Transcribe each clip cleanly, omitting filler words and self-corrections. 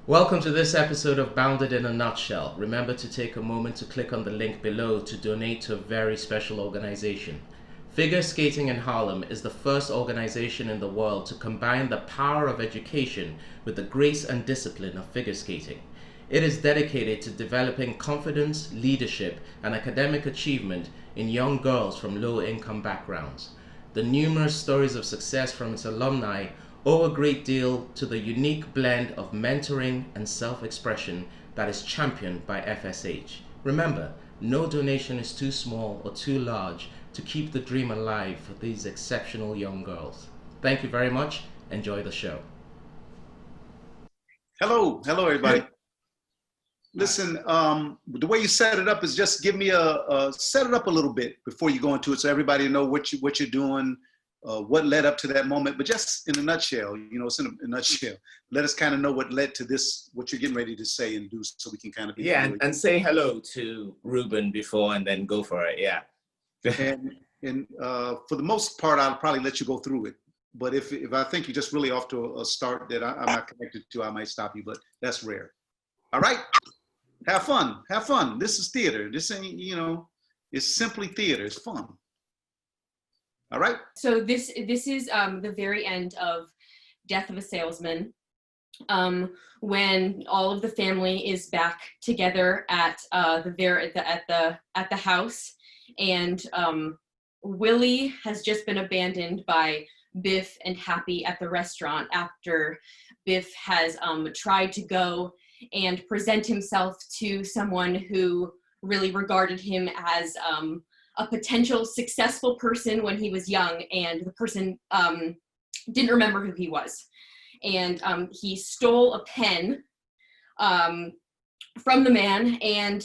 Welcome to this episode of Bounded in a Nutshell. Remember to take a moment to click on the link below to donate to a very special organization. Figure Skating in Harlem is the first organization in the world to combine the power of education with the grace and discipline of figure skating. It is dedicated to developing confidence, leadership, and academic achievement in young girls from low-income backgrounds. The numerous stories of success from its alumni owe a great deal to the unique blend of mentoring and self-expression that is championed by FSH. Remember, no donation is too small or too large to keep the dream alive for these exceptional young girls. Thank you very much. Enjoy the show. Hello, everybody. Listen, the way you set it up is just give me set it up a little bit before you go into it, so everybody know what you're doing, what led up to that moment. But just in a nutshell, it's in a nutshell. Let us kind of know what led to this, what you're getting ready to say and do, so we can kind of be and say hello to Ruben before, and then go for it. Yeah. and for the most part, I'll probably let you go through it. But if I think you're just really off to a start that I'm not connected to, I might stop you. But that's rare. All right. Have fun. This is theater. This ain't, it's simply theater. It's fun. All right. So this is the very end of Death of a Salesman, when all of the family is back together at the house, and Willie has just been abandoned by Biff and Happy at the restaurant after Biff has tried to go and present himself to someone who really regarded him as a potential successful person when he was young, and the person didn't remember who he was. And he stole a pen from the man, and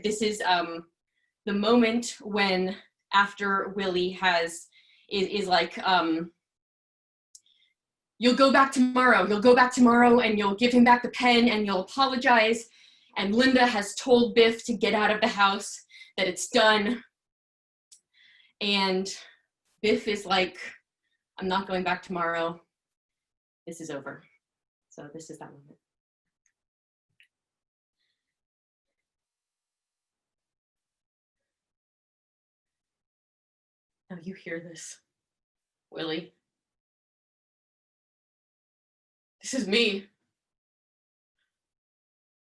this is the moment when, after Willie is like, you'll go back tomorrow, and you'll give him back the pen, and you'll apologize. And Linda has told Biff to get out of the house, that it's done. And Biff is like, I'm not going back tomorrow. This is over. So this is that moment. Now you hear this, Willie. This is me.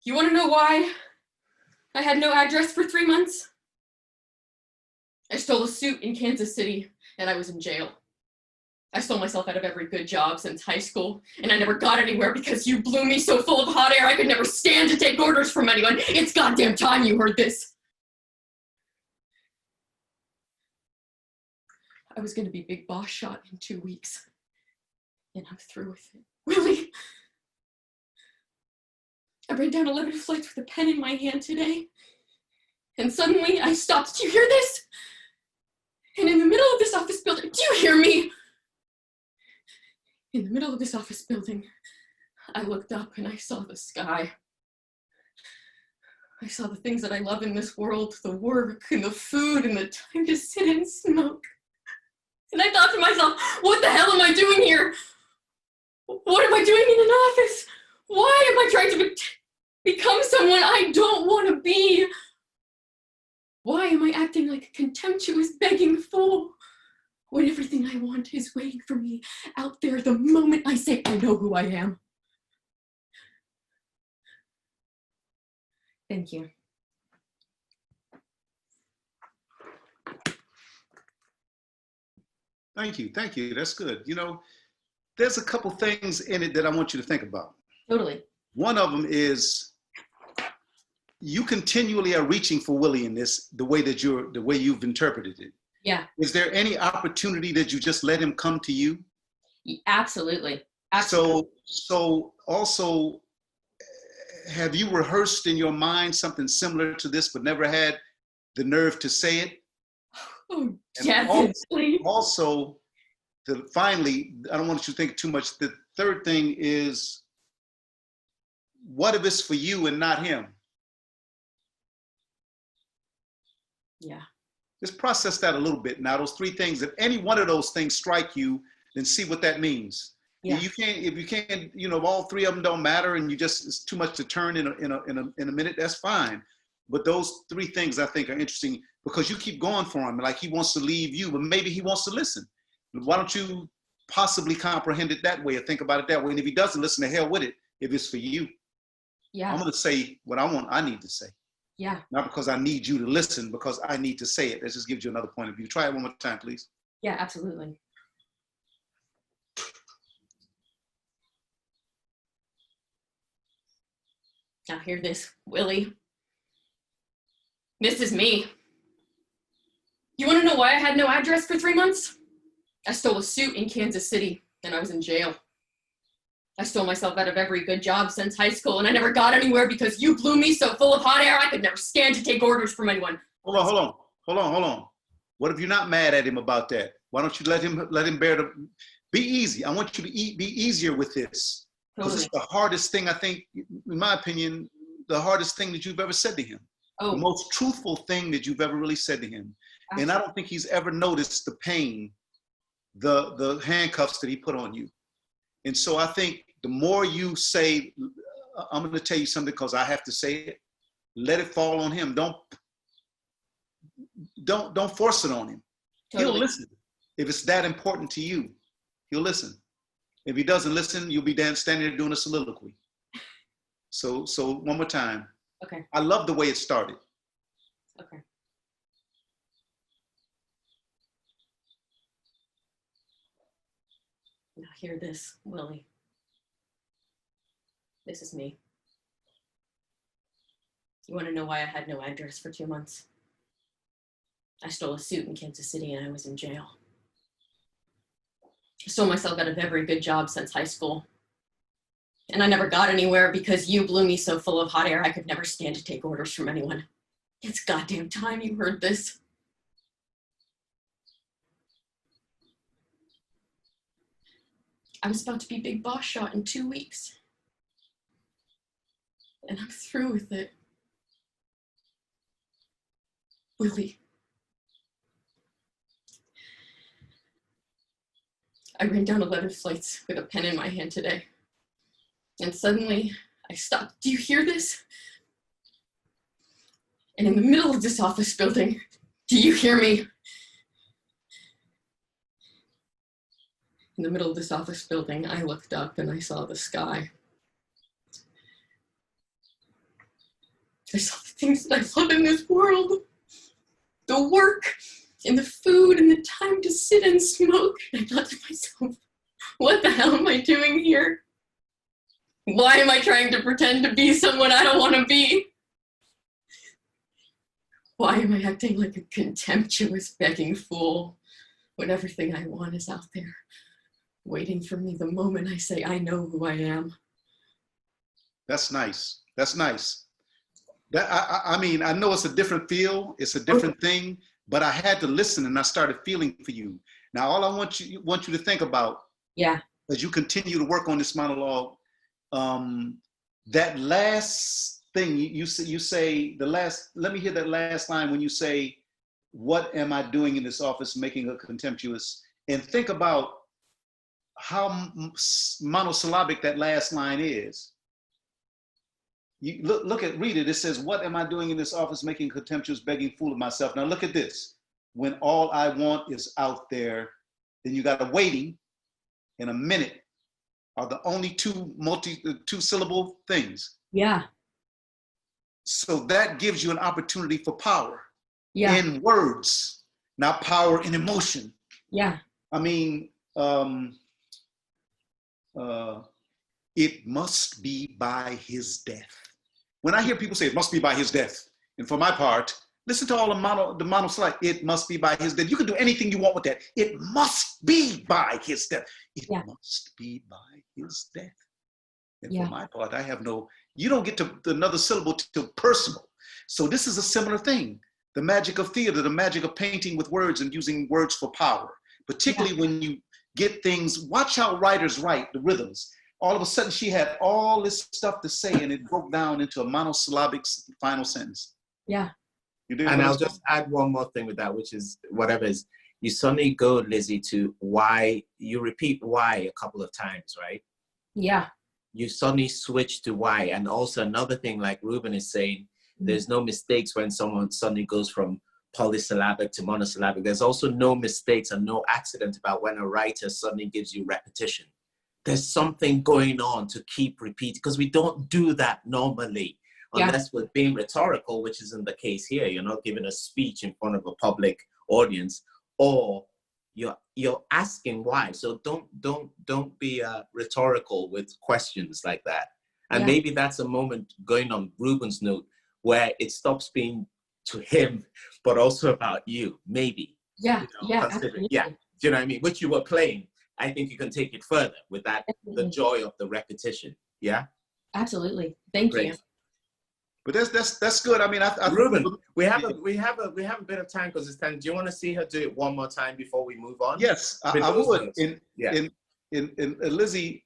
You want to know why I had no address for 3 months? I stole a suit in Kansas City, and I was in jail. I stole myself out of every good job since high school, and I never got anywhere because you blew me so full of hot air I could never stand to take orders from anyone. It's goddamn time you heard this. I was going to be Big Boss shot in 2 weeks, and I'm through with it. Willie, I ran down 11 flights with a pen in my hand today, and suddenly I stopped. Do you hear this? And in the middle of this office building, do you hear me? In the middle of this office building, I looked up and I saw the sky. I saw the things that I love in this world, the work and the food and the time to sit and smoke. And I thought to myself, what the hell am I doing here? What am I doing in an office? Why am I trying to become someone I don't want to be? Why am I acting like a contemptuous, begging fool when everything I want is waiting for me out there the moment I say I know who I am? Thank you. Thank you. That's good. There's a couple things in it that I want you to think about. Totally. One of them is you continually are reaching for Willie in this, the way you've interpreted it. Yeah. Is there any opportunity that you just let him come to you? Absolutely. So also, have you rehearsed in your mind something similar to this, but never had the nerve to say it? Oh, definitely. Also, finally, I don't want you to think too much. The third thing is, what if it's for you and not him? Yeah. Just process that a little bit. Now, those three things, if any one of those things strike you, then see what that means. Yeah. You can't, if you can't, you know, all three of them don't matter and you just, it's too much to turn in a minute, that's fine. But those three things I think are interesting because you keep going for him. Like he wants to leave you, but maybe he wants to listen. Why don't you possibly comprehend it that way or think about it that way? And if he doesn't listen, to hell with it, if it's for you. Yeah. I'm going to say what I need to say. Yeah. Not because I need you to listen, because I need to say it. That just gives you another point of view. Try it one more time, please. Yeah, absolutely. Now hear this, Willie. This is me. You want to know why I had no address for 3 months? I stole a suit in Kansas City and I was in jail. I stole myself out of every good job since high school and I never got anywhere because you blew me so full of hot air I could never stand to take orders from anyone. Hold on. What if you're not mad at him about that? Why don't you let him bear the, be easy. I want you to be easier with this. Because Totally. it's the hardest thing, I think, in my opinion, the hardest thing that you've ever said to him. Oh. The most truthful thing that you've ever really said to him. Absolutely. And I don't think he's ever noticed the pain, the handcuffs that he put on you. And so I think the more you say, I'm going to tell you something because I have to say it, let it fall on him. Don't force it on him. Totally. He'll listen. If it's that important to you, he'll listen. If he doesn't listen, you'll be standing there doing a soliloquy. So one more time. Okay. I love the way it started. Okay. Now hear this, Willie. This is me. You want to know why I had no address for 2 months? I stole a suit in Kansas City and I was in jail. I stole myself out of every good job since high school. And I never got anywhere because you blew me so full of hot air I could never stand to take orders from anyone. It's goddamn time you heard this. I was about to be Big Boss Shot in 2 weeks. And I'm through with it. Willie. I ran down 11 flights with a pen in my hand today. And suddenly I stopped. Do you hear this? And in the middle of this office building, do you hear me? In the middle of this office building, I looked up and I saw the sky. I saw the things that I love in this world. The work and the food and the time to sit and smoke. And I thought to myself, what the hell am I doing here? Why am I trying to pretend to be someone I don't want to be? Why am I acting like a contemptuous begging fool when everything I want is out there, waiting for me the moment I say I know who I am? That's nice. That's nice. That I mean, I know it's a different feel, it's a different thing, but I had to listen and I started feeling for you. Now, all I want you to think about, as you continue to work on this monologue, that last thing you say the last. Let me hear that last line when you say, "What am I doing in this office, making her contemptuous?" And think about how monosyllabic that last line is. You read it. It says, "What am I doing in this office, making contemptuous, begging fool of myself?" Now look at this. When all I want is out there, then you got a waiting and a minute are the only two syllable things. Yeah. So that gives you an opportunity for power in words, not power in emotion. Yeah. I mean, it must be by his death. When I hear people say it must be by his death, and for my part, listen to all the monosyllable. It must be by his death. You can do anything you want with that. It must be by his death. It must be by his death. And for my part, I have no. You don't get to another syllable till personal. So this is a similar thing. The magic of theater, the magic of painting with words and using words for power. Particularly when you get things. Watch how writers write the rhythms. All of a sudden, she had all this stuff to say, and it broke down into a monosyllabic final sentence. Yeah. And I'll just add one more thing with that, which is whatever is, you suddenly go, Lizzie, to why. You repeat why a couple of times, right? Yeah. You suddenly switch to why. And also another thing, like Ruben is saying, there's no mistakes when someone suddenly goes from polysyllabic to monosyllabic. There's also no mistakes and no accident about when a writer suddenly gives you repetition. There's something going on to keep repeating, because we don't do that normally, unless we're being rhetorical, which isn't the case here. You're not giving a speech in front of a public audience, or you're asking why. So don't be rhetorical with questions like that. And maybe that's a moment, going on Ruben's note, where it stops being to him, but also about you, maybe. Yeah, absolutely. Yeah, do you know what I mean? Which you were playing. I think you can take it further with that, the joy of the repetition. Yeah? Absolutely. Thank you. But that's good. I mean, Ruben, we have a bit of time because it's time. Do you want to see her do it one more time before we move on? Yes, I would. In Lizzie,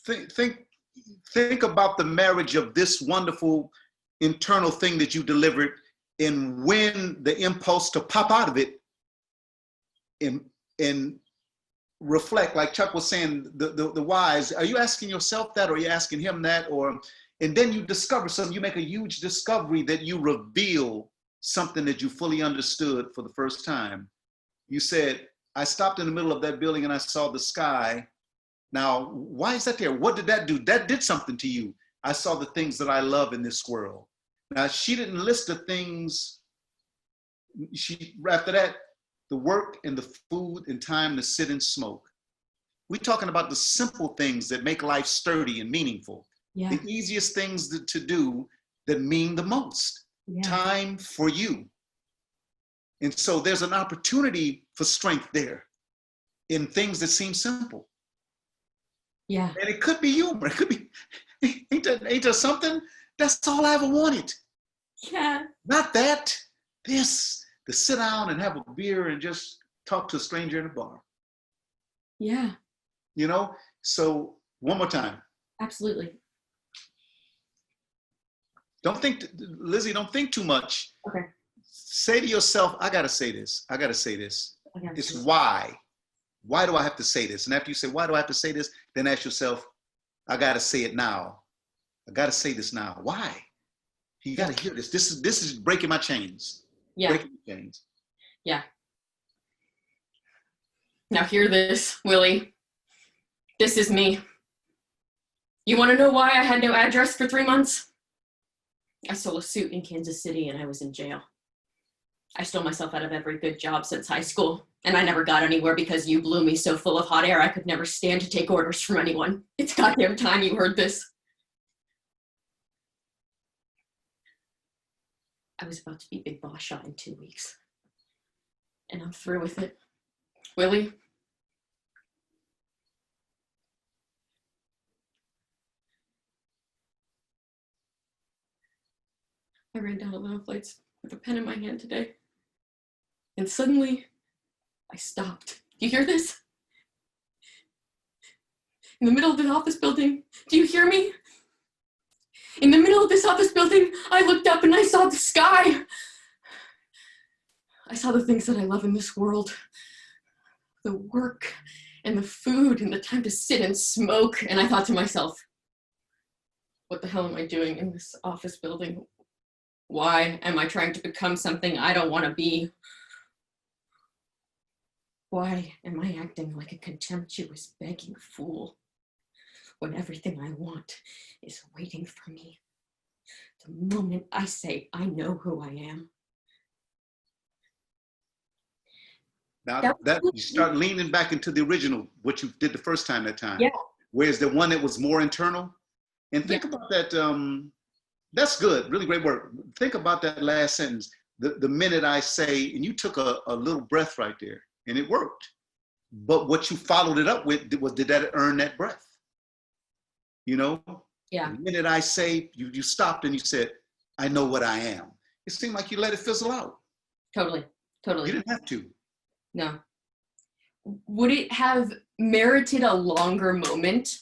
think about the marriage of this wonderful internal thing that you delivered, and when the impulse to pop out of it and reflect, like Chuck was saying, the whys. Are you asking yourself that, or are you asking him that, and then you discover something, you make a huge discovery that you reveal something that you fully understood for the first time. You said, I stopped in the middle of that building and I saw the sky. Now, why is that there? What did that do? That did something to you. I saw the things that I love in this world. Now, she didn't list the things. After that, the work and the food and time to sit and smoke. We're talking about the simple things that make life sturdy and meaningful. Yeah. The easiest things to do that mean the most. Yeah. Time for you. And so there's an opportunity for strength there in things that seem simple. Yeah. And it could be humor. It could be, ain't there something? That's all I ever wanted. Yeah. Not that. This, to sit down and have a beer and just talk to a stranger in a bar. Yeah. You know? So one more time. Absolutely. Lizzie, don't think too much. Okay. Say to yourself, I gotta say this. I gotta say this. It's why. Why do I have to say this? And after you say, why do I have to say this? Then ask yourself, I gotta say it now. I gotta say this now. Why? You gotta hear this. This is breaking my chains. Yeah. Breaking my chains. Yeah. Now hear this, Willie. This is me. You want to know why I had no address for 3 months? I stole a suit in Kansas City and I was in jail. I stole myself out of every good job since high school, and I never got anywhere because you blew me so full of hot air I could never stand to take orders from anyone. It's goddamn time you heard this. I was about to be Big Boss shot in 2 weeks, and I'm through with it. Willie? I ran down 11 flights with a pen in my hand today. And suddenly, I stopped. Do you hear this? In the middle of the office building, do you hear me? In the middle of this office building, I looked up and I saw the sky. I saw the things that I love in this world. The work and the food and the time to sit and smoke. And I thought to myself, what the hell am I doing in this office building? Why am I trying to become something I don't want to be? Why am I acting like a contemptuous, begging fool when everything I want is waiting for me the moment I say I know who I am? Now that you start leaning back into the original, what you did the first time that time. Yeah. Whereas the one that was more internal. And think about that. That's good. Really great work. Think about that last sentence. The minute I say, and you took a little breath right there, and it worked. But what you followed it up with was, did that earn that breath? You know? Yeah. The minute I say, you stopped and you said, I know what I am. It seemed like you let it fizzle out. Totally. You didn't have to. No. Would it have merited a longer moment?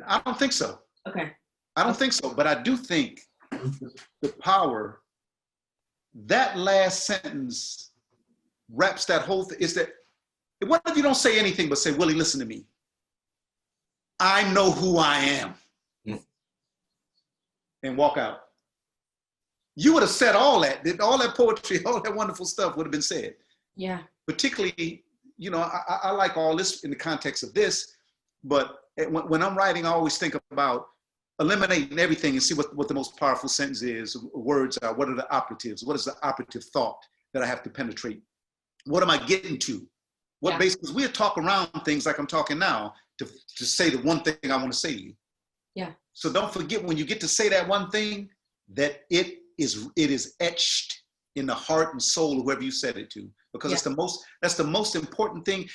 I don't think so. Okay. I don't think so, but I do think the power, that last sentence wraps that whole thing, is that What if you don't say anything but say, Willie, listen to me. I know who I am. And walk out. You would have said all that poetry, all that wonderful stuff would have been said. Yeah. Particularly, you know, I like all this in the context of this, but when I'm writing, I always think about eliminating everything and see what the most powerful sentence is, words are, what are the operatives, what is the operative thought that I have to penetrate? What am I getting to? What basically, we'll talk around things like I'm talking now to say the one thing I want to say to you. Yeah. So don't forget when you get to say that one thing, that it is etched in the heart and soul of whoever you said it to, because that's the most important thing.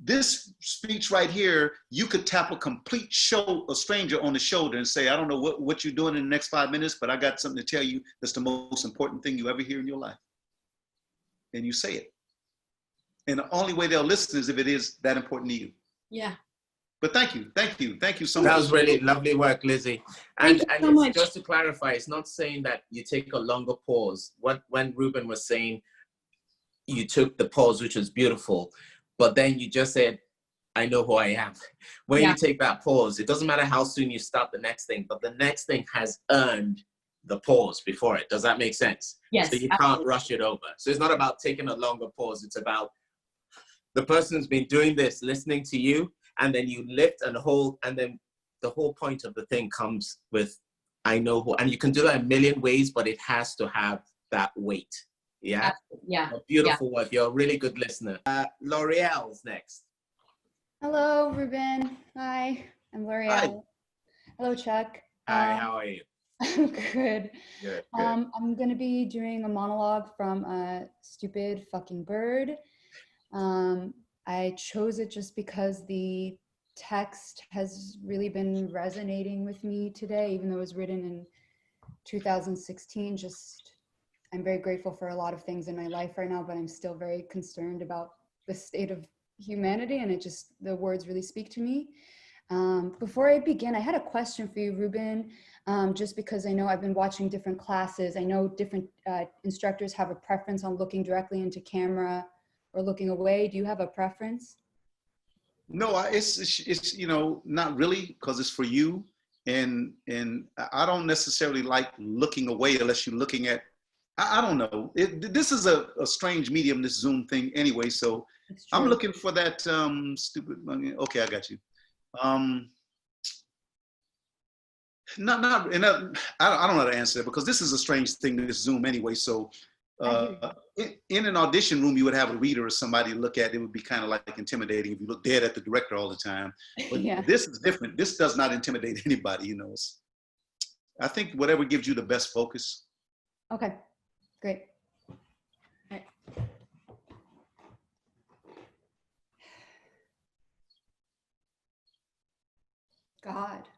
This speech right here, you could tap a stranger on the shoulder and say, I don't know what you're doing in the next 5 minutes, but I got something to tell you. That's the most important thing you ever hear in your life. And you say it. And the only way they'll listen is if it is that important to you. Yeah. But thank you so much. That was really lovely work, Lizzie. And just to clarify, it's not saying that you take a longer pause. When Ruben was saying you took the pause, which was beautiful, but then you just said, I know who I am. When you take that pause, it doesn't matter how soon you start the next thing, but the next thing has earned the pause before it. Does that make sense? Yes. So you can't rush it over. So it's not about taking a longer pause. It's about the person's been doing this, listening to you, and then you lift and hold, and then the whole point of the thing comes with, I know who, and you can do that a million ways, but it has to have that weight. Yeah? Yeah. Beautiful work. You're a really good listener. Lauriel's next. Hello, Ruben. Hi, I'm Lauriel. Hi. Hello, Chuck. Hi, how are you? I'm good. Good. I'm going to be doing a monologue from a Stupid Fucking Bird. I chose it just because the text has really been resonating with me today, even though it was written in 2016. I'm very grateful for a lot of things in my life right now, but I'm still very concerned about the state of humanity, and the words really speak to me. Before I begin, I had a question for you, Ruben, just because I know I've been watching different classes. I know different instructors have a preference on looking directly into camera or looking away. Do you have a preference? No, it's you know, not really, because it's for you, and I don't necessarily like looking away unless you're looking at, I don't know. This is a strange medium, this Zoom thing anyway, so I'm looking for that stupid, okay, I got you. I don't know how to answer that, because this is a strange thing, this Zoom anyway, so in an audition room, you would have a reader or somebody to look at. It would be kind of like intimidating if you look dead at the director all the time. But this is different. This does not intimidate anybody, you know. I think whatever gives you the best focus. Okay, great. All right. God.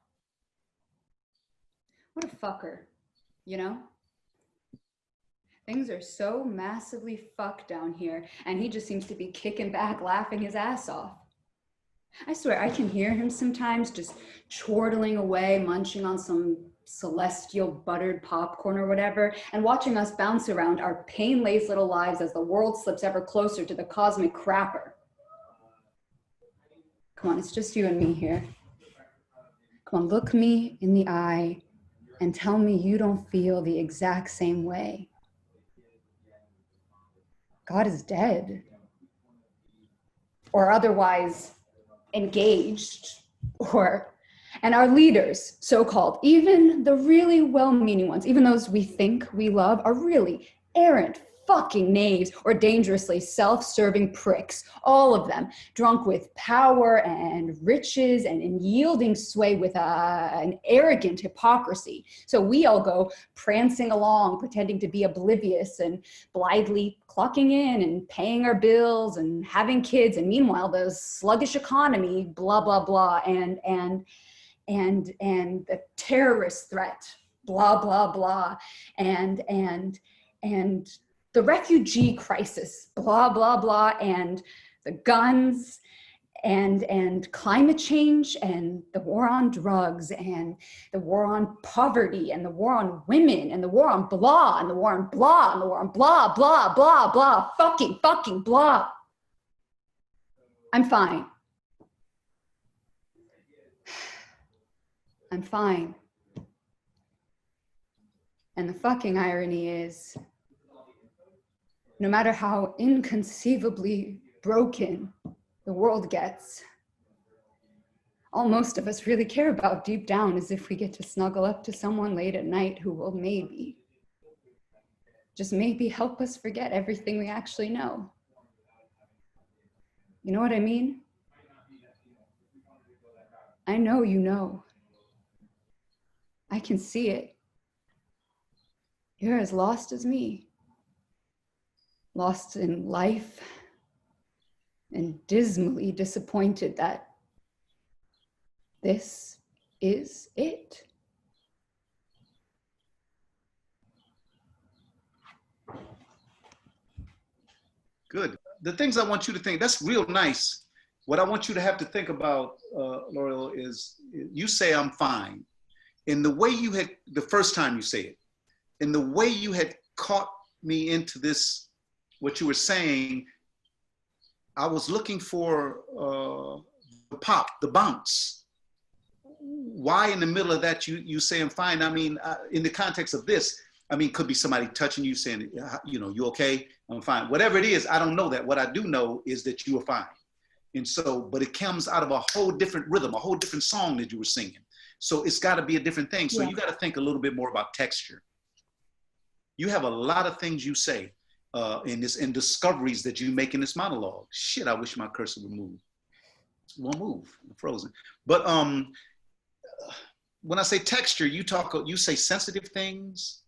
What a fucker, you know? Things are so massively fucked down here, and he just seems to be kicking back, laughing his ass off. I swear, I can hear him sometimes just chortling away, munching on some celestial buttered popcorn or whatever, and watching us bounce around our pain-laced little lives as the world slips ever closer to the cosmic crapper. Come on, it's just you and me here. Come on, look me in the eye and tell me you don't feel the exact same way. God is dead, or otherwise engaged, and our leaders, so-called, even the really well-meaning ones, even those we think we love, are really errant fucking knaves or dangerously self-serving pricks, all of them drunk with power and riches and in yielding sway with an arrogant hypocrisy. So we all go prancing along, pretending to be oblivious and blithely clocking in and paying our bills and having kids. And meanwhile, the sluggish economy, blah, blah, blah, and the terrorist threat, blah, blah, blah, and the refugee crisis, blah, blah, blah, and the guns, and climate change, and the war on drugs, and the war on poverty, and the war on women, and the war on blah, and the war on blah, and the war on blah, blah, blah, blah, fucking blah. I'm fine. I'm fine. And the fucking irony is, no matter how inconceivably broken the world gets, all most of us really care about deep down is if we get to snuggle up to someone late at night who will maybe, just maybe, help us forget everything we actually know. You know what I mean? I know you know. I can see it. You're as lost as me. Lost in life and dismally disappointed that this is it. Good. The things I want you to think, that's real nice. What I want you to have to think about, Lauriel, is you say I'm fine. In the way you had, the first time you say it, in the way you had caught me into this, what you were saying, I was looking for the pop, the bounce. Why in the middle of that you say I'm fine? I mean, in the context of this, I mean, could be somebody touching you saying, you know, you okay? I'm fine. Whatever it is, I don't know that. What I do know is that you are fine. And so, but it comes out of a whole different rhythm, a whole different song that you were singing. So it's got to be a different thing. So you got to think a little bit more about texture. You have a lot of things you say in discoveries that you make in this monologue. Shit, I wish my cursor would move. It won't move. I'm frozen. But when I say texture, you say sensitive things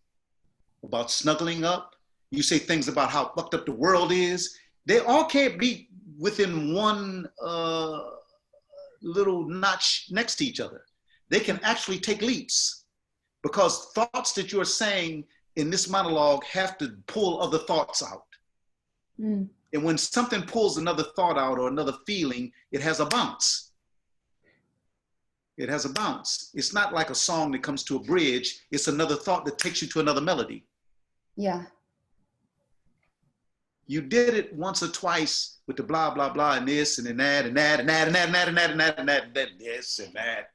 about snuggling up. You say things about how fucked up the world is. They all can't be within one little notch next to each other. They can actually take leaps, because thoughts that you're saying in this monologue have to pull other thoughts out. Mm. And when something pulls another thought out or another feeling, it has a bounce. It has a bounce. It's not like a song that comes to a bridge. It's another thought that takes you to another melody. Yeah. You did it once or twice with the blah, blah, blah, and this and that and that and that and that and that and that and that and that and that, this and that.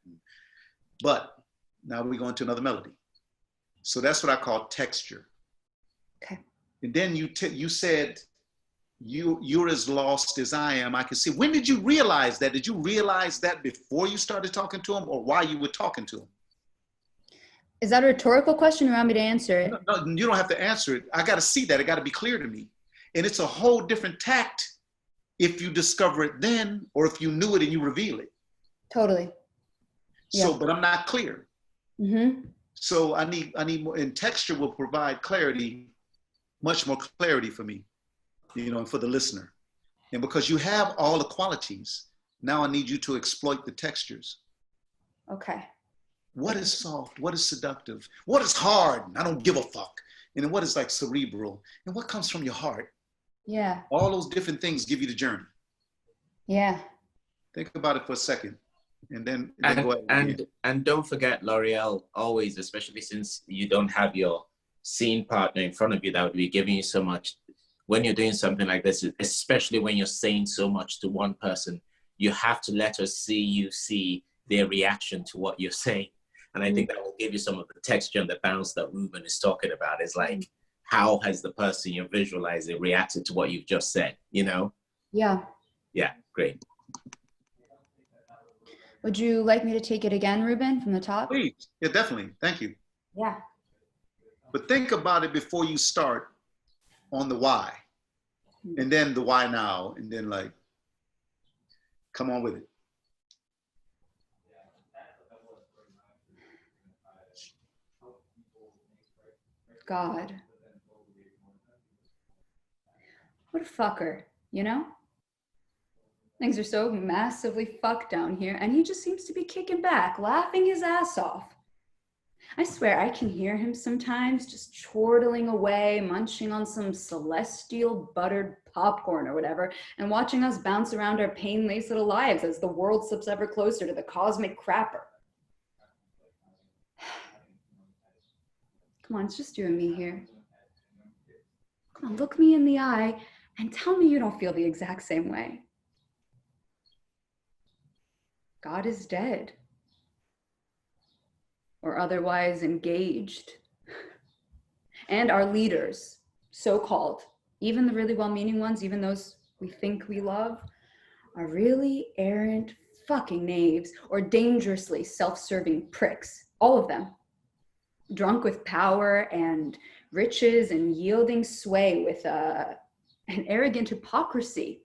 But now we're going to another melody. So that's what I call texture. Okay. And then you said, you're as lost as I am. I can see. When did you realize that? Did you realize that before you started talking to him, or while you were talking to him? Is that a rhetorical question, or you want me to answer it? No, you don't have to answer it. I got to see that. It got to be clear to me. And it's a whole different tact if you discover it then, or if you knew it and you reveal it. Totally. So, yeah. But I'm not clear. Mm-hmm. So I need more, and texture will provide clarity, much more clarity for me, you know, and for the listener. And because you have all the qualities, now I need you to exploit the textures. Okay. What is soft? What is seductive? What is hard? I don't give a fuck. And then what is like cerebral? And what comes from your heart? Yeah. All those different things give you the journey. Yeah. Think about it for a second. And then go ahead. And don't forget, Lauriel, always, especially since you don't have your scene partner in front of you that would be giving you so much. When you're doing something like this, especially when you're saying so much to one person, you have to let her see their reaction to what you're saying. And I think that will give you some of the texture and the bounce that Ruben is talking about. It's like, how has the person you're visualizing reacted to what you've just said, you know? Yeah. Yeah, great. Would you like me to take it again, Ruben, from the top? Please. Yeah, definitely. Thank you. Yeah. But think about it before you start on the why. And then the why now. And then like, come on with it. God. What a fucker, you know? Things are so massively fucked down here, and he just seems to be kicking back, laughing his ass off. I swear I can hear him sometimes just chortling away, munching on some celestial buttered popcorn or whatever, and watching us bounce around our pain-laced little lives as the world slips ever closer to the cosmic crapper. Come on, it's just you and me here. Come on, look me in the eye and tell me you don't feel the exact same way. God is dead or otherwise engaged. And our leaders, so-called, even the really well-meaning ones, even those we think we love, are really errant fucking knaves or dangerously self-serving pricks. All of them. Drunk with power and riches and yielding sway with an arrogant hypocrisy.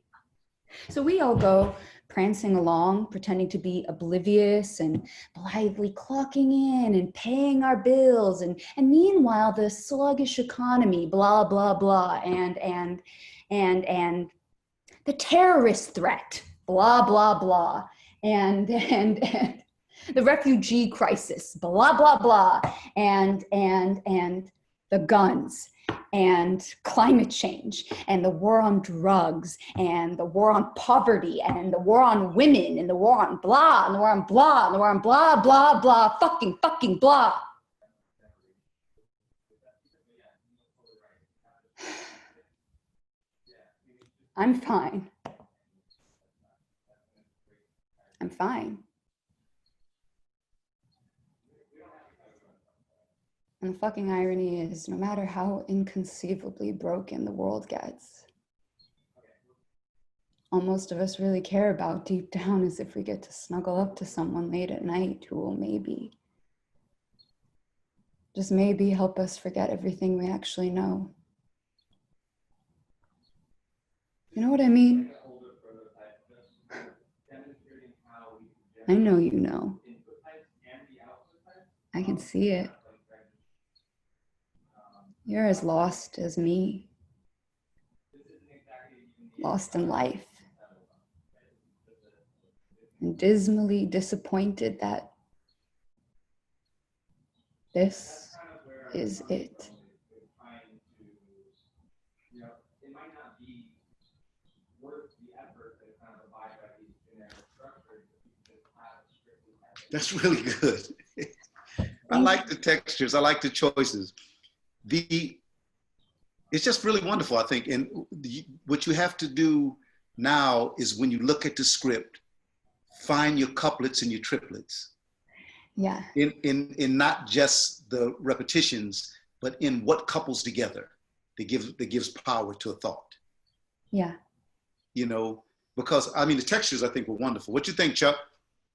So we all go prancing along, pretending to be oblivious and blithely clocking in and paying our bills. And meanwhile, the sluggish economy, blah, blah, blah, and the terrorist threat, blah, blah, blah, and the refugee crisis, blah, blah, blah, and the guns, and climate change, and the war on drugs, and the war on poverty, and the war on women, and the war on blah, and the war on blah, and the war on blah, blah, blah, fucking blah. I'm fine. I'm fine. And the fucking irony is, no matter how inconceivably broken the world gets, all most of us really care about deep down is if we get to snuggle up to someone late at night who will maybe, just maybe, help us forget everything we actually know. You know what I mean? I know you know. I can see it. You're as lost as me. Lost in life. And dismally disappointed that this is it. That's really good. I like the textures. I like the choices. It's just really wonderful, I think. And what you have to do now is when you look at the script, find your couplets and your triplets. Yeah. In not just the repetitions, but in what couples together that gives power to a thought. Yeah. You know, because I mean, the textures I think were wonderful. What you think, Chuck?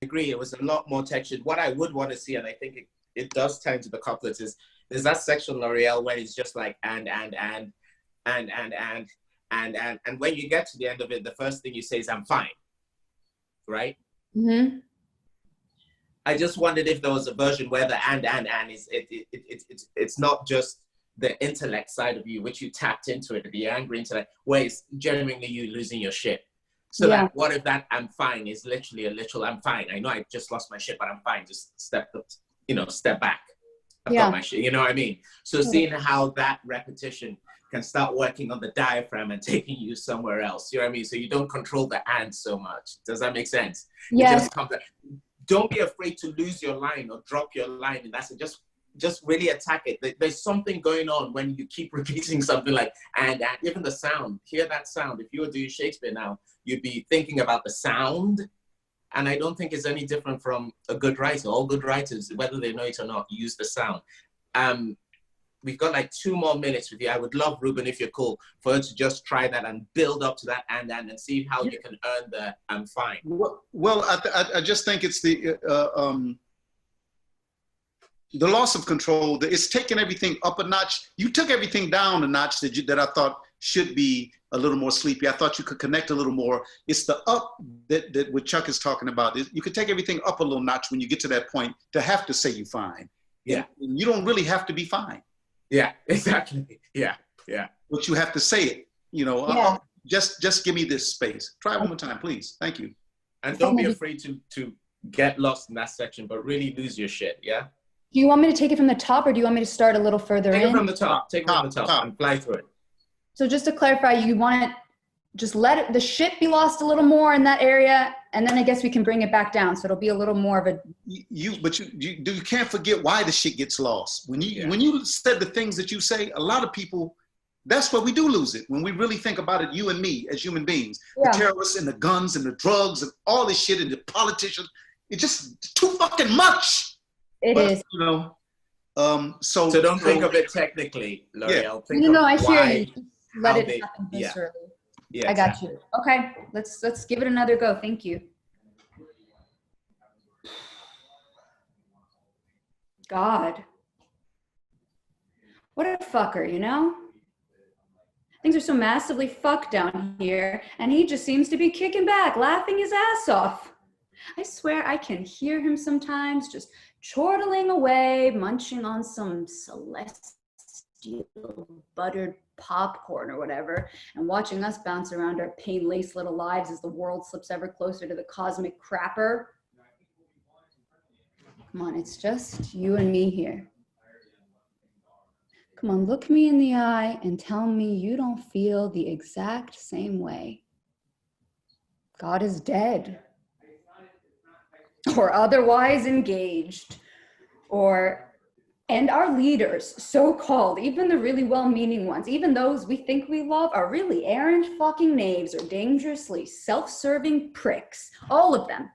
I agree. It was a lot more textured. What I would want to see, and I think it does tie into the couplets, is there's that section, Lauriel, where it's just like and when you get to the end of it, the first thing you say is "I'm fine," right? Mm-hmm. I just wondered if there was a version where the and is it's not just the intellect side of you, which you tapped into it, the angry intellect, where it's genuinely you losing your shit. So Yeah. that what if that "I'm fine" is literally a literal "I'm fine. I know I just lost my shit, but I'm fine. Just step back. I've got my shit. You know what I mean? So seeing how that repetition can start working on the diaphragm and taking you somewhere else. You know what I mean? So you don't control the "and" so much. Does that make sense? Yeah. It just comes. Don't be afraid to lose your line or drop your line, and that's it. Just really attack it. There's something going on when you keep repeating something like and even the sound. Hear that sound. If you were doing Shakespeare now, you'd be thinking about the sound. And I don't think it's any different from a good writer. All good writers, whether they know it or not, use the sound. We've got like 2 more minutes with you. I would love, Ruben, if you're cool, for her to just try that and build up to that and see how you can earn the "I'm fine." Well, I just think it's the loss of control. It's taking everything up a notch. You took everything down a notch that I thought should be a little more sleepy. I thought you could connect a little more. It's the up that what Chuck is talking about. You could take everything up a little notch when you get to that point to have to say you're fine. Yeah. And you don't really have to be fine. Yeah, exactly. Yeah. But you have to say it, Yeah. Just give me this space. Try it one more time, please. Thank you. And don't be afraid to get lost in that section, but really lose your shit, yeah? Do you want me to take it from the top, or do you want me to start a little further Take in? it from the top. Take it from the top and fly through it. So just to clarify, you want to just let the shit be lost a little more in that area, and then I guess we can bring it back down. So it'll be a little more of a. But you can't forget why the shit gets lost. When you said the things that you say, a lot of people, that's where we do lose it. When we really think about it, you and me as human beings, the terrorists and the guns and the drugs and all this shit and the politicians, It's just too fucking much. It is. You know, so don't think of it technically, Lauriel. Yeah. Think No, of I hear why, you. Just let how it they- happen yeah. viscerally. Yeah, I got exactly. you. Okay, let's give it another go. Thank you. God. What a fucker, you know? Things are so massively fucked down here, and he just seems to be kicking back, laughing his ass off. I swear I can hear him sometimes just chortling away, munching on some celestial buttered popcorn or whatever, and watching us bounce around our pain-laced little lives as the world slips ever closer to the cosmic crapper. Come on, it's just you and me here. Come on, look me in the eye and tell me you don't feel the exact same way. God is dead. Or otherwise engaged. And our leaders, so-called, even the really well-meaning ones, even those we think we love, are really errant fucking knaves or dangerously self-serving pricks. All of them.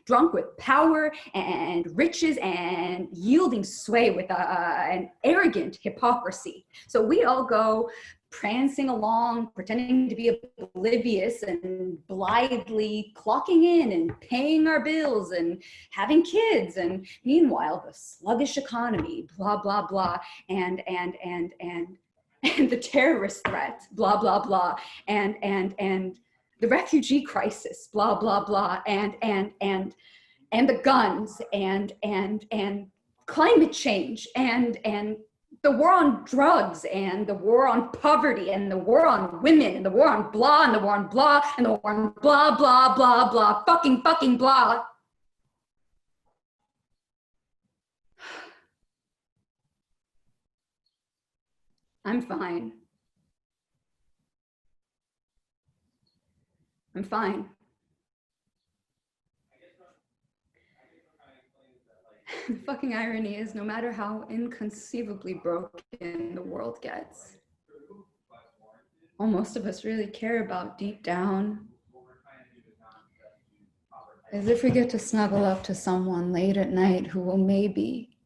Drunk with power and riches and yielding sway with an arrogant hypocrisy. So we all go prancing along, pretending to be oblivious and blithely clocking in and paying our bills and having kids. And meanwhile, the sluggish economy, blah, blah, blah, and the terrorist threat, blah, blah, blah, and the refugee crisis, blah, blah, blah, and the guns and climate change and the war on drugs and the war on poverty and the war on women and the war on blah and the war on blah and the war on blah, blah, blah, blah, fucking blah. I'm fine. I'm fine. The fucking irony is, no matter how inconceivably broken the world gets, all most of us really care about deep down is if we get to snuggle up to someone late at night who will maybe,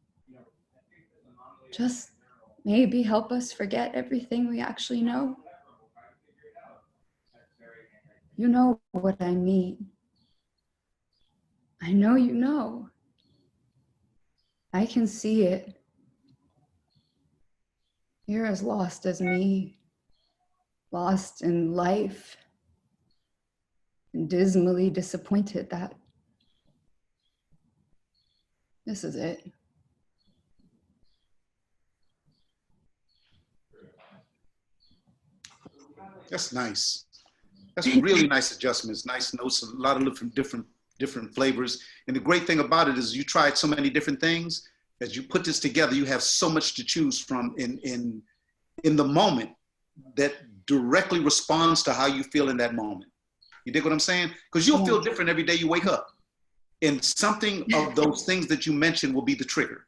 just maybe, help us forget everything we actually know. You know what I mean. I know you know. I can see it. You're as lost as me, lost in life, and dismally disappointed that this is it. That's nice. That's really nice adjustments, nice notes, a lot of different flavors. And the great thing about it is you tried so many different things. As you put this together, you have so much to choose from in the moment that directly responds to how you feel in that moment. You dig what I'm saying? Because you'll feel different every day you wake up. And something of those things that you mentioned will be the trigger.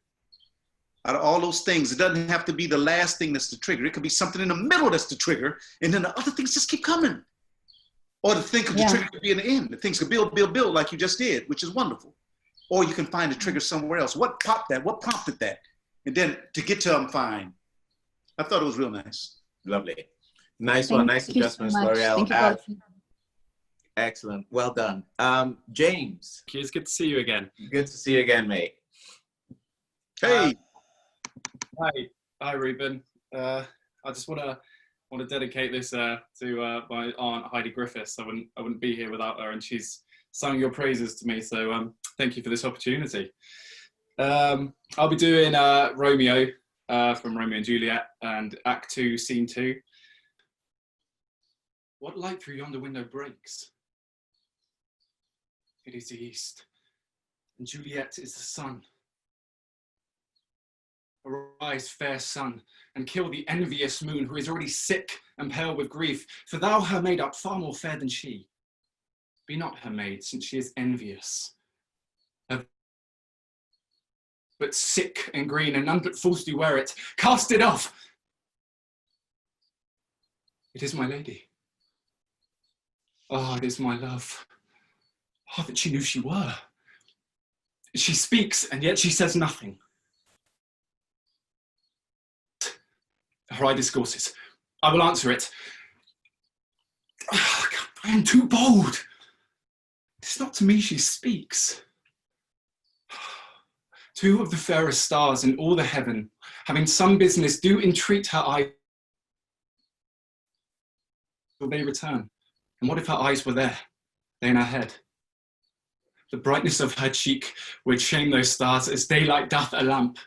Out of all those things, it doesn't have to be the last thing that's the trigger. It could be something in the middle that's the trigger, and then the other things just keep coming. Or the thing of the trigger could be in the end. The things could build like you just did, which is wonderful. Or you can find the trigger somewhere else. What popped that? What prompted that? And then to get to I'm fine. I thought it was real nice. Lovely. Nice one. Nice adjustments, Lauriel. Excellent. Well done. James. It's good to see you again. Good to see you again, mate. Hey. Hi, Ruben. I just want to dedicate this to my aunt Heidi Griffiths. I wouldn't be here without her, and she's sung your praises to me. So thank you for this opportunity. I'll be doing Romeo from Romeo and Juliet and Act 2, Scene 2. What light through yonder window breaks? It is the east, and Juliet is the sun. Arise, fair sun, and kill the envious moon, who is already sick and pale with grief, for thou her maid art far more fair than she. Be not her maid, since she is envious, but sick and green, and none but fools do wear it. Cast it off! It is my lady. Oh, it is my love. Oh, that she knew she were. She speaks, and yet she says nothing. Her eye discourses. I will answer it. I am too bold. It's not to me she speaks. Two of the fairest stars in all the heaven, having some business, do entreat her eye. Will they return? And what if her eyes were there? They in her head. The brightness of her cheek would shame those stars as daylight doth a lamp.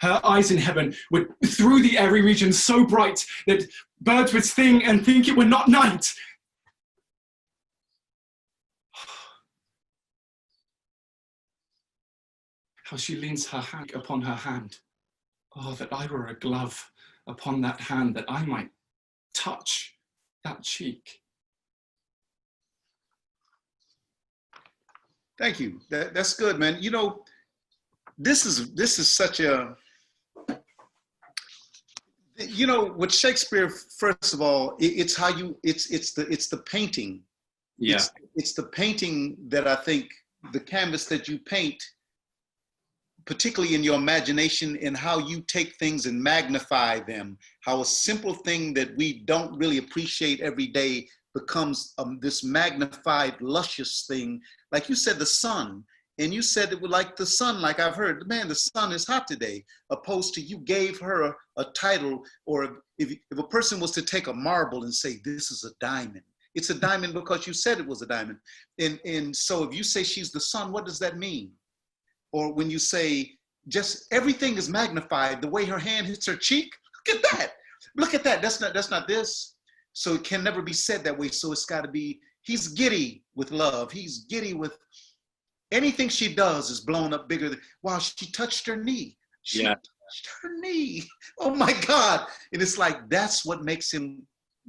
Her eyes in heaven would through the airy region so bright that birds would sing and think it were not night. How she leans her hand upon her hand. Oh, that I were a glove upon that hand, that I might touch that cheek. Thank you. That's good, man. You know, this is such a, you know, with Shakespeare, first of all, it's how you, it's the painting. Yeah. It's the painting that I think, the canvas that you paint, particularly in your imagination, and how you take things and magnify them, how a simple thing that we don't really appreciate every day becomes this magnified, luscious thing. Like you said, the sun, and you said it was like the sun, like I've heard, man, the sun is hot today, opposed to you gave her a title, or if a person was to take a marble and say, this is a diamond, it's a diamond because you said it was a diamond. And so if you say she's the sun, what does that mean? Or when you say, just everything is magnified, the way her hand hits her cheek, look at that. Look at that, that's not this. So it can never be said that way. So it's gotta be, he's giddy with love. He's giddy with, anything she does is blown up bigger than, wow, she touched her knee. She touched her knee. Oh my God. And it's like, that's what makes him,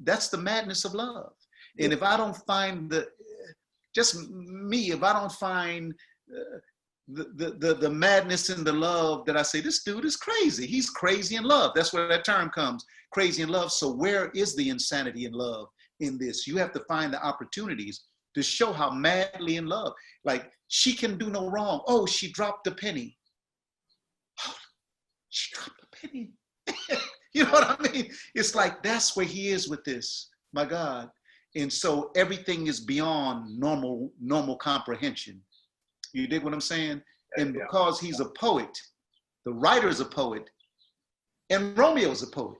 that's the madness of love. And if I don't find just me, if I don't find the madness and the love, that I say, this dude is crazy. He's crazy in love. That's where that term comes, crazy in love. So where is the insanity in love in this? You have to find the opportunities to show how madly in love. Like, she can do no wrong. Oh, she dropped a penny. Oh, she dropped a penny. You know what I mean? It's like, that's where he is with this, my God. And so everything is beyond normal comprehension. You dig what I'm saying? And because he's a poet, the writer's a poet, and Romeo's a poet.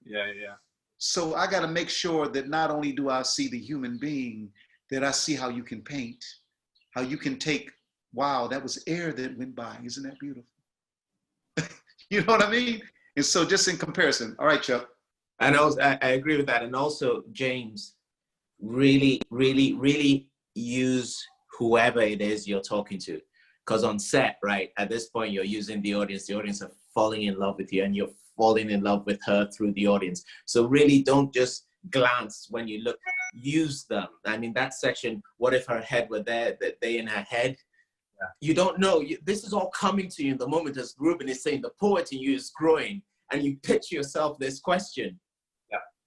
Yeah. So I got to make sure that not only do I see the human being, that I see how you can paint, how you can take, wow, that was air that went by. Isn't that beautiful? You know what I mean? And so just in comparison. All right, Chuck. And also, I agree with that. And also, James, really, really, really use whoever it is you're talking to. Because on set, right, at this point, you're using the audience are falling in love with you, and you're falling in love with her through the audience. So really don't just glance when you look, use them. I mean, that section, what if her head were there, that they in her head? Yeah. You don't know. This is all coming to you in the moment, as Ruben is saying, the poet in you is growing, and you pitch yourself this question,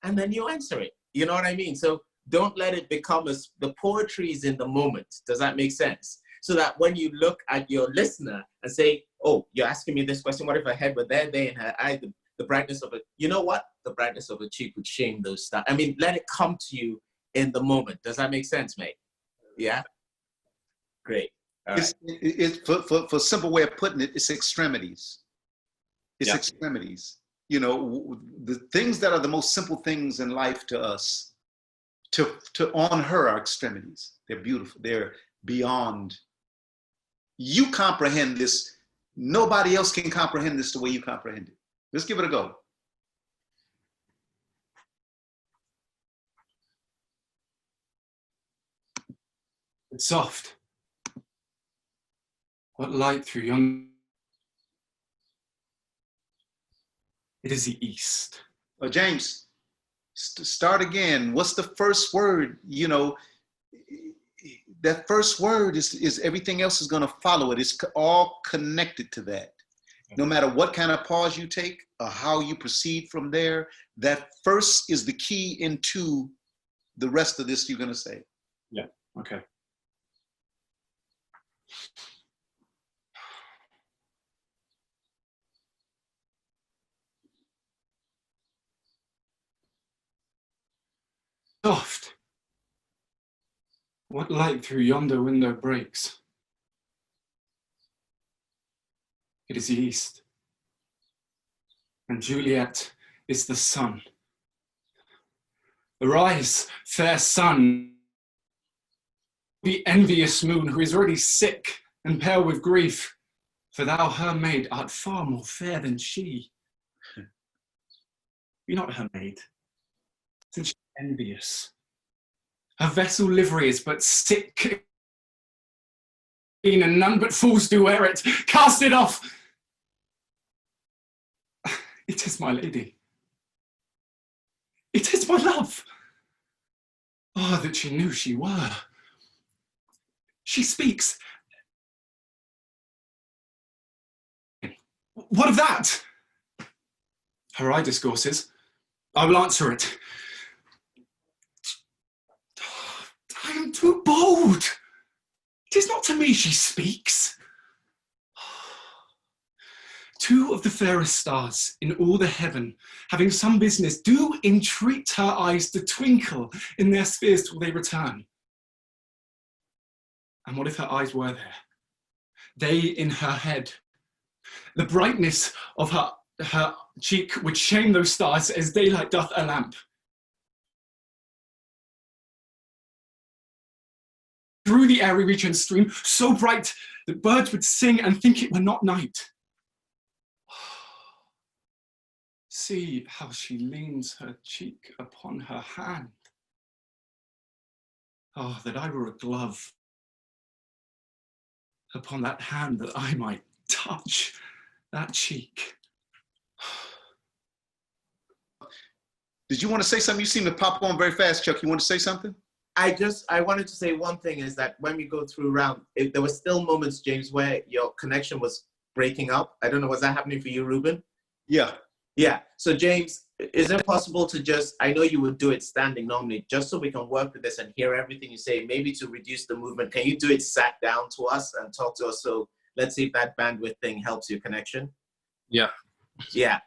and then you answer it. You know what I mean? So don't let it become the poetry is in the moment. Does that make sense? So that when you look at your listener and say, oh, you're asking me this question, what if her head were there, they in her eye, the brightness of it, you know what? The brightness of a cheek would shame those stars. I mean, let it come to you in the moment. Does that make sense, mate? Yeah? Great. It's for a simple way of putting it, it's extremities. It's extremities. You know, the things that are the most simple things in life to us, on her are extremities. They're beautiful. They're beyond. You comprehend this. Nobody else can comprehend this the way you comprehend it. Let's give it a go. It's soft. What light through young. It is the east. James, start again. What's the first word? You know, that first word is everything else is going to follow it. It's all connected to that. No matter what kind of pause you take or how you proceed from there, that first is the key into the rest of this you're going to say. Yeah, okay. What light through yonder window breaks? It is the east. And Juliet is the sun. Arise, fair sun, the envious moon, who is already sick and pale with grief, for thou, her maid, art far more fair than she. Be not her maid, since she is envious. Her vessel livery is but sick, and none but fools do wear it. Cast it off. It is my lady. It is my love. Oh, that she knew she were. She speaks. What of that? Her eye discourses. I will answer it. I am too bold. It is not to me she speaks. Two of the fairest stars in all the heaven, having some business, do entreat her eyes to twinkle in their spheres till they return. And what if her eyes were there? They in her head. The brightness of her cheek would shame those stars as daylight doth a lamp. Through the airy reach and stream, so bright that birds would sing and think it were not night. See how she leans her cheek upon her hand. Oh, that I were a glove upon that hand, that I might touch that cheek. Did you want to say something? You seem to pop on very fast, Chuck. You want to say something? I wanted to say one thing is that when we go through round, there were still moments, James, where your connection was breaking up. I don't know, was that happening for you, Ruben? Yeah. Yeah. So James, is it possible to just, I know you would do it standing normally, just so we can work with this and hear everything you say, maybe to reduce the movement. Can you do it sat down to us and talk to us? So let's see if that bandwidth thing helps your connection. Yeah. Yeah.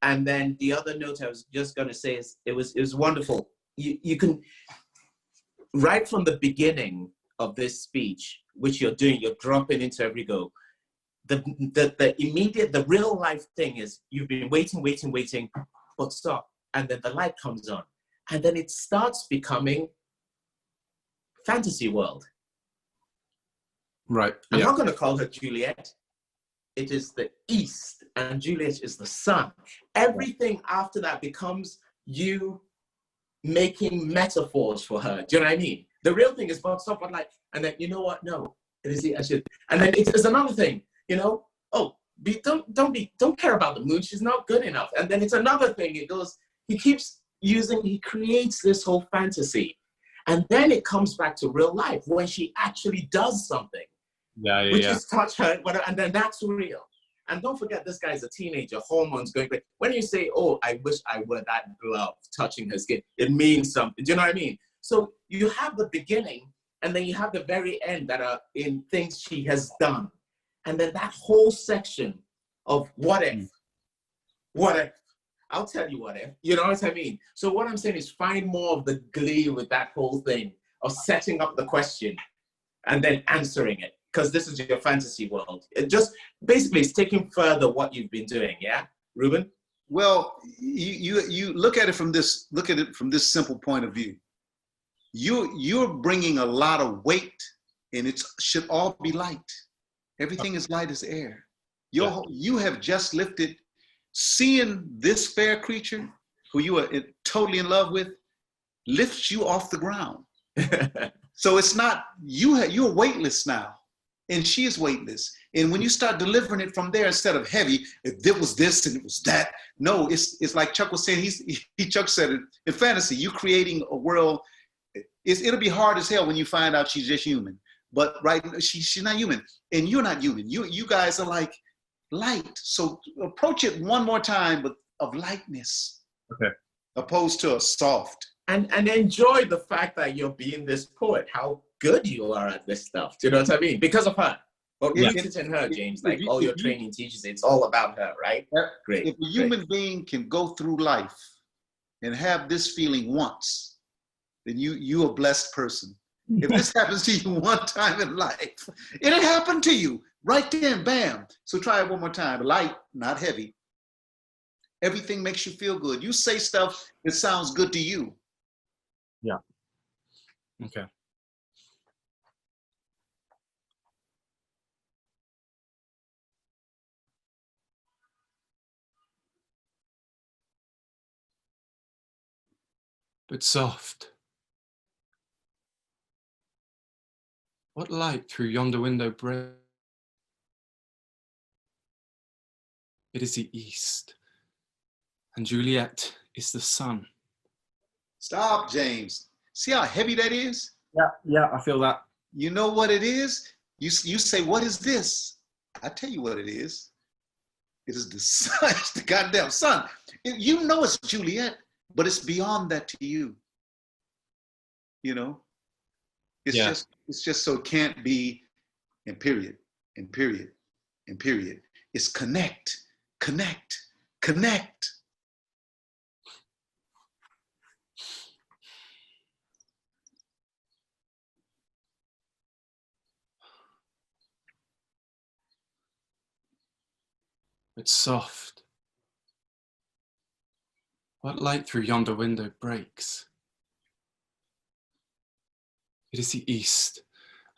And then the other note I was just going to say is it was wonderful. You can, right from the beginning of this speech, which you're doing, you're dropping into every go. The immediate, the real life thing is you've been waiting, but stop. And then the light comes on. And then it starts becoming fantasy world. Right. I'm not going to call her Juliet. It is the east, and Juliet is the sun. Everything after that becomes you making metaphors for her. Do you know what I mean? The real thing is about stuff like, and then, you know what? No, it is the, I should. And then it's another thing, you know? Oh, don't care about the moon. She's not good enough. And then it's another thing. It goes, he creates this whole fantasy. And then it comes back to real life when she actually does something. Which is touch her, and then that's real. And don't forget, this guy's a teenager, hormones going crazy. When you say, oh, I wish I were that glove touching her skin, it means something. Do you know what I mean? So you have the beginning, and then you have the very end that are in things she has done. And then that whole section of what if, I'll tell you what if, you know what I mean? So what I'm saying is find more of the glee with that whole thing of setting up the question and then answering it. Because this is your fantasy world. It just basically it's taking further what you've been doing, yeah, Ruben? Well, you look at it from this simple point of view. You're bringing a lot of weight, and it should all be light. Everything is light as air. You have just lifted, seeing this fair creature who you are totally in love with, lifts you off the ground. So it's not you're weightless now. And she is weightless. And when you start delivering it from there, instead of heavy, if it was this and it was that, no, it's like Chuck was saying, Chuck said it, in fantasy, you're creating a world, it'll be hard as hell when you find out she's just human. But right, she's not human, and you're not human. You guys are like light. So approach it one more time, but of lightness. Okay. Opposed to a soft. And enjoy the fact that you're being this poet, how good you are at this stuff. Do you know what I mean? Because of her. But roots it in her, James. Like all your training teaches, it's all about her, right? Great. If a human being can go through life and have this feeling once, then you're a blessed person. If this happens to you one time in life, it'll happen to you right then, bam. So try it one more time. Light, not heavy. Everything makes you feel good. You say stuff that sounds good to you. Yeah. Okay. But soft. What light through yonder window breaks? It is the east, and Juliet is the sun. Stop, James. See how heavy that is? Yeah, I feel that. You know what it is? You say, what is this? I tell you what it is. It is the sun. It's the goddamn sun. You know it's Juliet, but it's beyond that to you. You know? It's just so it can't be and period, and period, and period. It's connect, connect, connect. It's soft. What light through yonder window breaks? It is the east,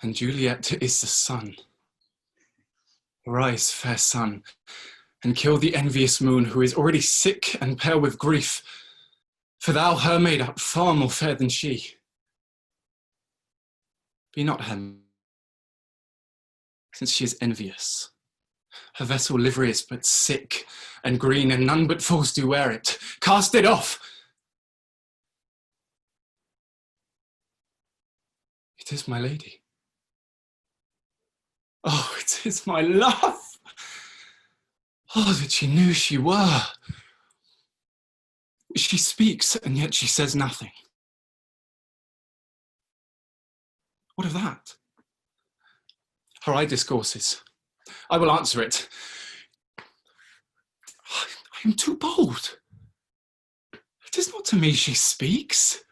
and Juliet is the sun. Arise, fair sun, and kill the envious moon, who is already sick and pale with grief, for thou her made up far more fair than she. Be not her, since she is envious. Her vessel livery is but sick and green, and none but fools do wear it. Cast it off! It is my lady. Oh, it is my love! Oh, that she knew she were. She speaks, and yet she says nothing. What of that? Her eye discourses. I will answer it. I am too bold. It is not to me she speaks.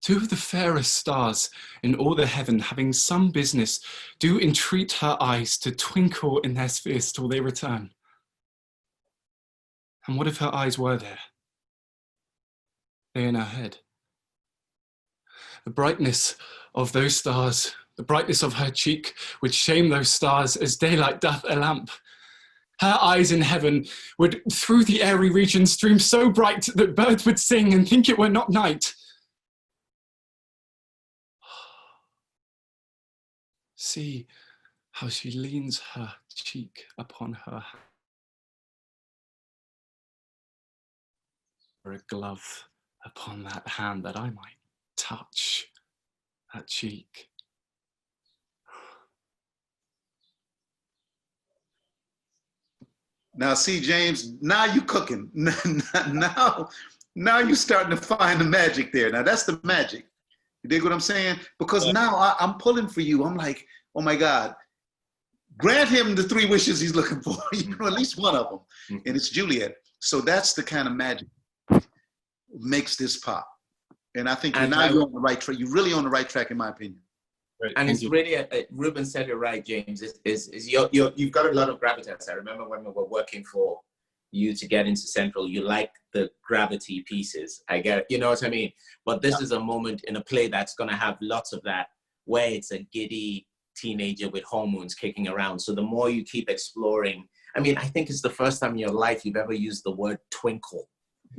Two of the fairest stars in all the heaven, having some business, do entreat her eyes to twinkle in their spheres till they return. And what if her eyes were there? They in her head. The brightness of those stars, the brightness of her cheek, would shame those stars as daylight doth a lamp. Her eyes in heaven would through the airy region stream so bright that birds would sing and think it were not night. See how she leans her cheek upon her hand. For a glove upon that hand that I might touch that cheek. Now, see, James, now you cooking. now you starting to find the magic there. Now, that's the magic. You dig what I'm saying? Because now I'm pulling for you. I'm like, oh my God, grant him the 3 wishes he's looking for. You know, at least one of them. And it's Juliet. So that's the kind of magic that makes this pop. And I think now you're on the right track. You're really on the right track, in my opinion. Right. And it's really, Ruben said it right, James, you've got a lot of gravitas. I remember when we were working for you to get into Central, you like the gravity pieces. I get it, you know what I mean? But this is a moment in a play that's gonna have lots of that, where it's a giddy teenager with hormones kicking around. So the more you keep exploring, I mean, I think it's the first time in your life you've ever used the word twinkle.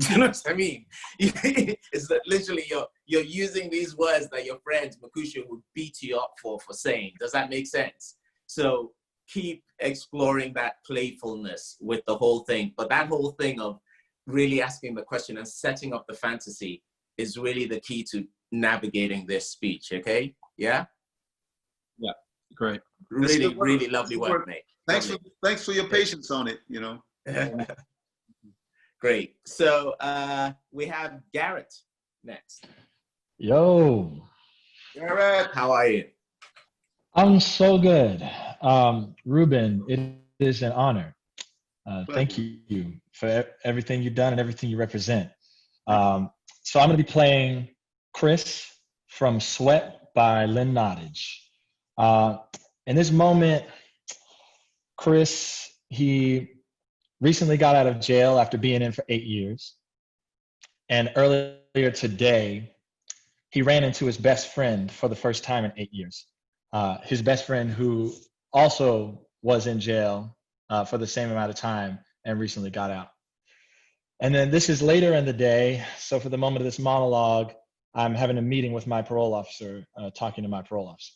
You know what I mean? It's that literally you're using these words that your friends, Makusha, would beat you up for saying. Does that make sense? So keep exploring that playfulness with the whole thing. But that whole thing of really asking the question and setting up the fantasy is really the key to navigating this speech, okay? Yeah? Yeah, great. Really, really lovely work, mate. Thanks for your patience on it, you know. Great. So we have Garrett next. Yo. Garrett, how are you? I'm so good. Ruben, it is an honor. Thank you for everything you've done and everything you represent. So I'm going to be playing Chris from Sweat by Lynn Nottage. In this moment, Chris, he recently got out of jail after being in for 8 years. And earlier today, he ran into his best friend for the first time in 8 years. His best friend who also was in jail for the same amount of time and recently got out. And then this is later in the day. So for the moment of this monologue, I'm having a meeting with my parole officer, talking to my parole officer.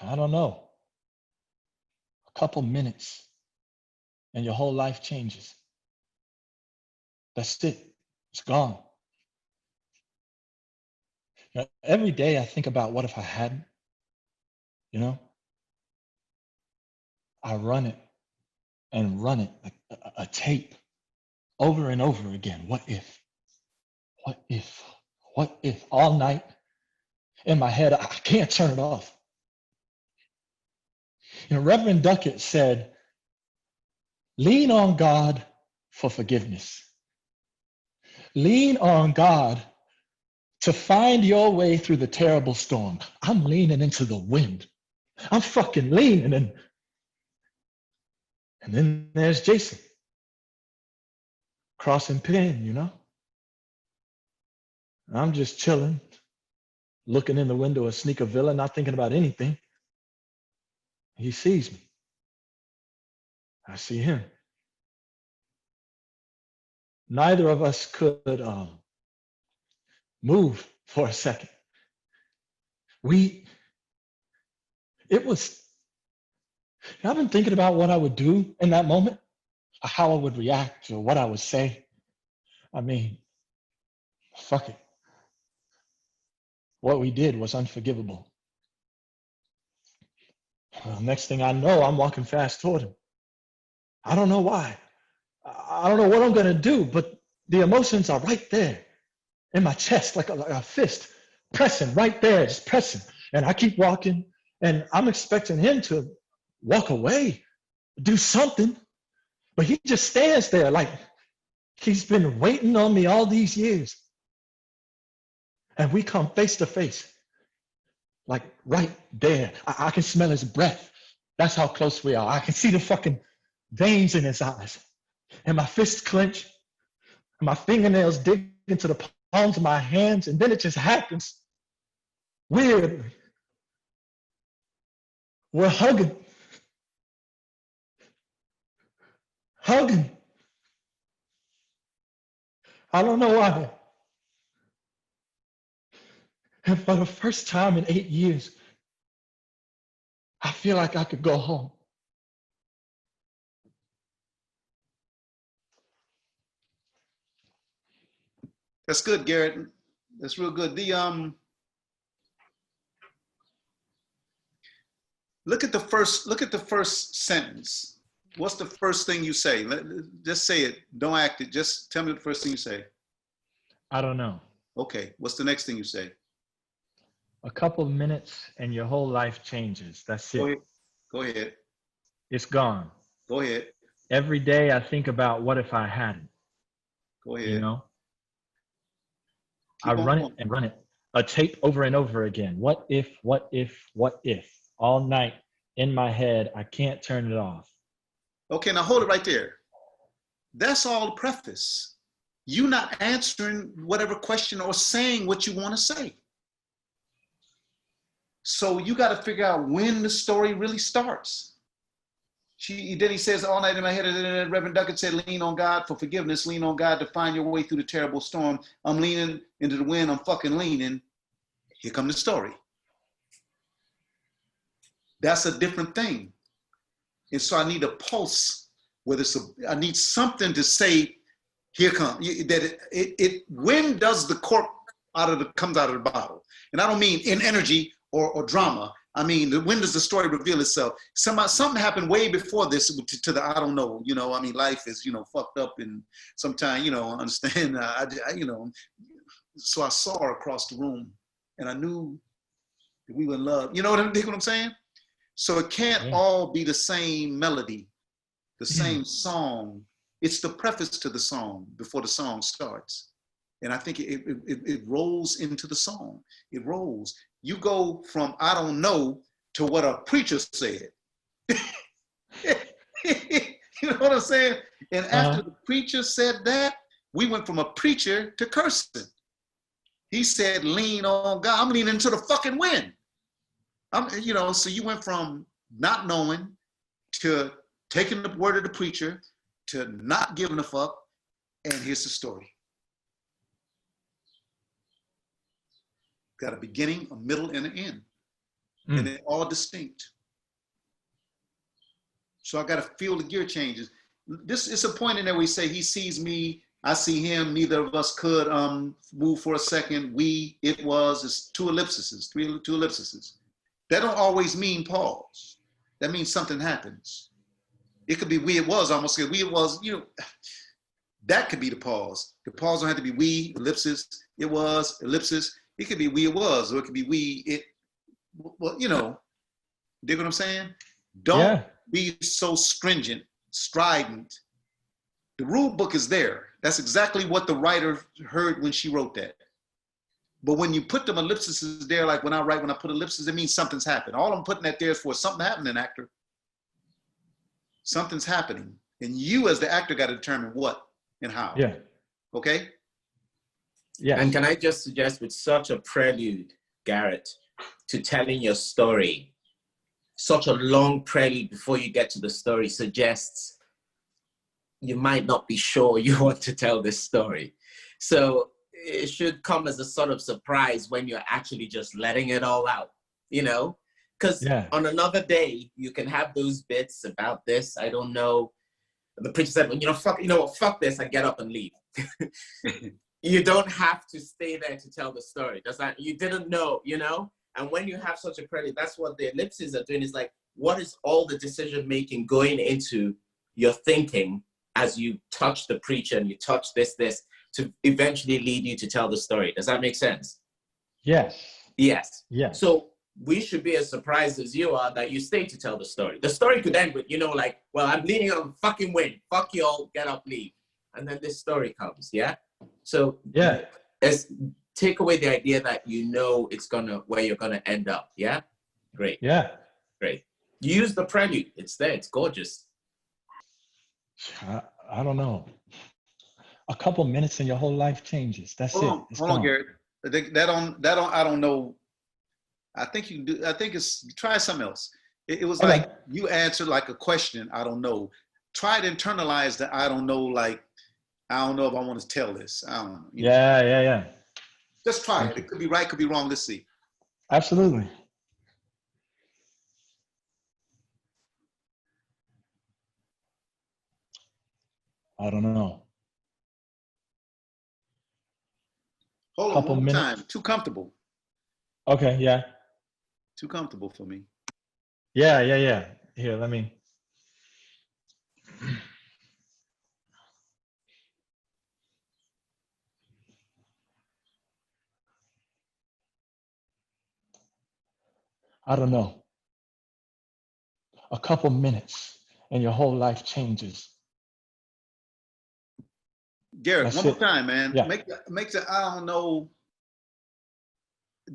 I don't know. A couple minutes and your whole life changes. That's it. It's gone. You know, every day I think about what if I hadn't, you know? I run it and run it like a tape over and over again. What if? What if? What if? All night in my head, I can't turn it off. You know, Reverend Duckett said, lean on God for forgiveness. Lean on God to find your way through the terrible storm. I'm leaning into the wind. I'm fucking leaning. And then there's Jason crossing Penn, you know? I'm just chilling, looking in the window of Sneaker Villa, not thinking about anything. He sees me. I see him. Neither of us could move for a second. I've been thinking about what I would do in that moment, how I would react or what I would say. I mean, fuck it. What we did was unforgivable. Well, next thing I know, I'm walking fast toward him. I don't know why. I don't know what I'm gonna do, but the emotions are right there in my chest, like a fist, pressing right there, just pressing. And I keep walking, and I'm expecting him to walk away, do something, but he just stands there like he's been waiting on me all these years. And we come face to face, like right there. I can smell his breath. That's how close we are. I can see the fucking veins in his eyes. And my fists clench, and my fingernails dig into the palms of my hands, and then it just happens. Weirdly. We're hugging. Hugging. I don't know why. And for the first time in 8 years, I feel like I could go home. That's good, Garrett. That's real good. Look at the first sentence. What's the first thing you say? Just say it. Don't act it. Just tell me the first thing you say. I don't know. Okay. What's the next thing you say? A couple of minutes and your whole life changes. That's it. Go ahead. It's gone. Go ahead. Every day I think about what if I hadn't. Go ahead. You know? Keep I run going. it and run it. A tape over and over again. What if, what if, what if? All night in my head, I can't turn it off. Okay, now hold it right there. That's all the preface. You not answering whatever question or saying what you want to say. So you got to figure out when the story really starts. Then he says, all night in my head, Reverend Duckett said, lean on God for forgiveness, lean on God to find your way through the terrible storm. I'm leaning into the wind, I'm fucking leaning. Here comes the story. That's a different thing. And so I need a pulse, I need something to say, here come, that when does the cork comes out of the bottle? And I don't mean in energy or drama. I mean, when does the story reveal itself? Something happened way before this to the I don't know, you know, I mean, life is, you know, fucked up and sometimes, you know, understand, you know, so I saw her across the room and I knew that we were in love. You know what I'm saying? So it can't all be the same melody, the same song. It's the preface to the song before the song starts. And I think it rolls into the song. It rolls. You go from I don't know to what a preacher said. You know what I'm saying? And after the preacher said that, we went from a preacher to cursing. He said, lean on God. I'm leaning into the fucking wind. You know, so you went from not knowing to taking the word of the preacher to not giving a fuck. And here's the story. Got a beginning, a middle, and an end. And they're all distinct. So I got to feel the gear changes. This is a point in there where we say he sees me, I see him, neither of us could move for a second. We, it was, it's two ellipses. That don't always mean pause. That means something happens. It could be we, it was, almost we, it was, you know, that could be the pause. The pause don't have to be we, ellipsis, it was, ellipsis. It could be we, it was, or it could be we, it, well, you know, dig what I'm saying? Don't be so stringent, strident. The rule book is there. That's exactly what the writer heard when she wrote that. But when you put them ellipses there, like when I put ellipses, it means something's happened. All I'm putting that there is for something happening, actor. Something's happening. And you as the actor got to determine what and how. Yeah. Okay? Yeah. And can I just suggest, with such a prelude, Garrett, to telling your story, such a long prelude before you get to the story suggests you might not be sure you want to tell this story. So it should come as a sort of surprise when you're actually just letting it all out, you know? Because on another day, you can have those bits about this, I don't know. The preacher said, well, fuck this, and get up and leave. You don't have to stay there to tell the story. You didn't know, you know? And when you have such a prelude, that's what the ellipses are doing. Is like, what is all the decision making going into your thinking as you touch the preacher and you touch this to eventually lead you to tell the story? Does that make sense? Yes. Yes. Yes. So we should be as surprised as you are that you stay to tell the story. The story could end with, you know, like, well, I'm leaning on fucking wind. Fuck you all, get up, leave. And then this story comes, yeah? So take away the idea that you know where you're gonna end up, yeah? Great. Yeah. Great. Use the prelude. It's there, it's gorgeous. I don't know. A couple minutes and your whole life changes. That's it. Hold on, Garrett. I don't know. I think you do. I think try something else. It was like you answered like a question. I don't know. Try to internalize the I don't know. Like I don't know if I want to tell this. I don't know. Yeah. Just try it. It could be right. Could be wrong. Let's see. Absolutely. I don't know. Hold on. One more time. Too comfortable. Okay. Yeah. Too comfortable for me. Yeah. Here, let me. I don't know. A couple minutes and your whole life changes. Garrett, one more time, man. Yeah. Make the I don't know.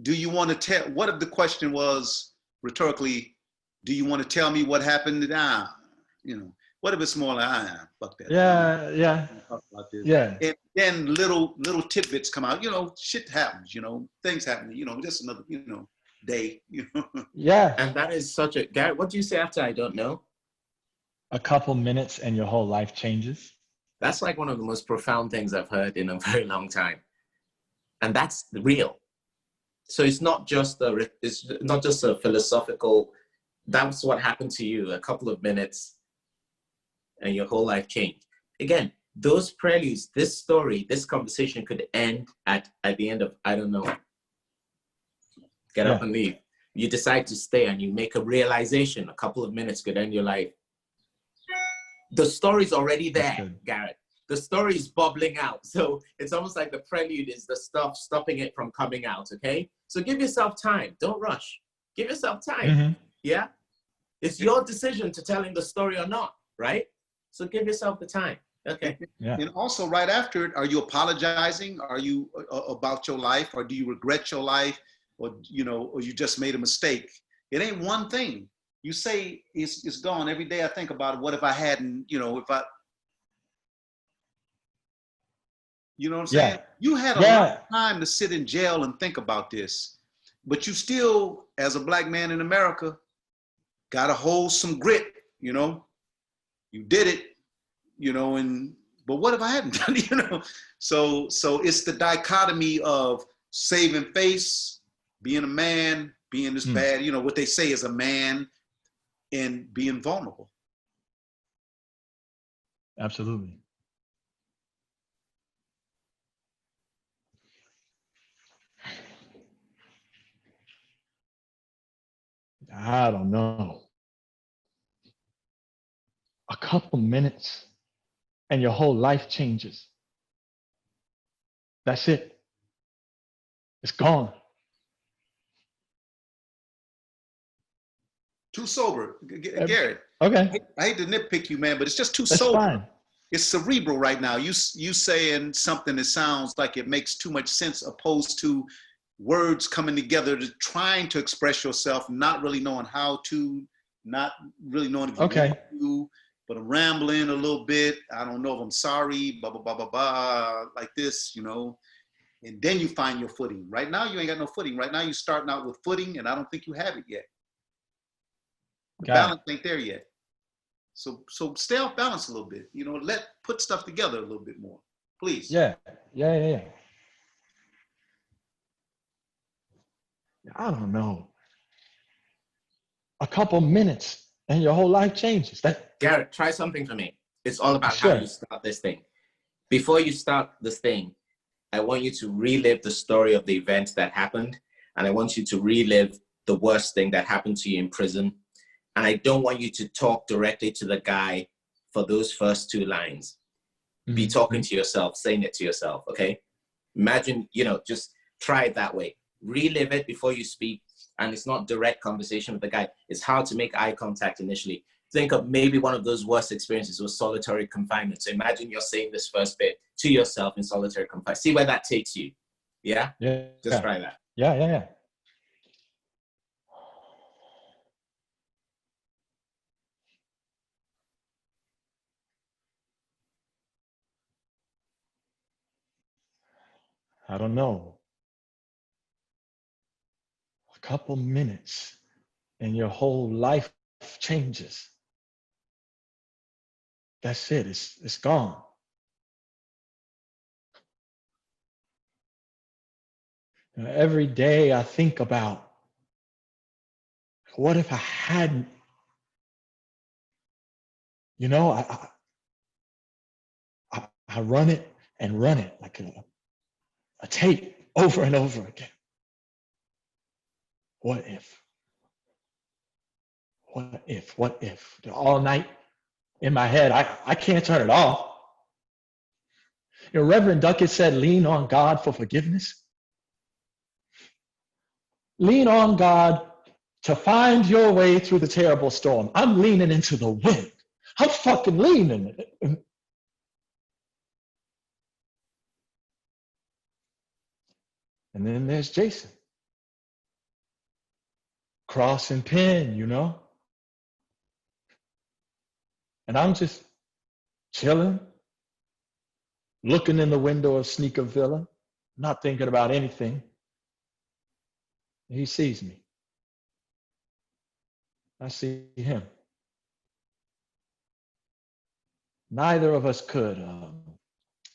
Do you want to tell? What if the question was rhetorically? Do you want to tell me what happened? You know. What if it's more like fuck that? Yeah. Yeah. And then little tidbits come out. You know, shit happens. You know, things happen. You know, just another day. You know. Yeah. And that is such a Garrett. What do you say after I don't know? A couple minutes and your whole life changes. That's like one of the most profound things I've heard in a very long time, and that's real. So it's not just a philosophical. That's what happened to you. A couple of minutes, and your whole life changed. Again, those preludes, this story, this conversation could end at the end of I don't know. Get up and leave. You decide to stay, and you make a realization. A couple of minutes could end your life. The story's already there, Garrett. The story is bubbling out. So it's almost like the prelude is the stuff stopping it from coming out, okay? So give yourself time. Don't rush. Give yourself time, yeah? It's your decision to tell him the story or not, right? So give yourself the time. Okay. Yeah. And also right after it, are you apologizing? Are you about your life, or do you regret your life, or or you just made a mistake? It ain't one thing. You say it's gone. Every day I think about what if I hadn't, if I, you know what I'm saying? Yeah. You had a lot of time to sit in jail and think about this, but you still, as a black man in America, got to hold some grit. You did it. But what if I hadn't done it, So it's the dichotomy of saving face, being a man, being this bad, what they say is a man, and being vulnerable. Absolutely. I don't know. A couple minutes and your whole life changes. That's it. It's gone. Too sober, Garrett. Okay. I hate to nitpick you, man, but it's just too That's sober. fine. It's cerebral right now. You saying something that sounds like it makes too much sense, opposed to words coming together, to trying to express yourself, not really knowing how to, not really knowing if you want to, but I'm rambling a little bit. I don't know if I'm sorry, blah, blah, blah, blah, blah, like this, and then you find your footing. Right now, you ain't got no footing. Right now, you're starting out with footing, and I don't think you have it yet. The balance ain't there yet. So stay off balance a little bit. Put stuff together a little bit more, please. Yeah. I don't know. A couple minutes and your whole life changes. Garrett, try something for me. It's all about how you start this thing. Before you start this thing, I want you to relive the story of the event that happened. And I want you to relive the worst thing that happened to you in prison. And I don't want you to talk directly to the guy for those first 2 lines. Be talking to yourself, saying it to yourself, okay? Imagine, just try it that way. Relive it before you speak. And it's not direct conversation with the guy. It's how to make eye contact initially. Think of maybe one of those worst experiences was solitary confinement. So imagine you're saying this first bit to yourself in solitary confinement. See where that takes you. Yeah? Yeah. Just try that. Yeah. I don't know. A couple minutes and your whole life changes. That's it. It's gone. Every day I think about, what if I hadn't? I run it and run it like a tape over and over again. What if? What if? What if? All night in my head, I can't turn it off. Reverend Duckett said, lean on God for forgiveness. Lean on God to find your way through the terrible storm. I'm leaning into the wind. I'm fucking leaning. And then there's Jason. Cross and pin, And I'm just chilling, looking in the window of Sneaker Villa, not thinking about anything. He sees me. I see him. Neither of us could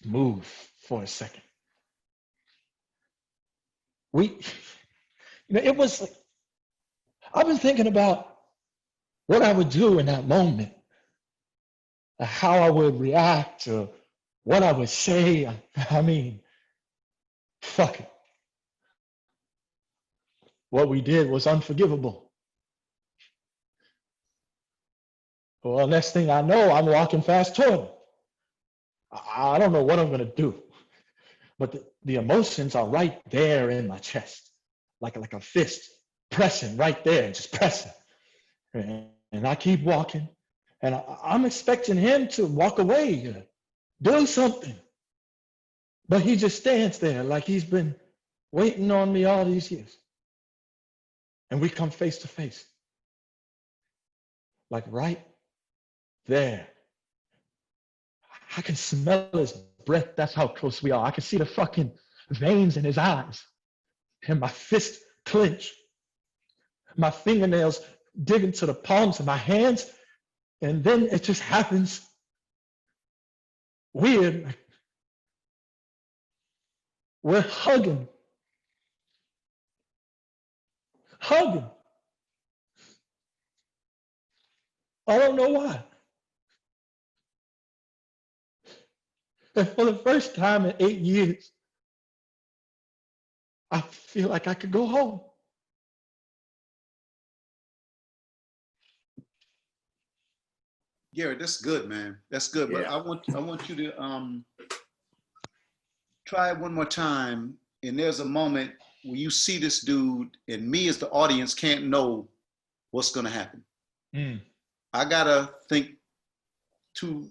move for a second. It was like, I've been thinking about what I would do in that moment, how I would react to what I would say. I mean, fuck it. What we did was unforgivable. Well, next thing I know, I'm walking fast toward him. I don't know what I'm going to do, but the emotions are right there in my chest, like a fist pressing right there, just pressing. And And I keep walking, and I'm expecting him to walk away, do something. But he just stands there like he's been waiting on me all these years. And we come face to face. Like right there. I can smell his breath. That's how close we are. I can see the fucking veins in his eyes. And my fist clench. My fingernails dig into the palms of my hands. And then it just happens weird. We're hugging. Hugging. I don't know why. And for the first time in 8 years, I feel like I could go home. Garrett, that's good, man. That's good. But Yeah. I want you to try it one more time. And there's a moment where you see this dude, and me as the audience can't know what's gonna happen. I gotta think two,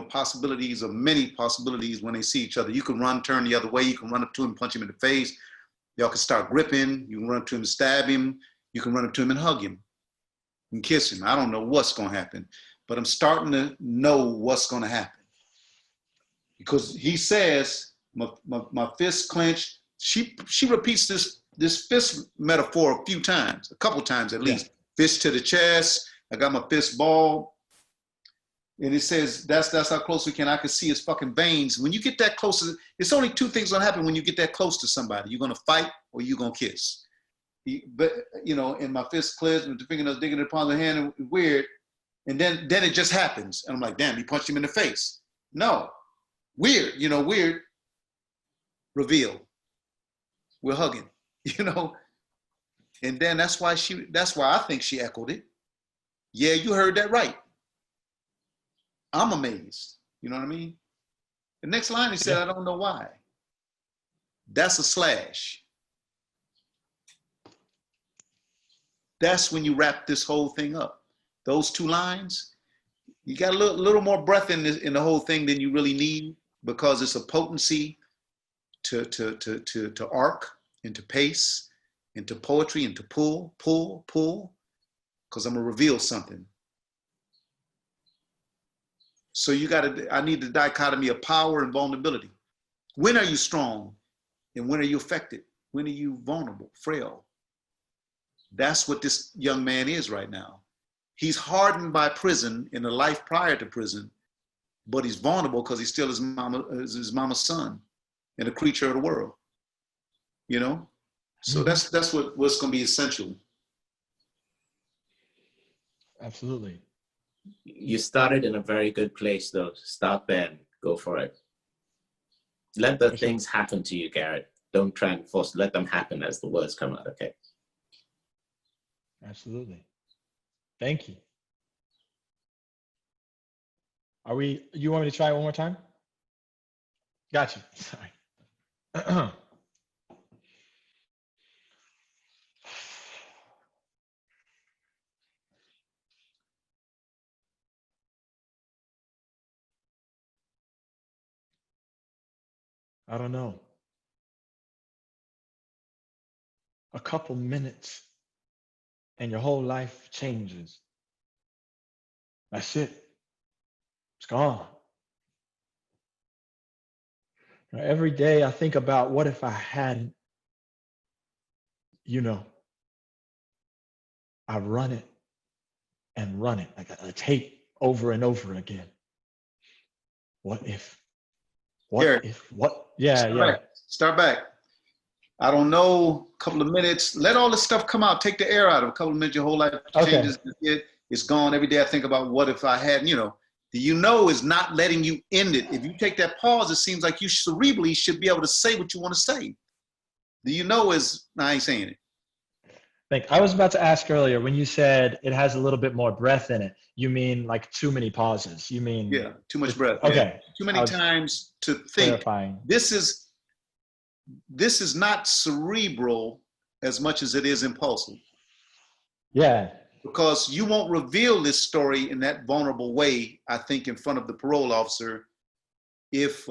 possibilities, or many possibilities when they see each other. You can run, turn the other way. You can run up to him, punch him in the face. Y'all can start gripping. You can run up to him and stab him. You can run up to him and hug him and kiss him. I don't know what's gonna happen, but I'm starting to know what's gonna happen. Because he says, my fist clenched. She repeats this fist metaphor a couple times at least. Fist to the chest. I got my fist balled. And it says, that's how close we can. I can see his fucking veins. When you get that close, it's only two things gonna happen when you get that close to somebody. You're gonna fight or you're gonna kiss. But, and my fist clenched with the fingernails digging in the palm of the hand, and weird. And then it just happens. And I'm like, damn, he punched him in the face. No, weird, weird. Reveal. We're hugging, And then that's why I think she echoed it. Yeah, you heard that right. I'm amazed. You know what I mean? The next line he said, I don't know why. That's a slash. That's when you wrap this whole thing up. Those two lines, you got a little more breath in the whole thing than you really need, because it's a potency to arc, and to pace, and to poetry, and to pull, because I'm gonna reveal something. So I need the dichotomy of power and vulnerability. When are you strong? And when are you affected? When are you vulnerable, frail? That's what this young man is right now. He's hardened by prison in a life prior to prison, but he's vulnerable because he's still his mama's son and a creature of the world. So that's what's going to be essential. Absolutely. You started in a very good place, though. Start there and go for it. Let the things happen to you, Garrett. Don't try and force. Let them happen as the words come out, okay? Absolutely. Thank you. You want me to try it one more time? Gotcha. Sorry. I don't know. A couple minutes and your whole life changes. That's it. It's gone. Every day I think about, what if I hadn't, I run it and run it like a tape over and over again. What if? Start back. I don't know, a couple of minutes. Let all this stuff come out. Take the air out of a couple of minutes. Your whole life changes. It's gone. Every day I think about, what if I hadn't, the is not letting you end it. If you take that pause, it seems like you cerebrally should be able to say what you want to say. The is, I ain't saying it. I was about to ask earlier, when you said it has a little bit more breath in it, you mean like too many pauses? You mean? Yeah, too much breath. Okay. Yeah. Too many times to think. Clarifying. This is not cerebral as much as it is impulsive. Yeah. because you won't reveal this story in that vulnerable way, I think, in front of the parole officer if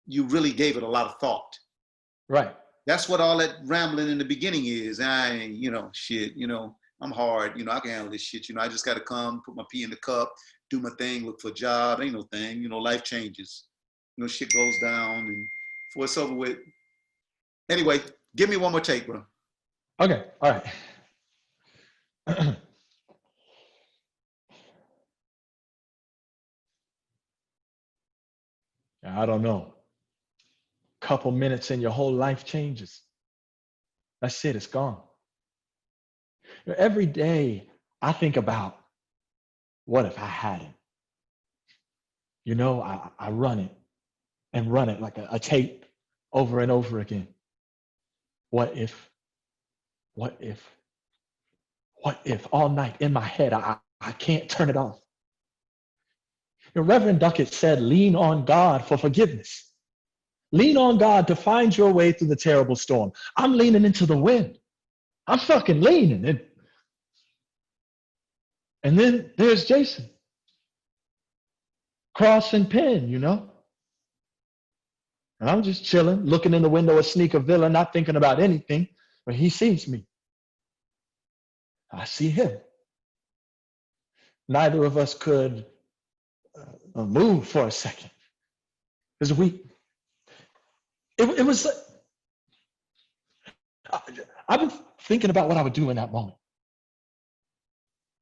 you really gave it a lot of thought. Right. That's what all that rambling in the beginning is. Shit, I'm hard, I can handle this shit. I just got to come, put my pee in the cup, do my thing, look for a job. Ain't no thing, life changes. Shit goes down and before it's over with. Anyway, give me one more take, bro. Okay, all right. I don't know. Couple minutes and your whole life changes. That's it, it's gone. Every day I think about, what if I had it? I run it and run it like a tape over and over again. What if all night in my head, I can't turn it off. Reverend Duckett said, lean on God for forgiveness. Lean on God to find your way through the terrible storm. I'm leaning into the wind. I'm fucking leaning. And then there's Jason. Cross and pen, And I'm just chilling, looking in the window of Sneaker Villa, not thinking about anything, but he sees me. I see him. Neither of us could move for a second. Because it was, I've been thinking about what I would do in that moment.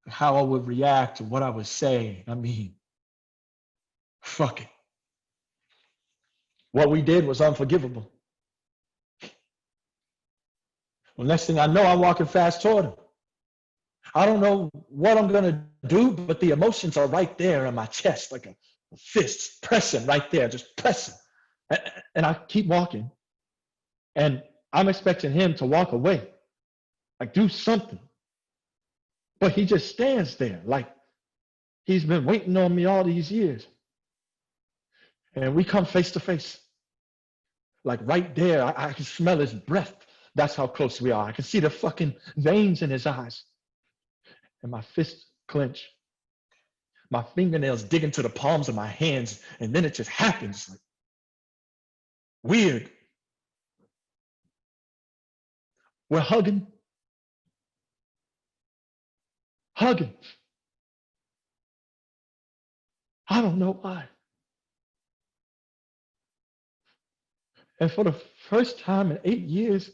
How I would react, what I would say. Fuck it. What we did was unforgivable. Well, next thing I know, I'm walking fast toward him. I don't know what I'm gonna do, but the emotions are right there in my chest, like a fist pressing right there, just pressing. And I keep walking, and I'm expecting him to walk away, like do something. But he just stands there, like he's been waiting on me all these years. And we come face to face. Like right there, I can smell his breath. That's how close we are. I can see the fucking veins in his eyes. And my fists clench. My fingernails dig into the palms of my hands, and then it just happens. Like, weird. We're hugging. Hugging. I don't know why. And for the first time in 8 years,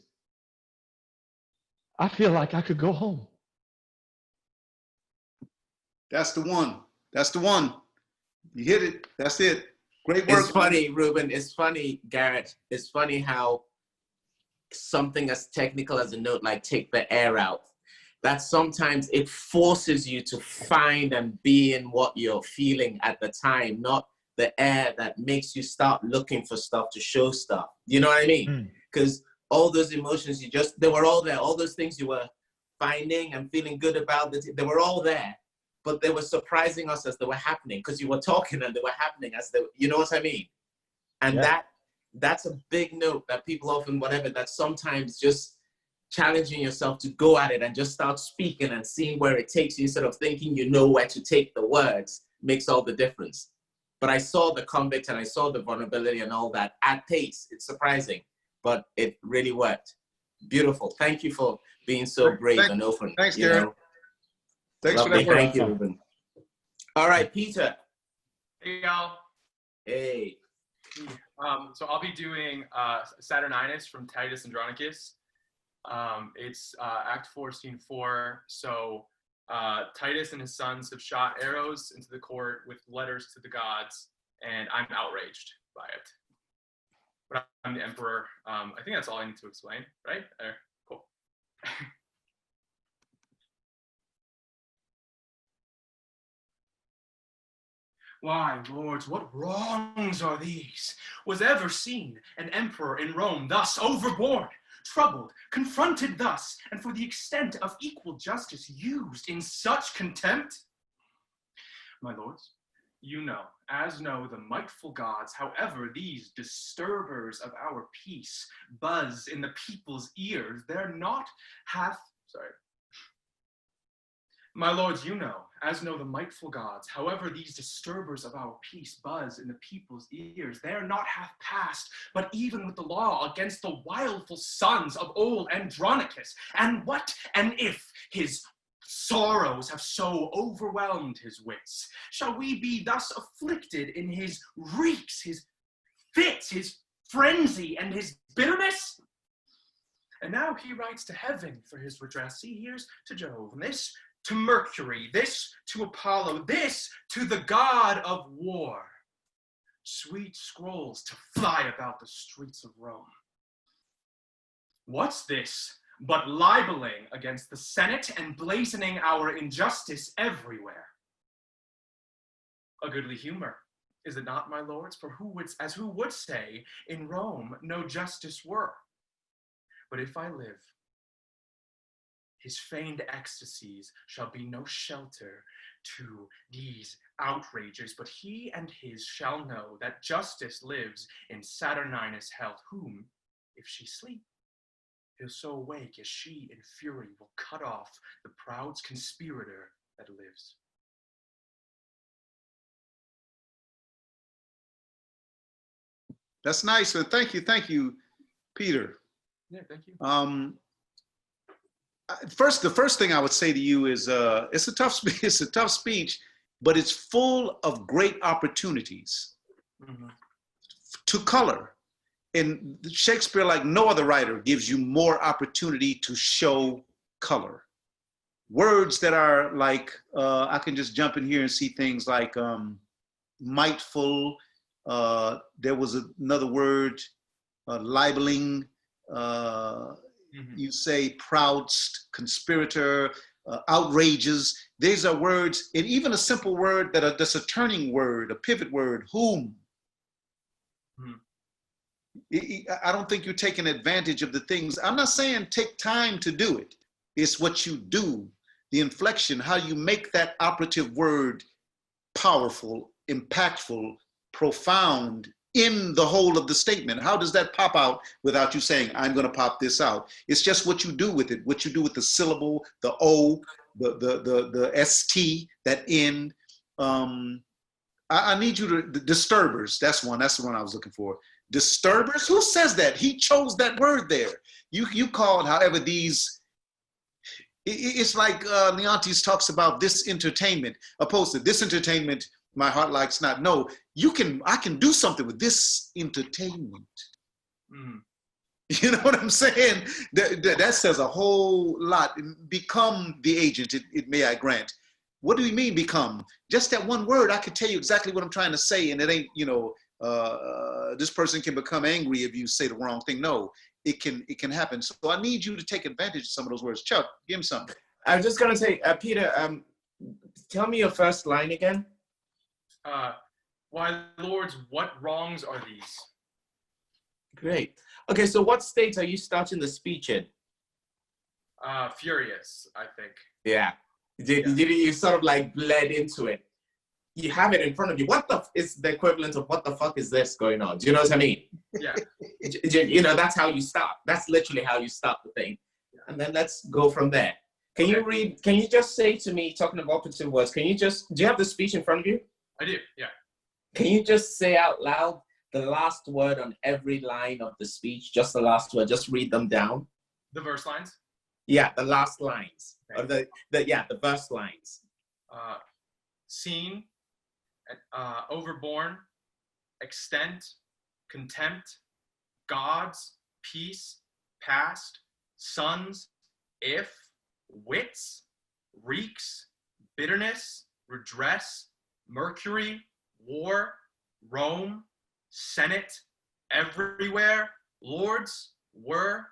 I feel like I could go home. That's the one. That's the one. You hit it. That's it. Great work. It's funny, Ruben. It's funny, Garrett. It's funny how something as technical as a note like take the air out, that sometimes it forces you to find and be in what you're feeling at the time, not the air that makes you start looking for stuff to show stuff. You know what I mean? Because all those emotions, they were all there. All those things you were finding and feeling good about, they were all there. But they were surprising us as they were happening, because you were talking and they were happening as they, you know what I mean? And that's a big note that people often, that sometimes just challenging yourself to go at it and just start speaking and seeing where it takes you instead of thinking you know where to take the words makes all the difference. But I saw the convict and I saw the vulnerability and all that at pace. It's surprising, but it really worked. Beautiful. Thank you for being so brave and open. Thanks, Garrett. Thanks for that work. Thank you, Ruben. All right, Peter. Hey, y'all. Hey. So I'll be doing Saturninus from Titus Andronicus. It's Act 4, Scene 4. So Titus and his sons have shot arrows into the court with letters to the gods, and I'm outraged by it. But I'm the emperor. I think that's all I need to explain, right? Cool. Why, lords, what wrongs are these? Was ever seen an emperor in Rome thus overboard, troubled, confronted thus, and for the extent of equal justice used in such contempt? My lords, you know, as know the mightful gods, however these disturbers of our peace buzz in the people's ears, they're not My lords, you know, as know the mightful gods, however these disturbers of our peace buzz in the people's ears, they are not half past, but even with the law against the wileful sons of old Andronicus. And what and if his sorrows have so overwhelmed his wits? Shall we be thus afflicted in his reeks, his fits, his frenzy, and his bitterness? And now he writes to heaven for his redress. See, here's to Jove, and this to Mercury, this to Apollo, this to the god of war. Sweet scrolls to fly about the streets of Rome. What's this but libeling against the Senate and blazoning our injustice everywhere? A goodly humor, is it not, my lords? For who would say, in Rome no justice were? But if I live, his feigned ecstasies shall be no shelter to these outrages, but he and his shall know that justice lives in Saturninus' health, whom, if she sleep, he'll so awake as she in fury will cut off the proud conspirator that lives. That's nice. So thank you, Peter. Yeah, thank you. The first thing I would say to you is it's a tough speech, but it's full of great opportunities to color. And Shakespeare, like no other writer, gives you more opportunity to show color. Words that are like, I can just jump in here and see things like mightful. There was another word, libeling. You say proudst, conspirator, outrages. These are words, and even a simple word that's a turning word, a pivot word, whom. I don't think you're taking advantage of the things. I'm not saying take time to do it. It's what you do, the inflection, how you make that operative word powerful, impactful, profound in the whole of the statement. How does that pop out without you saying, I'm going to pop this out? It's just what you do with it, what you do with the syllable, the O, the ST, that end. I need you to, the disturbers, that's the one I was looking for. Disturbers, who says that? He chose that word there. You called, however, these, it's like Leontes talks about this entertainment, opposed to this entertainment, my heart likes not. No, I can do something with this entertainment. You know what I'm saying? That says a whole lot. Become the agent, it may I grant. What do we mean become? Just that one word, I could tell you exactly what I'm trying to say, and it ain't, this person can become angry if you say the wrong thing. No, it can happen. So I need you to take advantage of some of those words. Chuck, give him something. I was just gonna say, Peter, tell me your first line again. Why, lords, what wrongs are these? Great. Okay, so what state are you starting the speech in? Furious, I think. Yeah. You sort of like bled into it. You have it in front of you. What the is the equivalent of what the fuck is this going on? Do you know what I mean? Yeah. That's how you start. That's literally how you start the thing. And then let's go from there. Can you just say to me, talking of operative words, do you have the speech in front of you? I do, yeah. Can you just say out loud the last word on every line of the speech? Just the last word, just read them down. The verse lines? Yeah, the last lines. Okay. Or the verse lines. Seen, overborne, extent, contempt, gods, peace, past, sons, if, wits, reeks, bitterness, redress, Mercury, war, Rome, Senate, everywhere, lords, were,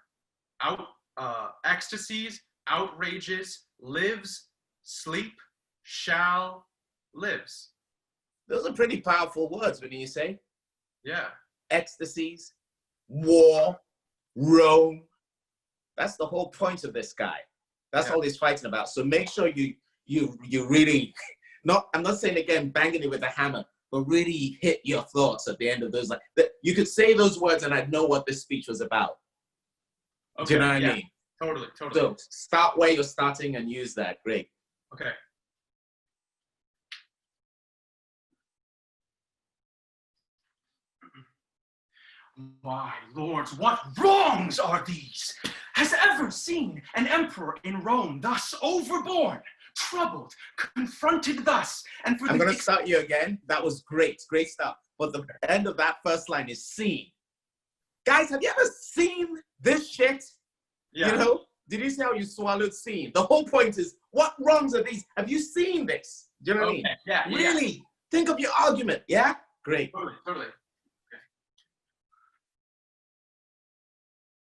ecstasies, outrages, lives, sleep, shall, lives. Those are pretty powerful words, wouldn't you say? Yeah. Ecstasies, war, Rome. That's the whole point of this guy. That's all he's fighting about. So make sure you really, I'm not saying again, banging it with a hammer, but really hit your thoughts at the end of those. You could say those words and I'd know what this speech was about. Okay, do you know what I mean? Totally. So start where you're starting and use that. Great. Okay. My lords, what wrongs are these? Has ever seen an emperor in Rome thus overborne, troubled, confronted thus, and for I'm the going to start you again. That was great, great stuff. But the end of that first line is seen. Guys, have you ever seen this shit? Yeah. You know, did you see how you swallowed seen? The whole point is, what wrongs are these? Have you seen this? Do you know what I mean? Yeah. Really? Think of your argument. Yeah? Great. Totally.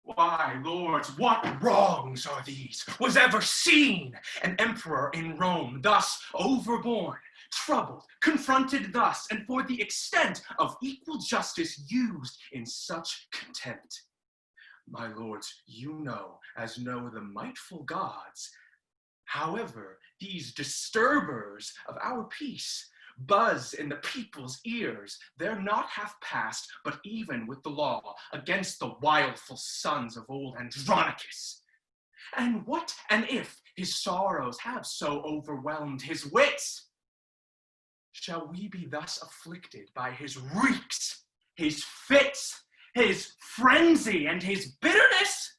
Why, lords, what wrongs are these? Was ever seen an emperor in Rome thus overborne, troubled, confronted thus, and for the extent of equal justice used in such contempt? My lords, you know, as know the mightful gods, however, these disturbers of our peace buzz in the people's ears, they're not half past, but even with the law, against the wileful sons of old Andronicus. And what and if his sorrows have so overwhelmed his wits? Shall we be thus afflicted by his reeks, his fits, his frenzy, and his bitterness?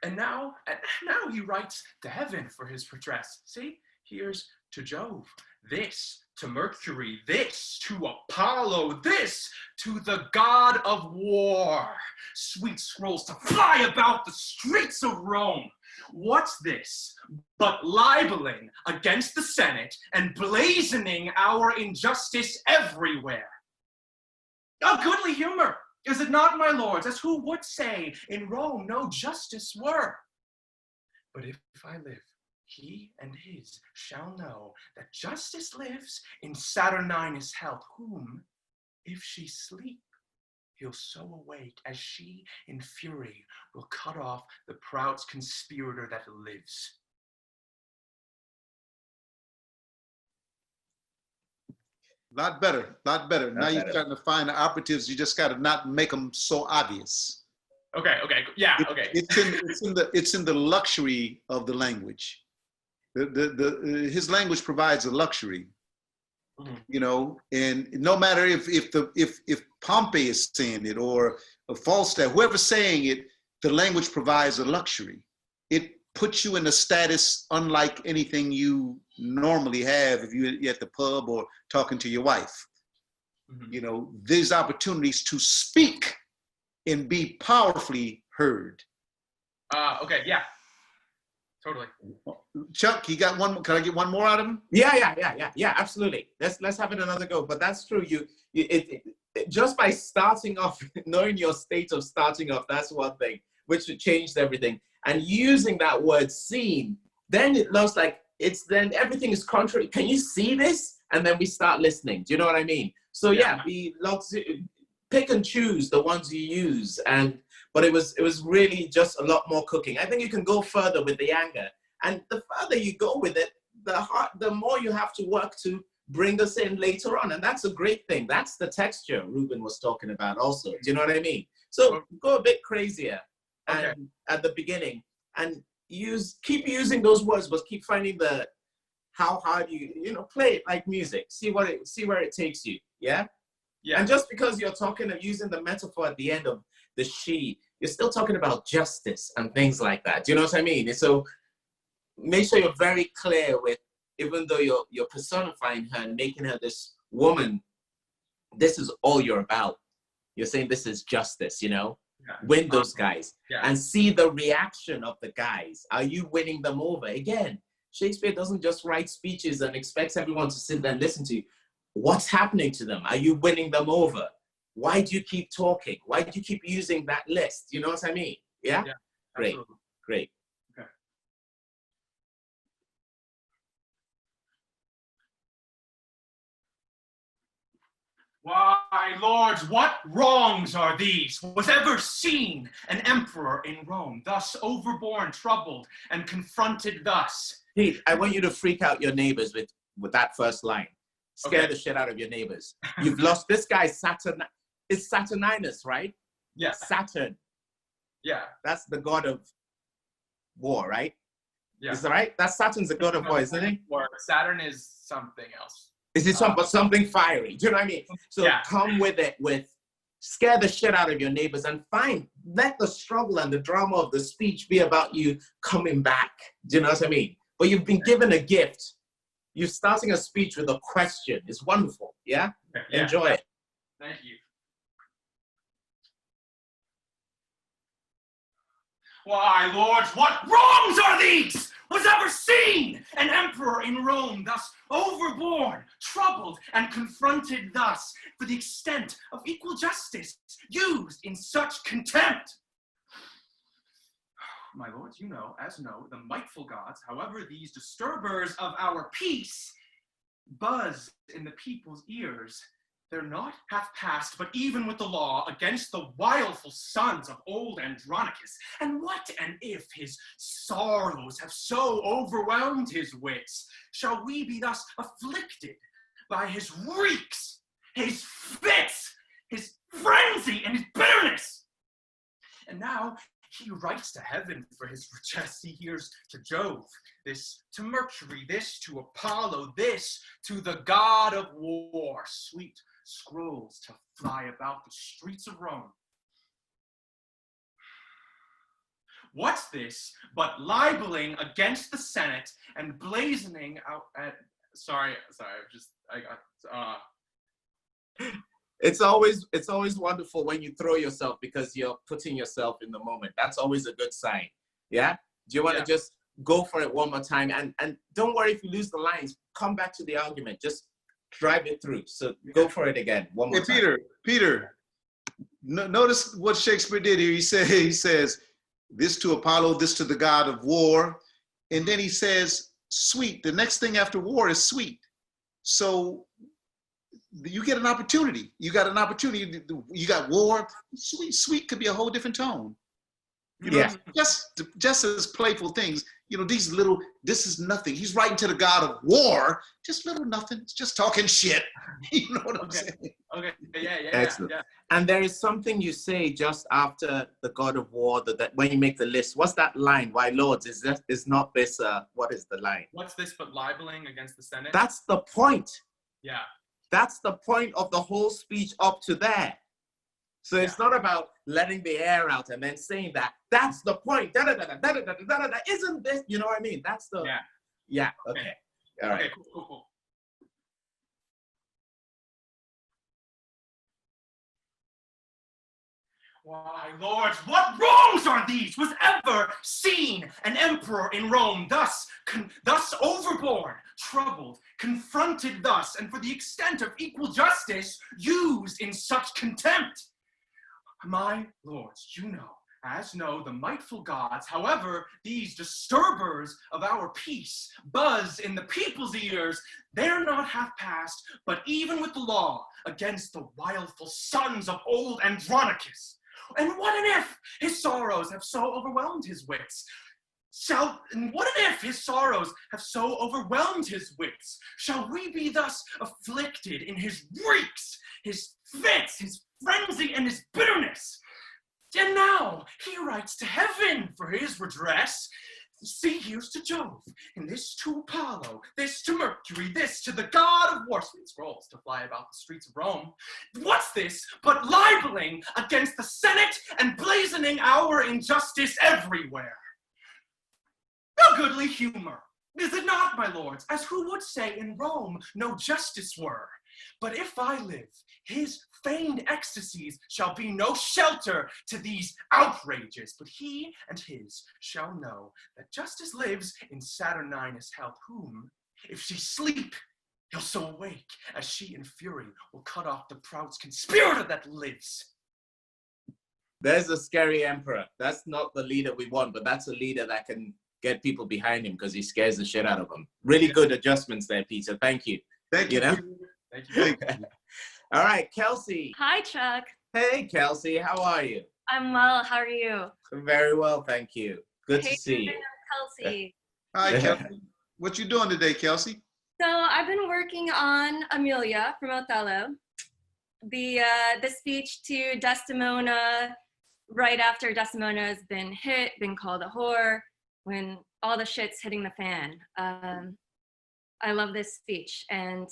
And now he writes to heaven for his redress. See, here's to Jove, this to Mercury, this to Apollo, this to the god of war. Sweet scrolls to fly about the streets of Rome. What's this but libeling against the Senate and blazoning our injustice everywhere? A goodly humor, is it not, my lords, as who would say in Rome no justice were? But if I live, he and his shall know that justice lives in Saturninus' health, whom, if she sleep, he'll so awake as she in fury will cut off the proud conspirator that lives. Lot better, lot better. Now you're starting to find the operatives. You just got to not make them so obvious. Okay, yeah, okay. It's in the luxury of the language. His language provides a luxury, you know, and no matter if Pompey is saying it or Falstaff, whoever's saying it, the language provides a luxury. It puts you in a status unlike anything you normally have if you're at the pub or talking to your wife. You know, these opportunities to speak and be powerfully heard. Okay, yeah. Totally. Chuck, you got one more? Can I get one more out of him? Yeah, absolutely. Let's have it another go. But that's true. It just by starting off, knowing your state of starting off, that's one thing, which changed everything. And using that word seen, then it looks like then everything is contrary. Can you see this? And then we start listening. Do you know what I mean? So yeah, we love to pick and choose the ones you use. But it was really just a lot more cooking. I think you can go further with the anger. And the further you go with it, the more you have to work to bring us in later on. And that's a great thing. That's the texture Ruben was talking about also. Do you know what I mean? So go a bit crazier at the beginning and keep using those words, but keep finding how hard you play it like music. See where it takes you. Yeah? Yeah. And just because you're talking and using the metaphor at the end of the she, you're still talking about justice and things like that. Do you know what I mean? And so make sure you're very clear with, even though you're personifying her and making her this woman, this is all you're about. You're saying this is justice, you know? Yeah. Win those guys. Yeah. And see the reaction of the guys. Are you winning them over? Again, Shakespeare doesn't just write speeches and expects everyone to sit there and listen to you. What's happening to them? Are you winning them over? Why do you keep talking? Why do you keep using that list? You know what I mean? Yeah? Yeah, great, great. Okay. Why, lords, what wrongs are these? Was ever seen an emperor in Rome thus overborne, troubled, and confronted thus? Pete, I want you to freak out your neighbors with that first line. Scare the shit out of your neighbors. You've lost this guy, Saturn. It's Saturninus, right? Yeah. Saturn. Yeah. That's the god of war, right? Yeah. Is that right? That's Saturn's the god of war, isn't he? Or Saturn is something else. Is it something fiery? Do you know what I mean? So Yeah. come with it scare the shit out of your neighbors and let the struggle and the drama of the speech be about you coming back. Do you know what I mean? But you've been given a gift. You're starting a speech with a question. It's wonderful. Yeah? Yeah. Enjoy it. Thank you. Why, lords, what wrongs are these? Was ever seen an emperor in Rome thus overborne, troubled, and confronted thus for the extent of equal justice used in such contempt? My lords, you know, as know, the mightful gods, however these disturbers of our peace buzz in the people's ears, they're not half past, but even with the law, against the wileful sons of old Andronicus. And what and if his sorrows have so overwhelmed his wits? Shall we be thus afflicted by his reeks, his fits, his frenzy, and his bitterness? And now he writes to heaven for his redress. He hears to Jove, this to Mercury, this to Apollo, this to the god of war. Sweet scrolls to fly about the streets of Rome. What's this but libeling against the Senate and blazoning out at, It's always wonderful when you throw yourself because you're putting yourself in the moment. That's always a good sign. Yeah? Do you want to just go for it one more time? And don't worry if you lose the lines. Come back to the argument. Just drive it through. So go for it again. One more time. Peter, notice what Shakespeare did here. He says, this to Apollo, this to the god of war. And then he says, sweet. The next thing after war is sweet. So you get an opportunity. You got an opportunity. You got war. Sweet could be a whole different tone. You know, just as playful things. You know, this is nothing. He's writing to the god of war. Just little nothing. Just talking shit. You know what I'm saying? Okay. Yeah. Excellent. And there is something you say just after the god of war that when you make the list. What's that line? Why, lords, is not this? What is the line? What's this but libeling against the Senate? That's the point. Yeah. That's the point of the whole speech up to there. So it's not about letting the air out and then saying that. That's the point. Isn't this? You know what I mean? That's the. Yeah. Okay. All right. Okay. Cool. Why, lords, what wrongs are these? Was ever seen an emperor in Rome thus overborne, troubled, confronted thus, and for the extent of equal justice used in such contempt? My lords, you know, as know the mightful gods, however these disturbers of our peace buzz in the people's ears, they're not half past, but even with the law, against the wileful sons of old Andronicus. And what an if his sorrows have so overwhelmed his wits? Shall we be thus afflicted in his reeks, his fits, his frenzy, and his bitterness? And now he writes to heaven for his redress. See, here's to Jove, and this to Apollo, this to Mercury, this to the god of war. Sweet scrolls to fly about the streets of Rome. What's this but libeling against the Senate and blazoning our injustice everywhere? A goodly humor, is it not, my lords, as who would say in Rome no justice were? But if I live, his feigned ecstasies shall be no shelter to these outrages, but he and his shall know that justice lives in Saturninus' health, whom, if she sleep, he'll so awake, as she in fury will cut off the proud conspirator that lives. There's a scary emperor. That's not the leader we want, but that's a leader that can get people behind him because he scares the shit out of them. Really good adjustments there, Peter. Thank you. Thank you. Thank you. All right, Kelsey. Hi, Chuck. Hey, Kelsey. How are you? I'm well. How are you? Very well, thank you. Good to see you. Kelsey. Hi, Kelsey. What you doing today, Kelsey? So I've been working on Amelia from Othello. The speech to Desdemona right after Desdemona has been called a whore, when all the shit's hitting the fan. I love this speech, and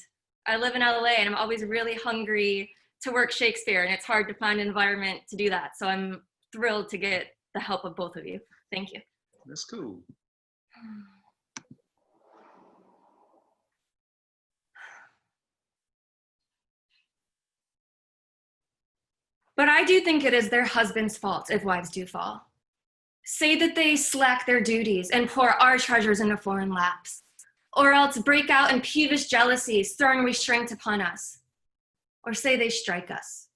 I live in LA, and I'm always really hungry to work Shakespeare, and it's hard to find an environment to do that. So I'm thrilled to get the help of both of you. Thank you. That's cool. But I do think it is their husband's fault if wives do fall. Say that they slack their duties and pour our treasures into foreign laps, or else break out in peevish jealousies, throwing restraint upon us. Or say they strike us,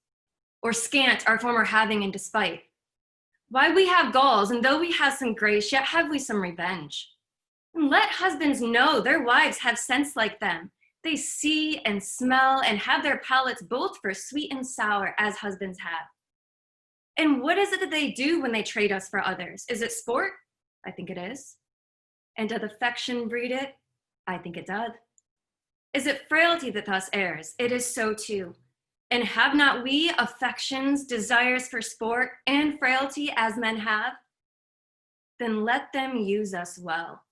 or scant our former having in despite. Why we have galls, and though we have some grace, yet have we some revenge. And let husbands know their wives have sense like them. They see and smell and have their palates both for sweet and sour as husbands have. And what is it that they do when they trade us for others? Is it sport? I think it is. And doth affection breed it? I think it doth. Is it frailty that thus errs? It is so too. And have not we affections, desires for sport, and frailty as men have? Then let them use us well.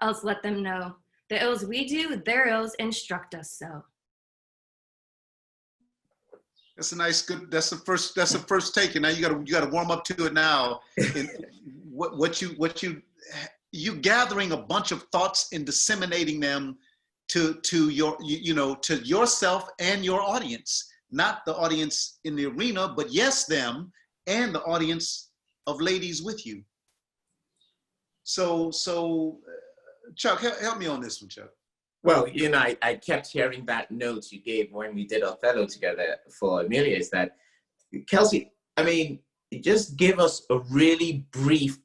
Else let them know the ills we do, their ills instruct us so. That's a nice, good. That's the first take. And now you gotta warm up to it now. And you gathering a bunch of thoughts and disseminating them to your, to yourself and your audience, not the audience in the arena, but yes, them and the audience of ladies with you. So Chuck, help me on this one, Chuck. Well, I kept hearing that note you gave when we did Othello together for Amelia, is that, Kelsey, I mean, just give us a really brief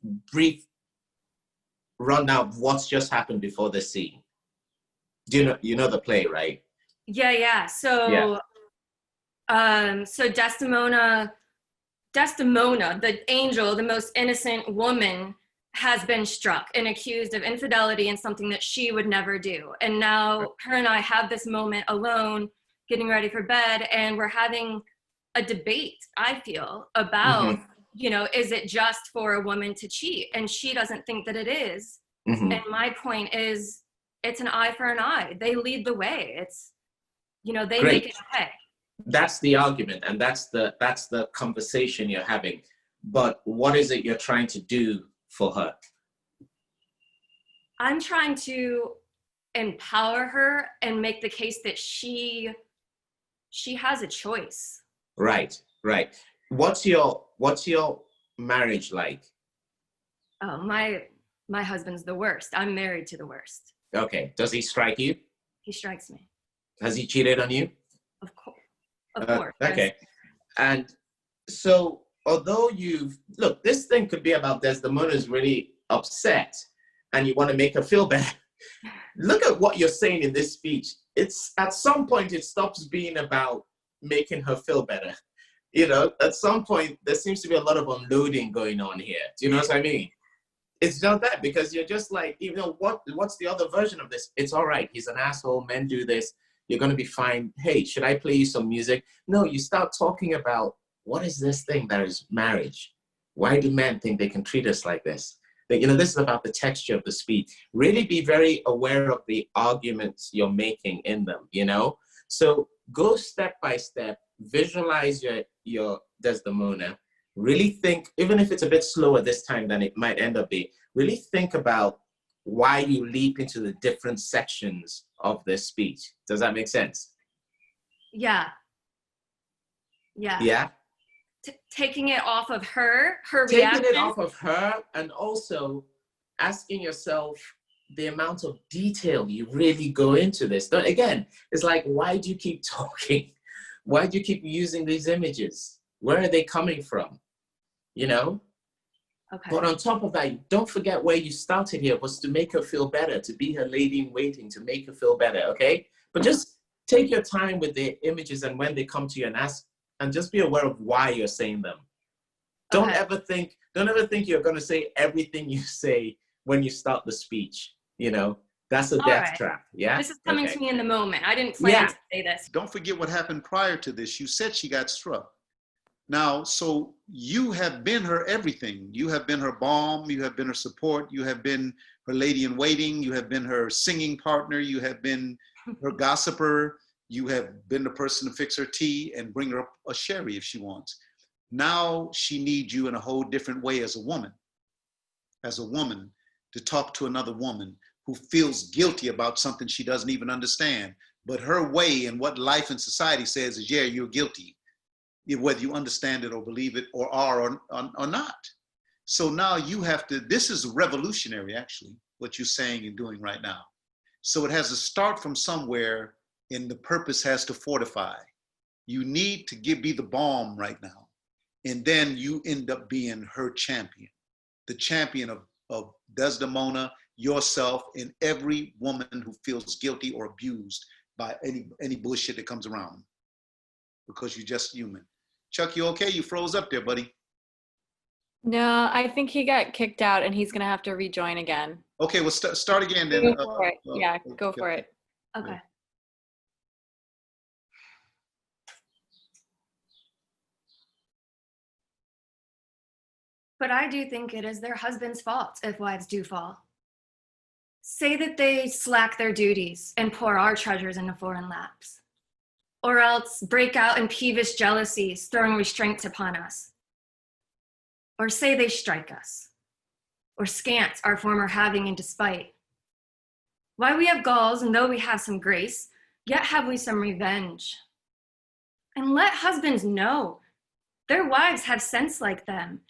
rundown of what's just happened before the scene. You know the play, right? Yeah. So, so Desdemona, the angel, the most innocent woman, has been struck and accused of infidelity and something that she would never do. And now her and I have this moment alone, getting ready for bed, and we're having a debate, I feel, about, is it just for a woman to cheat? And she doesn't think that it is. And my point is, it's an eye for an eye. They lead the way. It's, they Great. make it okay. That's the argument, and that's the conversation you're having. But what is it you're trying to do for her? I'm trying to empower her and make the case that she has a choice. Right. What's your marriage like? Oh, my husband's the worst. I'm married to the worst. Okay. Does he strike you? He strikes me. Has he cheated on you? Of course. Okay. And so, although look, this thing could be about Desdemona's really upset and you want to make her feel better. Look at what you're saying in this speech. It's at some point it stops being about making her feel better. At some point there seems to be a lot of unloading going on here. Do you know what I mean? It's not that, because you're just like, what's the other version of this? It's all right. He's an asshole. Men do this. You're going to be fine. Hey, should I play you some music? No, you start talking about, what is this thing that is marriage? Why do men think they can treat us like this? That, this is about the texture of the speech. Really be very aware of the arguments you're making in them, So go step by step, visualize your Desdemona, really think, even if it's a bit slower this time than it might end up being, really think about why you leap into the different sections of this speech. Does that make sense? Yeah. Taking it off of her reaction. Taking it off of her, and also asking yourself the amount of detail you really go into this. Again, it's like, why do you keep talking? Why do you keep using these images? Where are they coming from? Okay. But on top of that, don't forget where you started here was to make her feel better, to be her lady in waiting, to make her feel better, okay? But just take your time with the images, and when they come to you, and ask, and just be aware of why you're saying them. Don't ever think you're going to say everything you say when you start the speech. That's a death trap. Yeah. This is coming to me in the moment. I didn't plan to say this. Don't forget what happened prior to this. You said she got struck. Now, so you have been her everything. You have been her balm. You have been her support. You have been her lady in waiting. You have been her singing partner. You have been her gossiper. You have been the person to fix her tea and bring her a sherry if she wants. Now she needs you in a whole different way as a woman to talk to another woman who feels guilty about something she doesn't even understand. But her way and what life and society says is, yeah, you're guilty, whether you understand it or believe it or are or not. So now you have to, this is revolutionary actually, what you're saying and doing right now. So it has to start from somewhere, and the purpose has to fortify. You need to be the balm right now. And then you end up being her champion, the champion of Desdemona, yourself, and every woman who feels guilty or abused by any bullshit that comes around, because you're just human. Chuck, you okay? You froze up there, buddy. No, I think he got kicked out and he's going to have to rejoin again. Okay, well, start again then. Go for it. Yeah, go for it. Okay. But I do think it is their husband's fault if wives do fall. Say that they slack their duties and pour our treasures into foreign laps, or else break out in peevish jealousies, throwing restraints upon us. Or say they strike us, or scant our former having in despite. Why we have galls, and though we have some grace, yet have we some revenge. And let husbands know their wives have sense like them.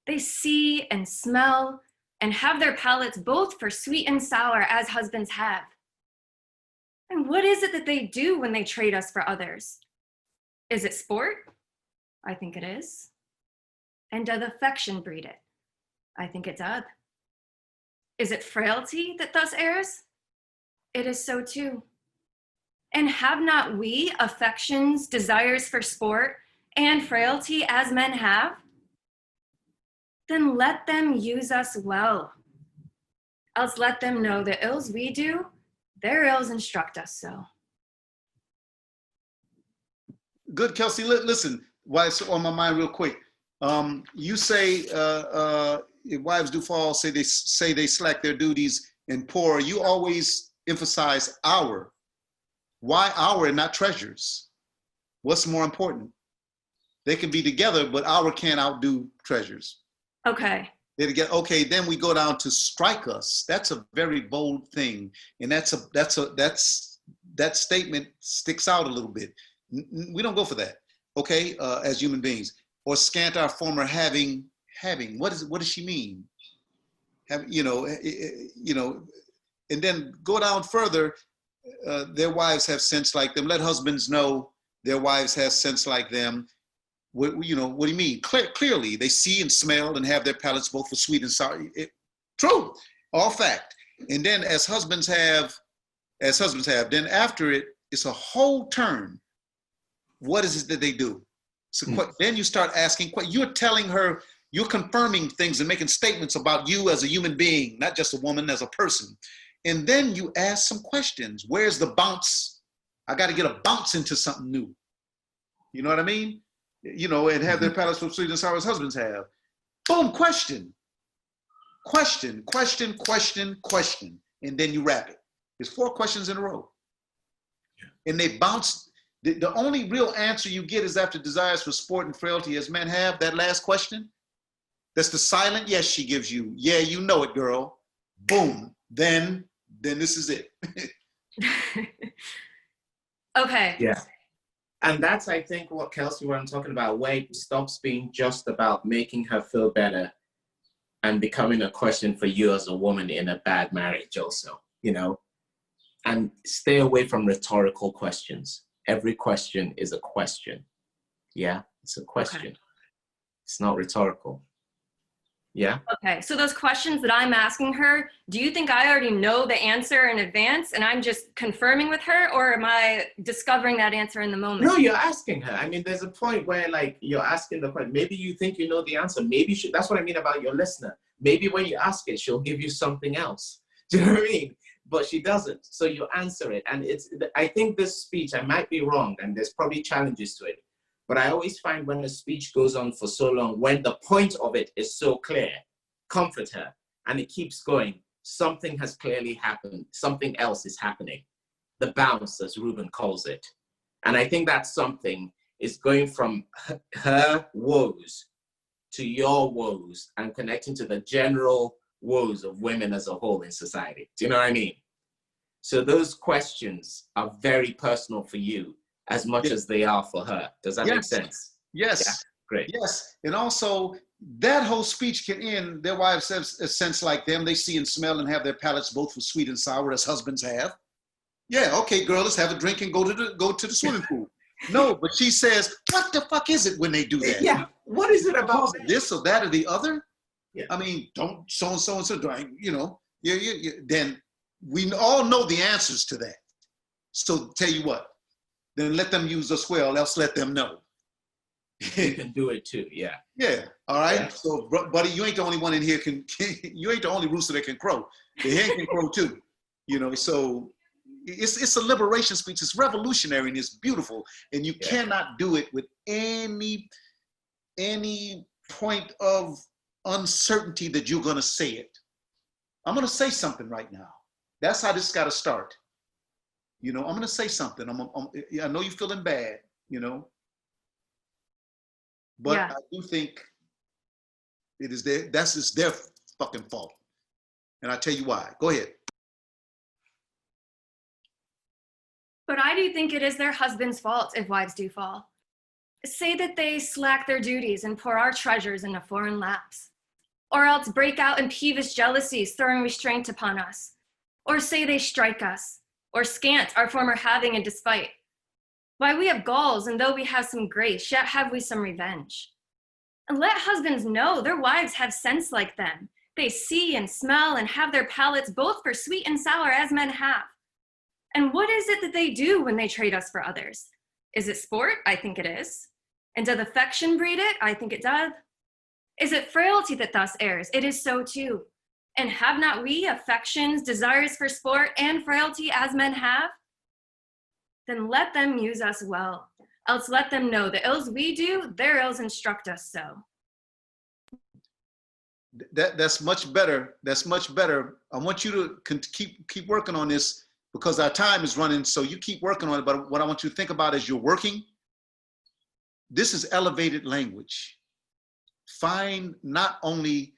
They see and smell and have their palates both for sweet and sour as husbands have. And what is it that they do when they trade us for others? Is it sport? I think it is. And doth affection breed it? I think it doth. Is it frailty that thus errs? It is so too. And have not we affections, desires for sport, and frailty as men have? Then let them use us well. Else let them know the ills we do, their ills instruct us so. Good, Kelsey. Listen, while it's on my mind real quick. You say if wives do fall, say they slack their duties and pour. You always emphasize our. Why our and not treasures? What's more important? They can be together, but our can't outdo treasures. Okay. Okay, then we go down to strike us. That's a very bold thing, and that statement sticks out a little bit. We don't go for that, okay? As human beings, or scant our former having. What does she mean? And then go down further. Their wives have sense like them. Let husbands know their wives have sense like them. What do you mean? Clearly, they see and smell and have their palates both for sweet and sour. True, all fact. And then as husbands have, then after it's a whole turn. What is it that they do? So then you start asking, you're telling her, you're confirming things and making statements about you as a human being, not just a woman, as a person. And then you ask some questions. Where's the bounce? I got to get a bounce into something new. You know what I mean? And have their palates for sweet and sour as husbands have. Boom, question. And then you wrap it. There's 4 questions in a row. And they bounce. The only real answer you get is after desires for sport and frailty as men have, that last question. That's the silent yes she gives you. Yeah, you know it, girl. Boom. Then this is it. Okay. Yeah. And that's, I think, what Kelsey, what I'm talking about, where it stops being just about making her feel better and becoming a question for you as a woman in a bad marriage also, and stay away from rhetorical questions. Every question is a question. Yeah, it's a question. Okay. It's not rhetorical. Yeah. Okay, so those questions that I'm asking her, do you think I already know the answer in advance and I'm just confirming with her, or am I discovering that answer in the moment? No, you're asking her. I mean, there's a point where you're asking the question. Maybe you think you know the answer. Maybe that's what I mean about your listener. Maybe when you ask it, she'll give you something else. Do you know what I mean? But she doesn't. So you answer it. And I think this speech, I might be wrong, and there's probably challenges to it. But I always find when a speech goes on for so long, when the point of it is so clear, comfort her, and it keeps going. something has clearly happened. Something else is happening. The bounce, as Ruben calls it. And I think that something is going from her woes to your woes and connecting to the general woes of women as a whole in society. Do you know what I mean? So those questions are very personal for you as much as they are for her. Does that make sense? Yes. Yeah, great. Yes. And also, that whole speech can end. Their wives have a sense like them. They see and smell and have their palates both for sweet and sour, as husbands have. Yeah, okay, girl, let's have a drink and go to the swimming pool. No, but she says, what the fuck is it when they do that? Yeah, what is it about this or that or the other? Yeah. I mean, don't so-and-so and so, you know, then we all know the answers to that. So tell you what, then let them use us well, else let them know. You can do it too, yeah. Yeah, all right. Yeah. So, buddy, you ain't the only one in here you ain't the only rooster that can crow. The hen can crow too, you know, so it's a liberation speech. It's revolutionary and it's beautiful. And you cannot do it with any point of uncertainty that you're going to say it. I'm going to say something right now. That's how this got to start. You know, I'm going to say something. I know you're feeling bad, you know, but I do think that's their fucking fault. And I'll tell you why. Go ahead. But I do think it is their husband's fault if wives do fall. Say that they slack their duties and pour our treasures into foreign laps, or else break out in peevish jealousies, throwing restraint upon us, or say they strike us, or scant our former having and despite. Why, we have galls, and though we have some grace, yet have we some revenge. And let husbands know their wives have sense like them. They see and smell and have their palates both for sweet and sour as men have. And what is it that they do when they trade us for others? Is it sport? I think it is. And doth affection breed it? I think it doth. Is it frailty that thus errs? It is so too. And have not we affections, desires for sport, and frailty as men have? Then let them use us well, else let them know the ills we do, their ills instruct us so. That's much better. That's much better. I want you to keep working on this, because our time is running, so you keep working on it. But what I want you to think about as you're working, this is elevated language. Find not only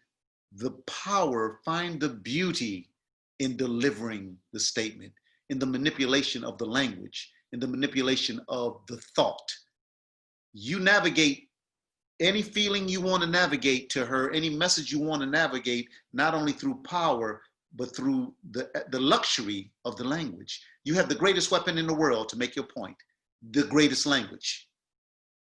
the power, find the beauty in delivering the statement, in the manipulation of the language, in the manipulation of the thought. You navigate any feeling you want to navigate to her, any message you want to navigate, not only through power, but through the luxury of the language. You have the greatest weapon in the world to make your point, the greatest language.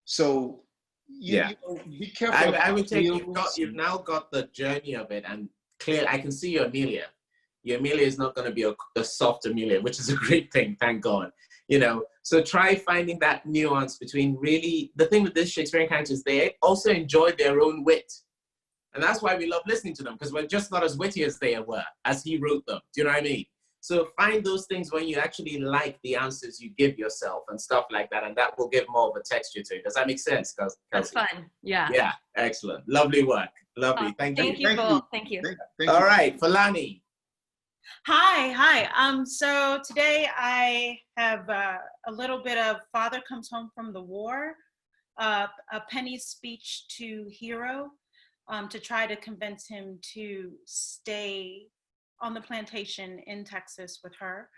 So you know, be careful. I would take you've now got the journey of it, and clearly I can see your Amelia. Your Amelia is not going to be a soft Amelia, which is a great thing, thank God. You know, so try finding that nuance between really, the thing with this Shakespearean characters, they also enjoy their own wit. And that's why we love listening to them, because we're just not as witty as they were, as he wrote them. Do you know what I mean? So find those things when you actually like the answers you give yourself and stuff like that, and that will give more of a texture to it. Does that make sense? That's fun. Yeah. Yeah, excellent. Lovely work. Lovely. Thank you. Thank you both. Thank you. All right, Falani. Hi. So today I have a little bit of Father Comes Home from the War, a Penny's speech to Hero, to try to convince him to stay on the plantation in Texas with her.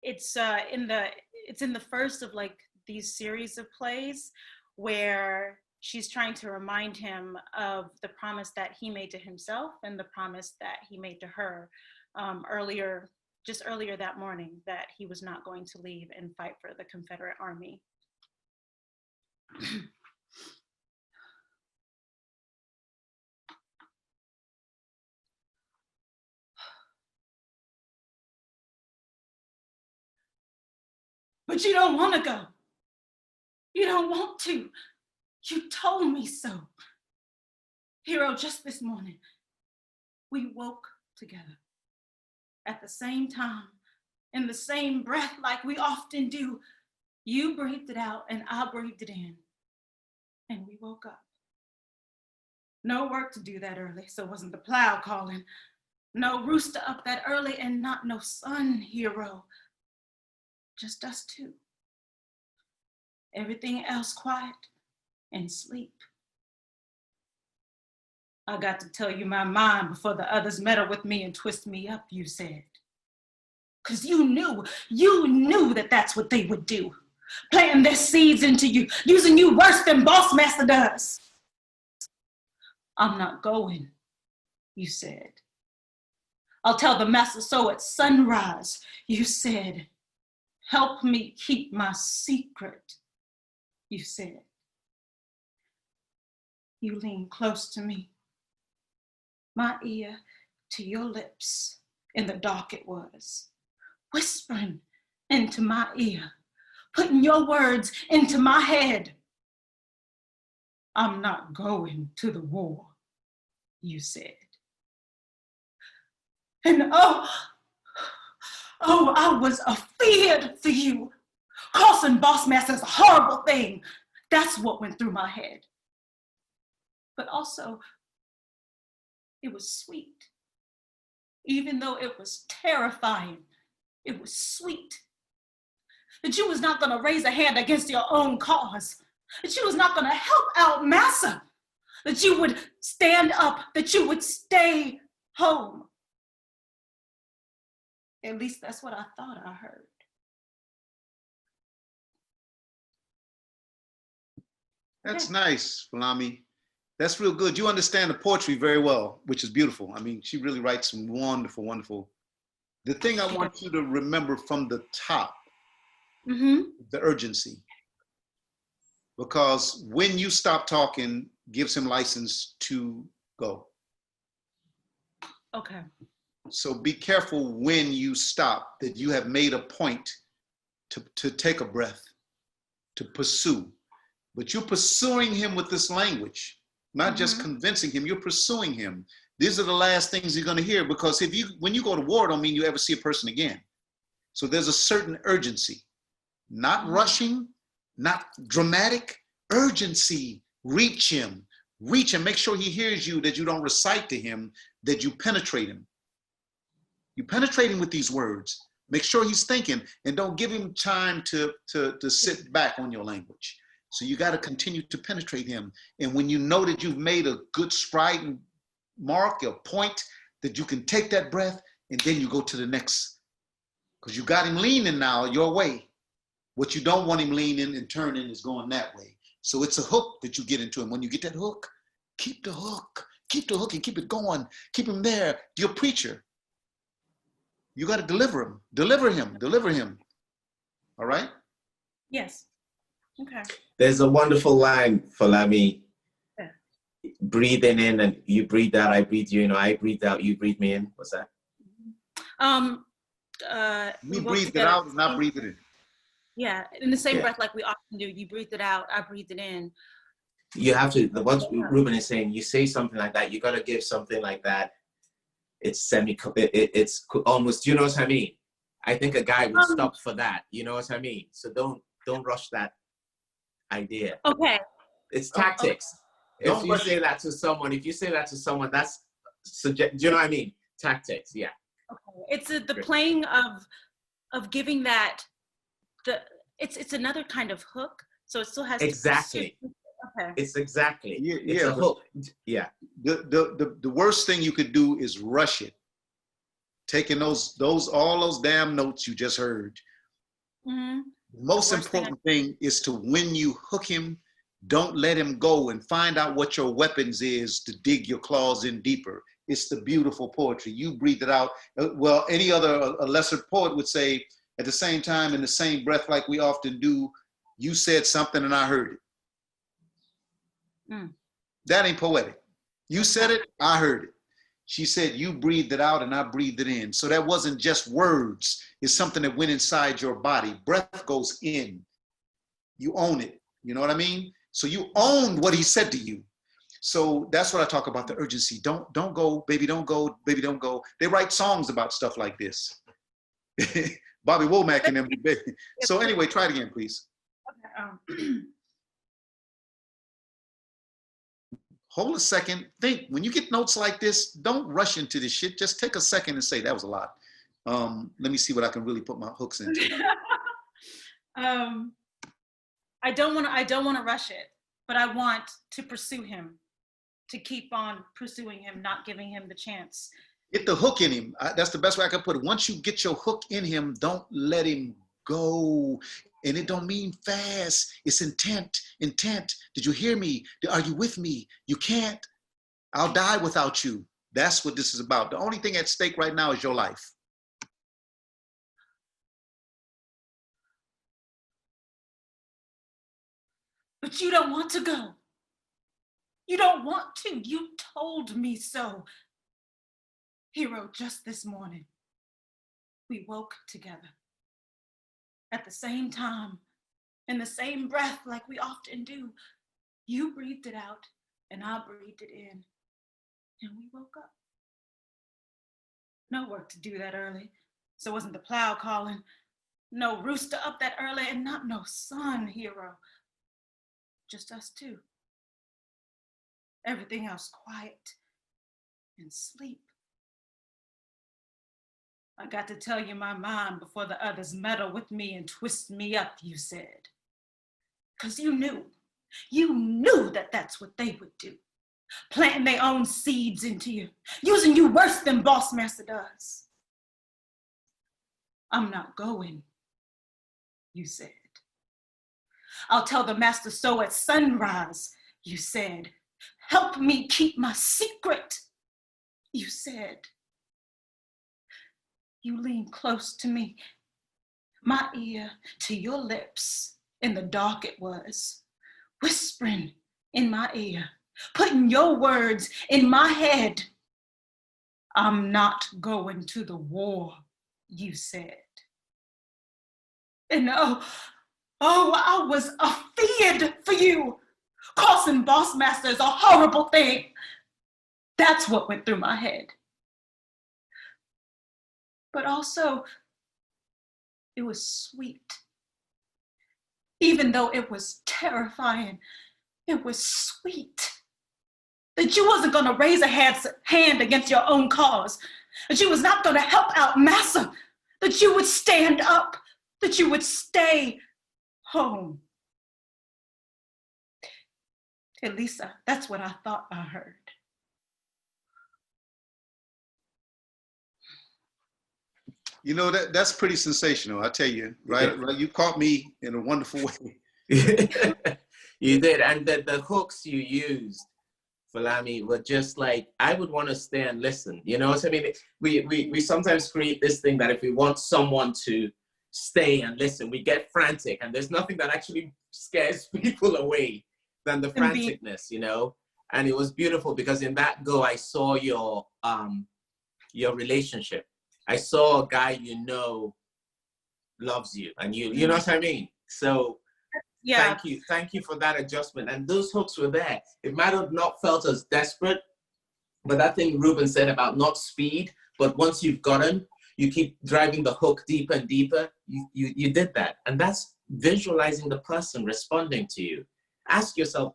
It's in the first of like these series of plays where she's trying to remind him of the promise that he made to himself and the promise that he made to her earlier that morning, that he was not going to leave and fight for the Confederate Army. But you don't want to go. You don't want to. You told me so. Hero, just this morning, we woke together at the same time, in the same breath like we often do. You breathed it out and I breathed it in. And we woke up. No work to do that early, so it wasn't the plow calling. No rooster up that early and not no sun hero. Just us two. Everything else quiet and sleep. I got to tell you my mind before the others meddle with me and twist me up, you said. 'Cause you knew that that's what they would do. Planting their seeds into you, using you worse than Boss Master does. I'm not going, you said. I'll tell the master so at sunrise, you said. Help me keep my secret, you said. You leaned close to me, my ear to your lips. In the dark it was, whispering into my ear, putting your words into my head. I'm not going to the war, you said. And oh, I was afeared for you. Crossing Boss Master's a horrible thing. That's what went through my head. But also, it was sweet. Even though it was terrifying, it was sweet. That you was not gonna raise a hand against your own cause. That you was not gonna help out Massa. That you would stand up, that you would stay home. At least that's what I thought I heard. That's nice, Falami. That's real good. You understand the poetry very well, which is beautiful. I mean, she really writes some wonderful, wonderful. The thing I want you to remember from the top, the urgency. Because when you stop talking, gives him license to go. Okay. So be careful when you stop, that you have made a point to take a breath, to pursue. But you're pursuing him with this language, not just convincing him, you're pursuing him. These are the last things you're gonna hear, because when you go to war, don't mean you ever see a person again. So there's a certain urgency, not rushing, not dramatic, urgency. Reach him, make sure he hears you, that you don't recite to him, that you penetrate him. You penetrate him with these words. Make sure he's thinking, and don't give him time to sit back on your language. So you got to continue to penetrate him. And when you know that you've made a good stride mark, a point, that you can take that breath, and then you go to the next. Because you got him leaning now your way. What you don't want him leaning and turning is going that way. So it's a hook that you get into him. When you get that hook, keep the hook. Keep the hook and keep it going. Keep him there. You're a preacher. You got to deliver him. Deliver him. Deliver him. All right? Yes. Okay. There's a wonderful line, Falami. Yeah. Breathing in and you breathe out, I breathe you in, or I breathe out, you breathe me in. What's that? We breathe it out and not breathe it in. Yeah, in the same breath like we often do. You breathe it out, I breathe it in. You have to, what Ruben is saying, you say something like that, you got to give something like that. It's it's almost, you know what I mean? I think a guy would stop for that, you know what I mean? So don't rush that idea. Okay. It's tactics. If you say that to someone, that's do you know what I mean? Tactics, yeah. Okay. It's the playing of giving that, it's another kind of hook. So it still has exactly. Okay. It's exactly. It's a hook. Yeah. The worst thing you could do is rush it. Taking all those damn notes you just heard. The most important thing is to, when you hook him, don't let him go, and find out what your weapons is to dig your claws in deeper. It's the beautiful poetry. You breathe it out. Well, any other, a lesser poet would say, at the same time, in the same breath, like we often do, you said something and I heard it. That ain't poetic. You said it, I heard it. She said, you breathed it out and I breathed it in. So that wasn't just words. It's something that went inside your body. Breath goes in. You own it. You know what I mean? So you owned what he said to you. So that's what I talk about, the urgency. Don't go, baby, don't go, baby, don't go. They write songs about stuff like this. Bobby Womack and them. So anyway, try it again, please. Okay. hold a second, think. When you get notes like this, don't rush into this shit. Just take a second and say, that was a lot. Let me see what I can really put my hooks into. I don't want to rush it, but I want to pursue him, to keep on pursuing him, not giving him the chance. Get the hook in him. That's the best way I can put it. Once you get your hook in him, don't let him go. And it don't mean fast. It's intent. Did you hear me? Are you with me? You can't. I'll die without you. That's what this is about. The only thing at stake right now is your life. But you don't want to go. You don't want to. You told me so. Hero, just this morning, we woke together. At the same time, in the same breath like we often do. You breathed it out and I breathed it in. And we woke up. No work to do that early. So it wasn't the plow calling. No rooster up that early and not no sun, Hero. Just us two. Everything else quiet and sleep. I got to tell you my mind before the others meddle with me and twist me up, you said. 'Cause you knew that that's what they would do. Planting their own seeds into you, using you worse than Boss Master does. I'm not going, you said. I'll tell the master so at sunrise, you said. Help me keep my secret, you said. You leaned close to me, my ear to your lips. In the dark it was, whispering in my ear, putting your words in my head. I'm not going to the war, you said. And oh, I was afeared for you. Causing Boss Master is a horrible thing. That's what went through my head. But also, it was sweet. Even though it was terrifying, it was sweet. That you wasn't gonna raise a hand against your own cause. That you was not gonna help out Massa. That you would stand up. That you would stay home. At least that's what I thought I heard. You know, that's pretty sensational, I tell you, right? Right? You caught me in a wonderful way. You did, and the hooks you used, Falami, were just like, I would want to stay and listen. You know what I mean? We sometimes create this thing that if we want someone to stay and listen, we get frantic, and there's nothing that actually scares people away than the franticness, you know? And it was beautiful because in that go, I saw your relationship. I saw a guy you know loves you, and you know what I mean? So yeah. Thank you for that adjustment. And those hooks were there. It might have not felt as desperate, but that thing Ruben said about not speed, but once you've got him, you keep driving the hook deeper and deeper. You did that. And that's visualizing the person responding to you. Ask yourself,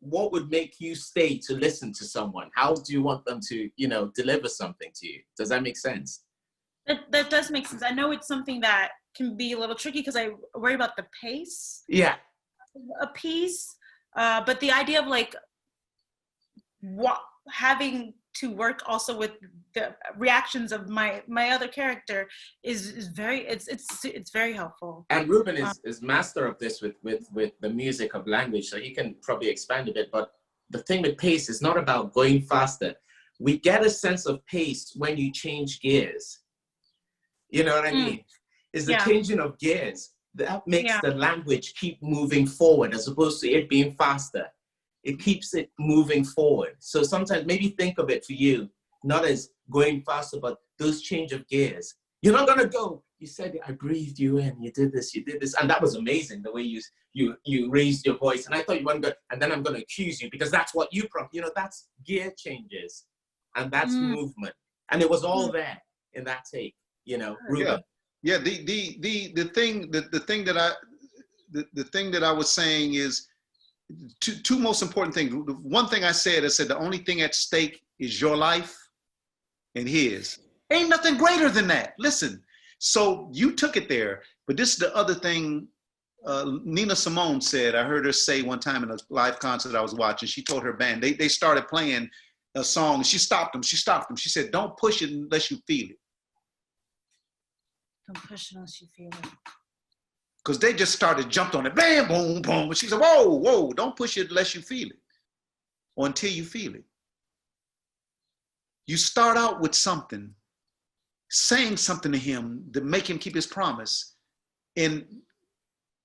what would make you stay to listen to someone? How do you want them to, deliver something to you? Does that make sense? That does make sense. I know it's something that can be a little tricky because I worry about the pace. Yeah. A piece, but the idea of like having to work also with the reactions of my other character is very it's very helpful. And Ruben is master of this with the music of language, so he can probably expand a bit. But the thing with pace is not about going faster. We get a sense of pace when you change gears. You know what I mean? It's the changing of gears that makes the language keep moving forward as opposed to it being faster. It keeps it moving forward. So sometimes maybe think of it for you, not as going faster, but those change of gears. You're not gonna go. You said, I breathed you in, you did this. And that was amazing, the way you raised your voice. And I thought you weren't good, and then I'm gonna accuse you because that's what you that's gear changes and that's movement. And it was all there in that take, Ruben. Yeah, the thing that I was saying is, two most important things. The one thing I said the only thing at stake is your life and his. Ain't nothing greater than that. Listen, so you took it there, but this is the other thing Nina Simone said. I heard her say one time in a live concert I was watching. She told her band, they started playing a song. She stopped them. She said, don't push it unless you feel it. Don't push it unless you feel it. Because they just jumped on it, bam, boom, boom. But she said, whoa, don't push it unless you feel it, or until you feel it. You start out with something, saying something to him to make him keep his promise. And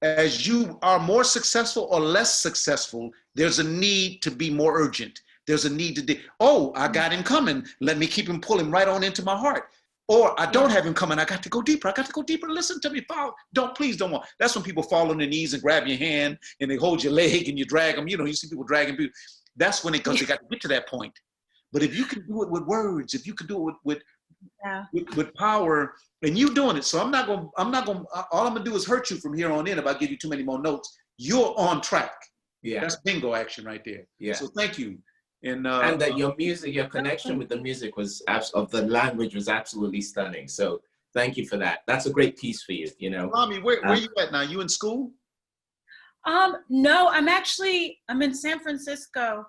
as you are more successful or less successful, there's a need to be more urgent. There's a need to, I got him coming. Let me keep him pulling right on into my heart. Or I don't have him coming. I got to go deeper. Listen to me. Please don't want. That's when people fall on their knees and grab your hand and they hold your leg and you drag them. You see people dragging people. That's when because they got to get to that point. But if you can do it with words, if you can do it with power, and you doing it. So I'm not going, all I'm going to do is hurt you from here on in if I give you too many more notes. You're on track. Yeah. That's bingo action right there. Yeah. So thank you. And that your music, your connection with the music of the language was absolutely stunning. So thank you for that. That's a great piece for you, Mommy, where you at now? You in school? No, I'm in San Francisco.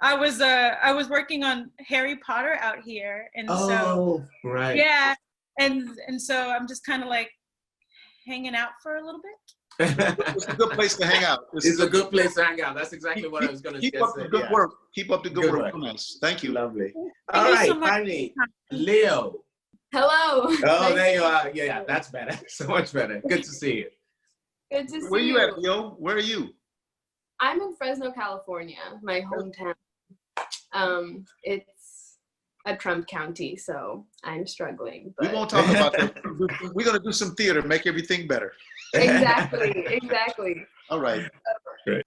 I was working on Harry Potter out here. And right. Yeah. And so I'm just kind of like hanging out for a little bit. It's a good place to hang out. It's a good place to hang out. That's exactly what I was going to say. Keep up the good work. Keep up the good work. Nice. Thank you. Lovely. Thank All you right, so much. finally, Leo. Hello. Oh, there you are. Yeah, that's better. So much better. Good to see you. Good to see you. Where you at, Leo? Where are you? I'm in Fresno, California, my hometown. It's a Trump county, so I'm struggling. But... We won't talk about that. We're going to do some theater, make everything better. Exactly. All right. Great.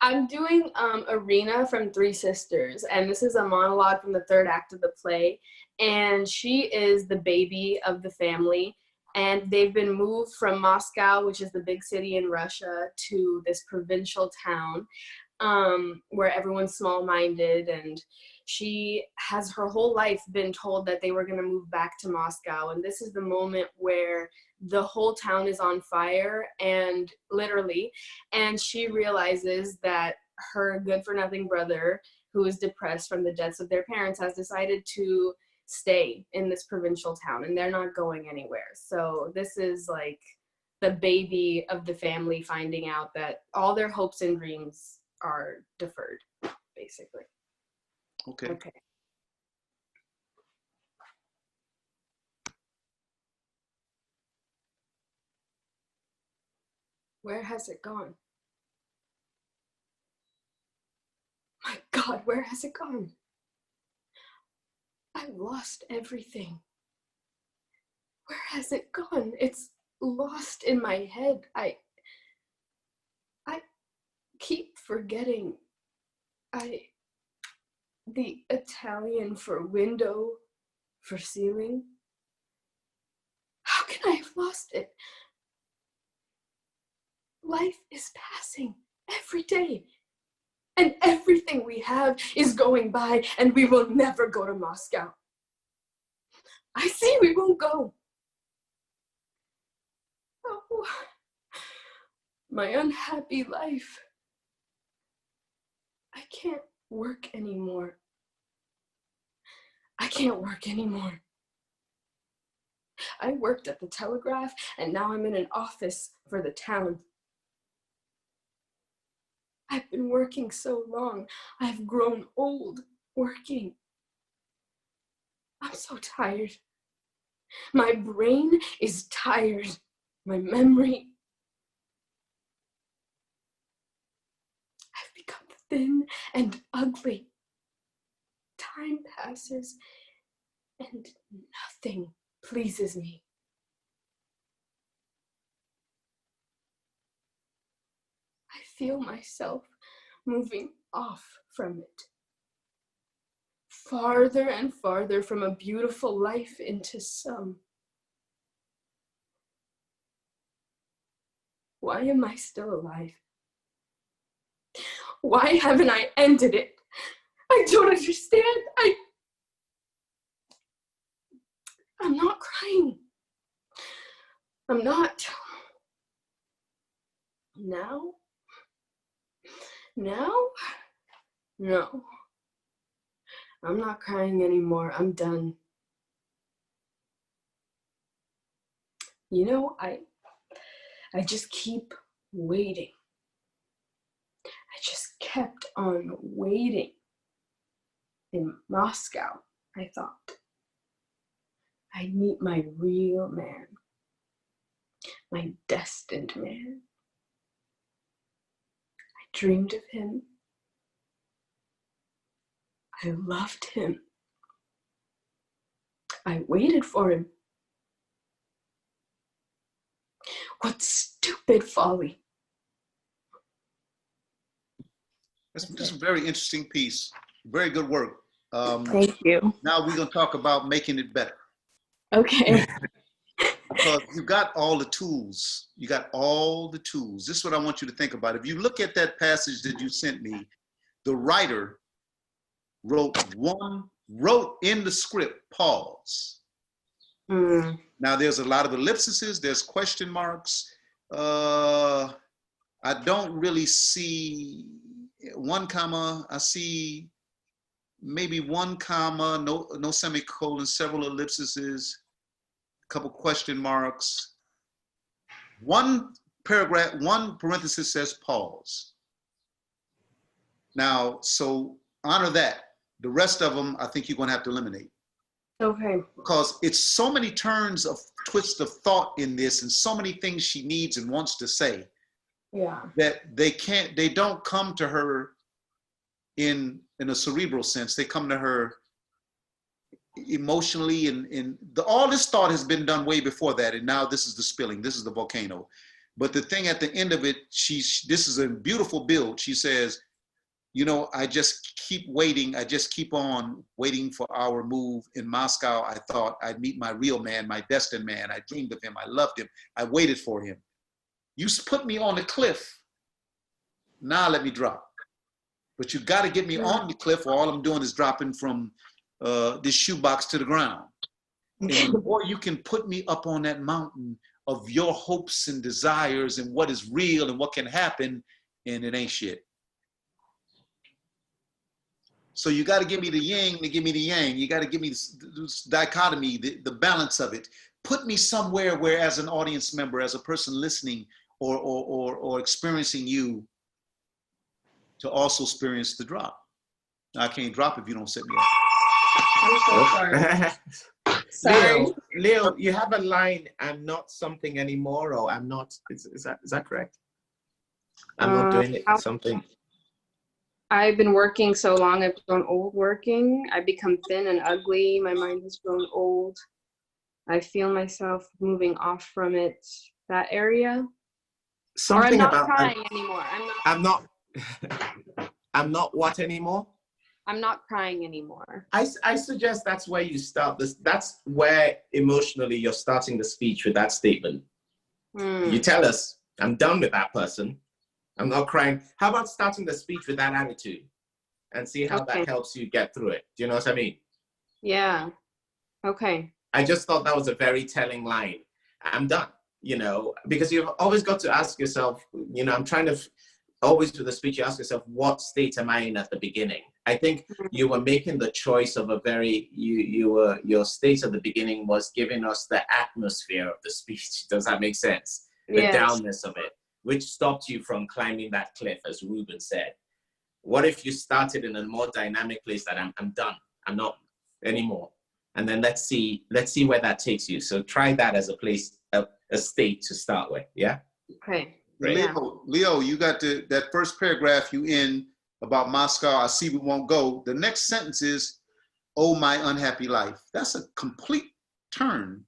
I'm doing Arena from Three Sisters, and this is a monologue from the third act of the play. And she is the baby of the family, and they've been moved from Moscow, which is the big city in Russia, to this provincial town where everyone's small-minded, and she has her whole life been told that they were going to move back to Moscow, and this is the moment where the whole town is on fire, and literally, and she realizes that her good-for-nothing brother, who is depressed from the deaths of their parents, has decided to stay in this provincial town, and they're not going anywhere. So this is like the baby of the family finding out that all their hopes and dreams are deferred, basically. Okay. Where has it gone? My God, where has it gone? I've lost everything. Where has it gone? It's lost in my head. I keep forgetting. The Italian for window, for ceiling. How can I have lost it? Life is passing every day, and everything we have is going by, and we will never go to Moscow. I see we won't go. Oh, my unhappy life. I can't work anymore. I can't work anymore. I worked at the Telegraph, and now I'm in an office for the town. I've been working so long. I've grown old working. I'm so tired. My brain is tired. My memory. I've become thin and ugly. Time passes and nothing pleases me. I feel myself moving off from it. Farther and farther from a beautiful life into some. Why am I still alive? Why haven't I ended it? I don't understand. I'm not crying. I'm not. Now? Now? No. I'm not crying anymore. I'm done. You know, I just keep waiting. I just kept on waiting. In Moscow, I thought, I'd meet my real man, my destined man. I dreamed of him. I loved him. I waited for him. What stupid folly. That's just a very interesting piece. Very good work. Thank you. Now we're going to talk about making it better. Okay. Because you got all the tools. You got all the tools. This is what I want you to think about. If you look at that passage that you sent me, the writer wrote in the script, pause. Now there's a lot of ellipses, there's question marks. I don't really see one comma. I see maybe one comma, no semicolon, several ellipses, a couple question marks. One paragraph, one parenthesis says pause. Now, so honor that. The rest of them, I think you're gonna have to eliminate. Okay. Because it's so many turns of twists of thought in this and so many things she needs and wants to say. Yeah. That they don't come to her in a cerebral sense. They come to her emotionally, and all this thought has been done way before that, and now this is the spilling, this is the volcano. But the thing at the end of it, this is a beautiful build. She says, you know, I just keep waiting. I just keep on waiting for our move. In Moscow, I thought I'd meet my real man, my destined man. I dreamed of him. I loved him. I waited for him. You put me on the cliff. Now let me drop. But you got to get me on the cliff, or all I'm doing is dropping from this shoebox to the ground. And the more you can put me up on that mountain of your hopes and desires and what is real and what can happen, and it ain't shit. So you got to give me the yin to give me the yang. You got to give me this dichotomy, the balance of it. Put me somewhere where, as an audience member, as a person listening or experiencing you, to also experience the drop. I can't drop if you don't set me up. I'm so sorry. Sorry. Leo, you have a line, I'm not something anymore, or I'm not, is that correct? I'm not doing it, something. I've been working so long, I've grown old working. I've become thin and ugly. My mind has grown old. I feel myself moving off from it, that area. Something or I'm not about crying anymore. I'm not what anymore? I'm not crying anymore. I suggest that's where you start this. That's where emotionally you're starting the speech with that statement. You tell us, I'm done with that person. I'm not crying. How about starting the speech with that attitude and see how that helps you get through it? Do you know what I mean? Yeah. Okay. I just thought that was a very telling line. I'm done, you know, because you've always got to ask yourself, you know, I'm trying to always with the speech, you ask yourself, what state am I in at the beginning? I think you were making the choice of a very, your state at the beginning was giving us the atmosphere of the speech. Does that make sense? The downness of it, which stopped you from climbing that cliff, as Ruben said. What if you started in a more dynamic place that I'm done, I'm not anymore. And then let's see where that takes you. So try that as a place, a state to start with, yeah? Okay. Leo, you got that first paragraph you in about Moscow, I see we won't go. The next sentence is, oh, my unhappy life. That's a complete turn.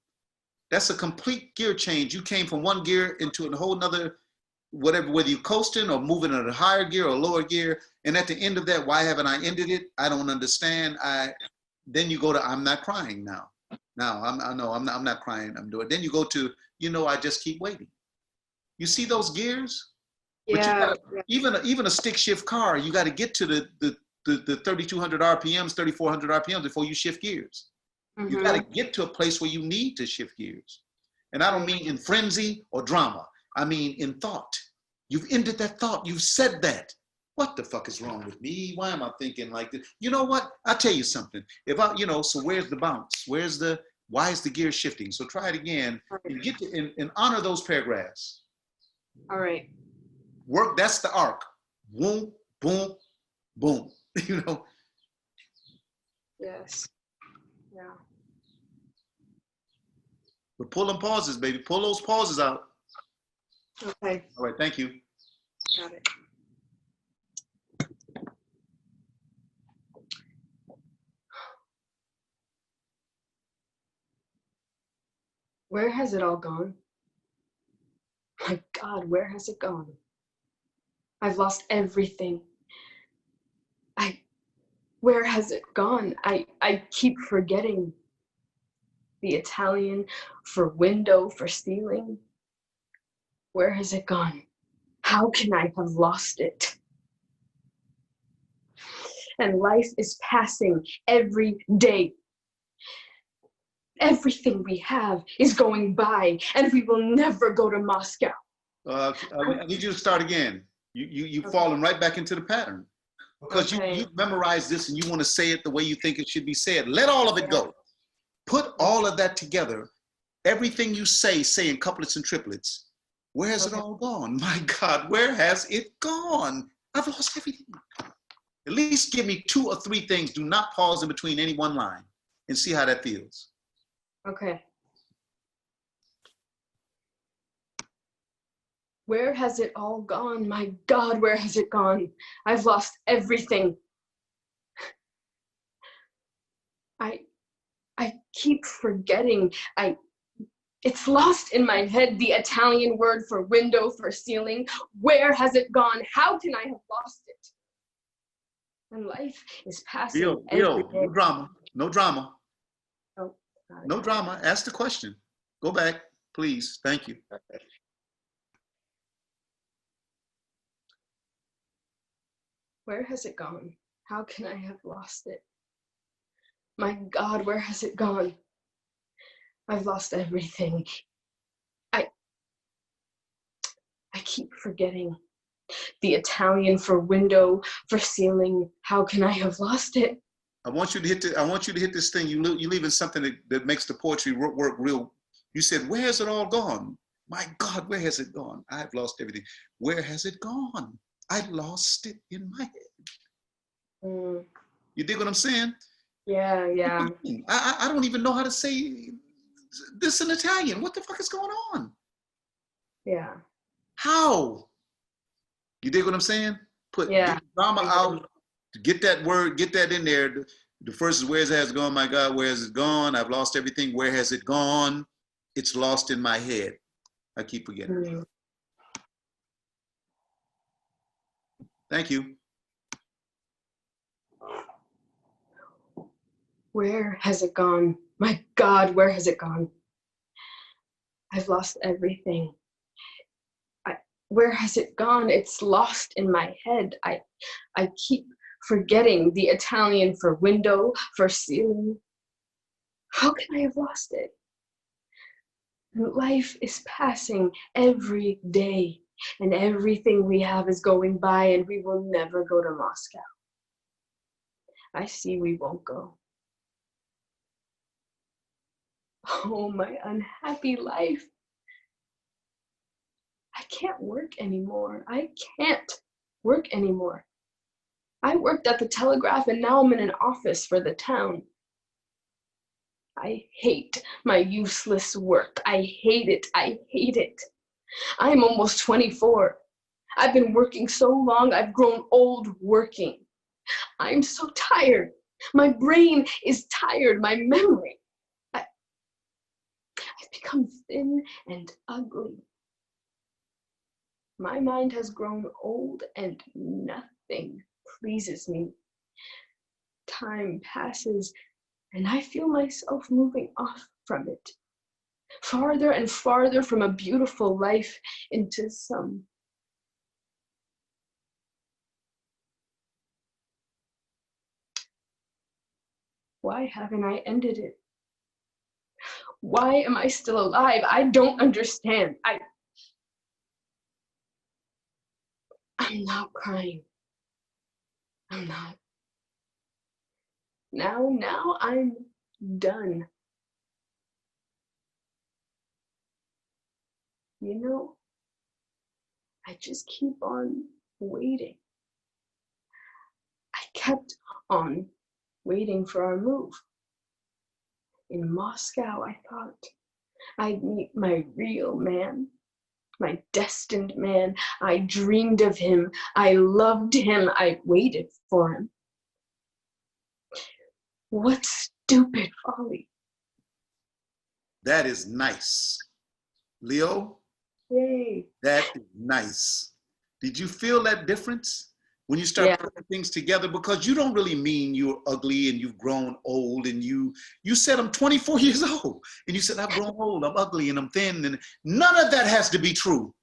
That's a complete gear change. You came from one gear into a whole nother, whatever, whether you're coasting or moving in a higher gear or lower gear. And at the end of that, why haven't I ended it? I don't understand. Then you go to, I'm not crying now. I'm not crying, I'm doing it. Then you go to, you know, I just keep waiting. You see those gears? But you Yeah. gotta, even a stick shift car, you got to get to the 3,200 RPMs, 3,400 RPMs before you shift gears. You got to get to a place where you need to shift gears. And I don't mean in frenzy or drama. I mean in thought. You've ended that thought. You've said that. What the fuck is wrong with me? Why am I thinking like this? You know what? I'll tell you something. If I, so where's the bounce? Why is the gear shifting? So try it again and get to, and honor those paragraphs. All right. Work, that's the arc. Boom, boom, boom. Yes. Yeah. But pull them pauses, baby. Pull those pauses out. Okay. All right, thank you. Got it. Where has it all gone? My God, where has it gone? I've lost everything. Where has it gone? I keep forgetting. The Italian for window, for ceiling. Where has it gone? How can I have lost it? And life is passing every day. Everything we have is going by, and we will never go to Moscow. I need you to start again. You've fallen right back into the pattern. Because you memorized this and you want to say it the way you think it should be said. Let all of it go. Put all of that together. Everything you say in couplets and triplets. Where has it all gone? My God, where has it gone? I've lost everything. At least give me 2 or 3 things. Do not pause in between any one line and see how that feels. Okay. Where has it all gone? My God, where has it gone? I've lost everything. I keep forgetting. It's lost in my head, the Italian word for window, for ceiling. Where has it gone? How can I have lost it? And life is passing. No drama. No drama. Oh, no drama. Ask the question. Go back, please. Thank you. Where has it gone? How can I have lost it? My God, where has it gone? I've lost everything. I keep forgetting. The Italian for window, for ceiling. How can I have lost it? I want you to hit this thing. You leaving something that makes the poetry work real. You said, where has it all gone? My God, where has it gone? I've lost everything. Where has it gone? I lost it in my head. You dig what I'm saying? Yeah. I don't even know how to say this in Italian. What the fuck is going on? Yeah. How? You dig what I'm saying? Get the drama out. Get that word, get that in there. The first is, where has it gone? My God, where has it gone? I've lost everything. Where has it gone? It's lost in my head. I keep forgetting. Thank you. Where has it gone? My God, where has it gone? I've lost everything. Where has it gone? It's lost in my head. I keep forgetting the Italian for window, for ceiling. How can I have lost it? Life is passing every day, and everything we have is going by, and we will never go to Moscow. I see we won't go. Oh, my unhappy life. I can't work anymore. I can't work anymore. I worked at the Telegraph and now I'm in an office for the town. I hate my useless work. I hate it. I hate it. I'm almost 24. I've been working so long, I've grown old working. I'm so tired. My brain is tired. My memory. I've become thin and ugly. My mind has grown old and nothing pleases me. Time passes and I feel myself moving off from it, farther and farther from a beautiful life into some Why haven't I ended it? Why am I still alive? I don't understand. I'm not crying. I'm not. Now I'm done. You know, I just keep on waiting. I kept on waiting for our move. In Moscow, I thought I'd meet my real man, my destined man. I dreamed of him. I loved him. I waited for him. What stupid folly. That is nice. Leo, Yay. that is nice. Did you feel that difference when you start putting things together? Because you don't really mean you're ugly and you've grown old, and you said I'm 24 years old and you said I've grown old, I'm ugly and I'm thin, and none of that has to be true.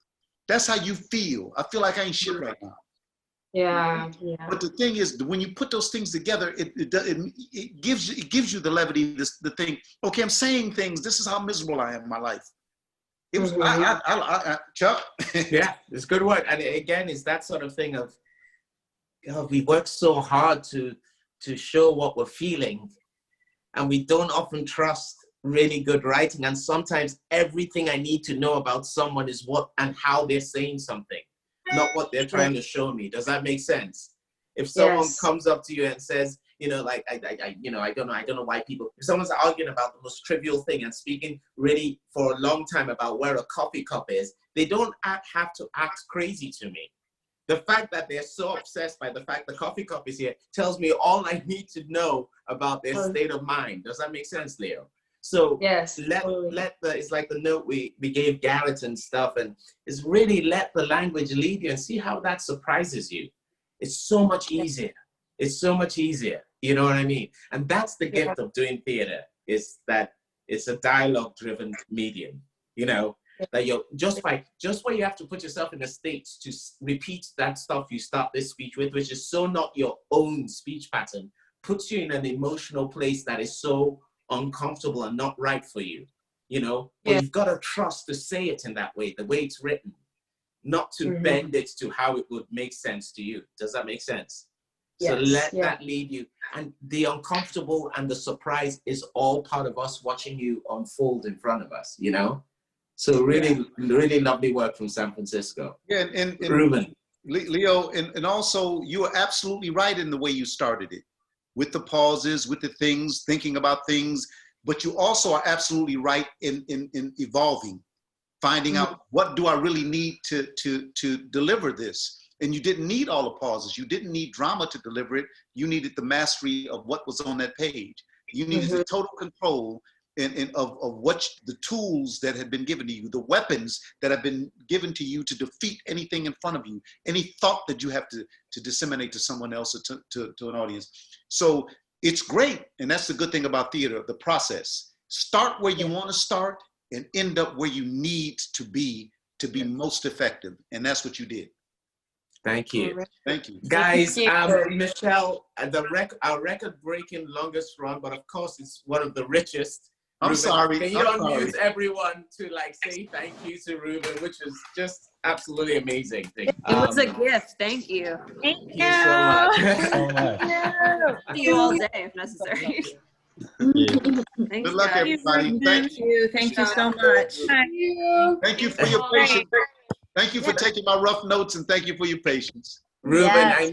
That's how you feel. I feel like I ain't shit right now. Yeah. But the thing is, when you put those things together, it gives you the levity, the thing. Okay, I'm saying things. This is how miserable I am in my life. It was Chuck. Yeah, it's good work. And again, it's that sort of thing of, God, we work so hard to show what we're feeling, and we don't often trust really good writing. And sometimes everything I need to know about someone is what and how they're saying something, not what they're trying to show me. Does that make sense? If someone comes up to you and says, you know, like, I don't know why people, if someone's arguing about the most trivial thing and speaking really for a long time about where a coffee cup is, they don't have to act crazy to me. The fact that they're so obsessed by the fact the coffee cup is here tells me all I need to know about their state of mind. Does that make sense, Leo? So it's like the note we gave Garrett and stuff, and is really let the language lead you and see how that surprises you. It's so much easier. It's so much easier. You know what I mean? And that's the gift of doing theater, is that it's a dialogue-driven medium. You know, that you're just where you have to put yourself in a state to repeat that stuff you start this speech with, which is so not your own speech pattern, puts you in an emotional place that is so uncomfortable and not right for you, you know? But you've got to trust to say it in that way, the way it's written, not to bend it to how it would make sense to you. Does that make sense? So let that lead you. And the uncomfortable and the surprise is all part of us watching you unfold in front of us, you know? So really, really lovely work from San Francisco. Yeah, and Ruben. Leo, and also you are absolutely right in the way you started it, with the pauses, with the things, thinking about things, but you also are absolutely right in evolving, finding out what do I really need to deliver this. And you didn't need all the pauses. You didn't need drama to deliver it. You needed the mastery of what was on that page. You needed the total control of what the tools that had been given to you, the weapons that have been given to you to defeat anything in front of you, any thought that you have to disseminate to someone else or to an audience. So it's great. And that's the good thing about theater, the process. Start where you want to start and end up where you need to be most effective. And that's what you did. Thank you. Thank you. Guys, Michelle, our record-breaking longest run, but of course it's one of the richest. I'm Ruben, sorry. Can you unmute everyone to like say thank you to Ruben, which is just absolutely amazing thing. It was a gift. Thank you. Thank you so much. See you all day if necessary. Thanks, Good luck, guys. everybody. Thank you. Thank you so much. Thank you for your patience. Thank you for taking my rough notes, and thank you for your patience. Ruben, I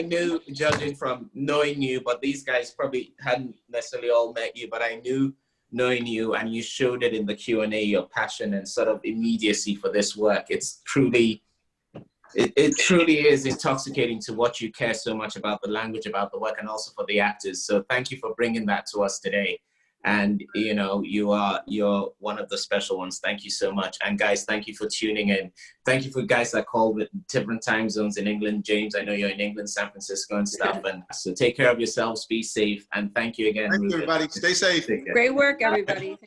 knew judging from knowing you, but these guys probably hadn't necessarily all met you, but I knew knowing you, and you showed it in the Q&A, your passion and sort of immediacy for this work. It's truly, it truly is intoxicating to watch you care so much about the language, about the work, and also for the actors. So thank you for bringing that to us today. And you know, you're one of the special ones. Thank you so much. And guys, thank you for tuning in. Thank you for guys that called with different time zones in England. James, I know you're in England, San Francisco and stuff. And so take care of yourselves, be safe, and thank you again. Thank you, everybody. Stay safe. Great work, everybody.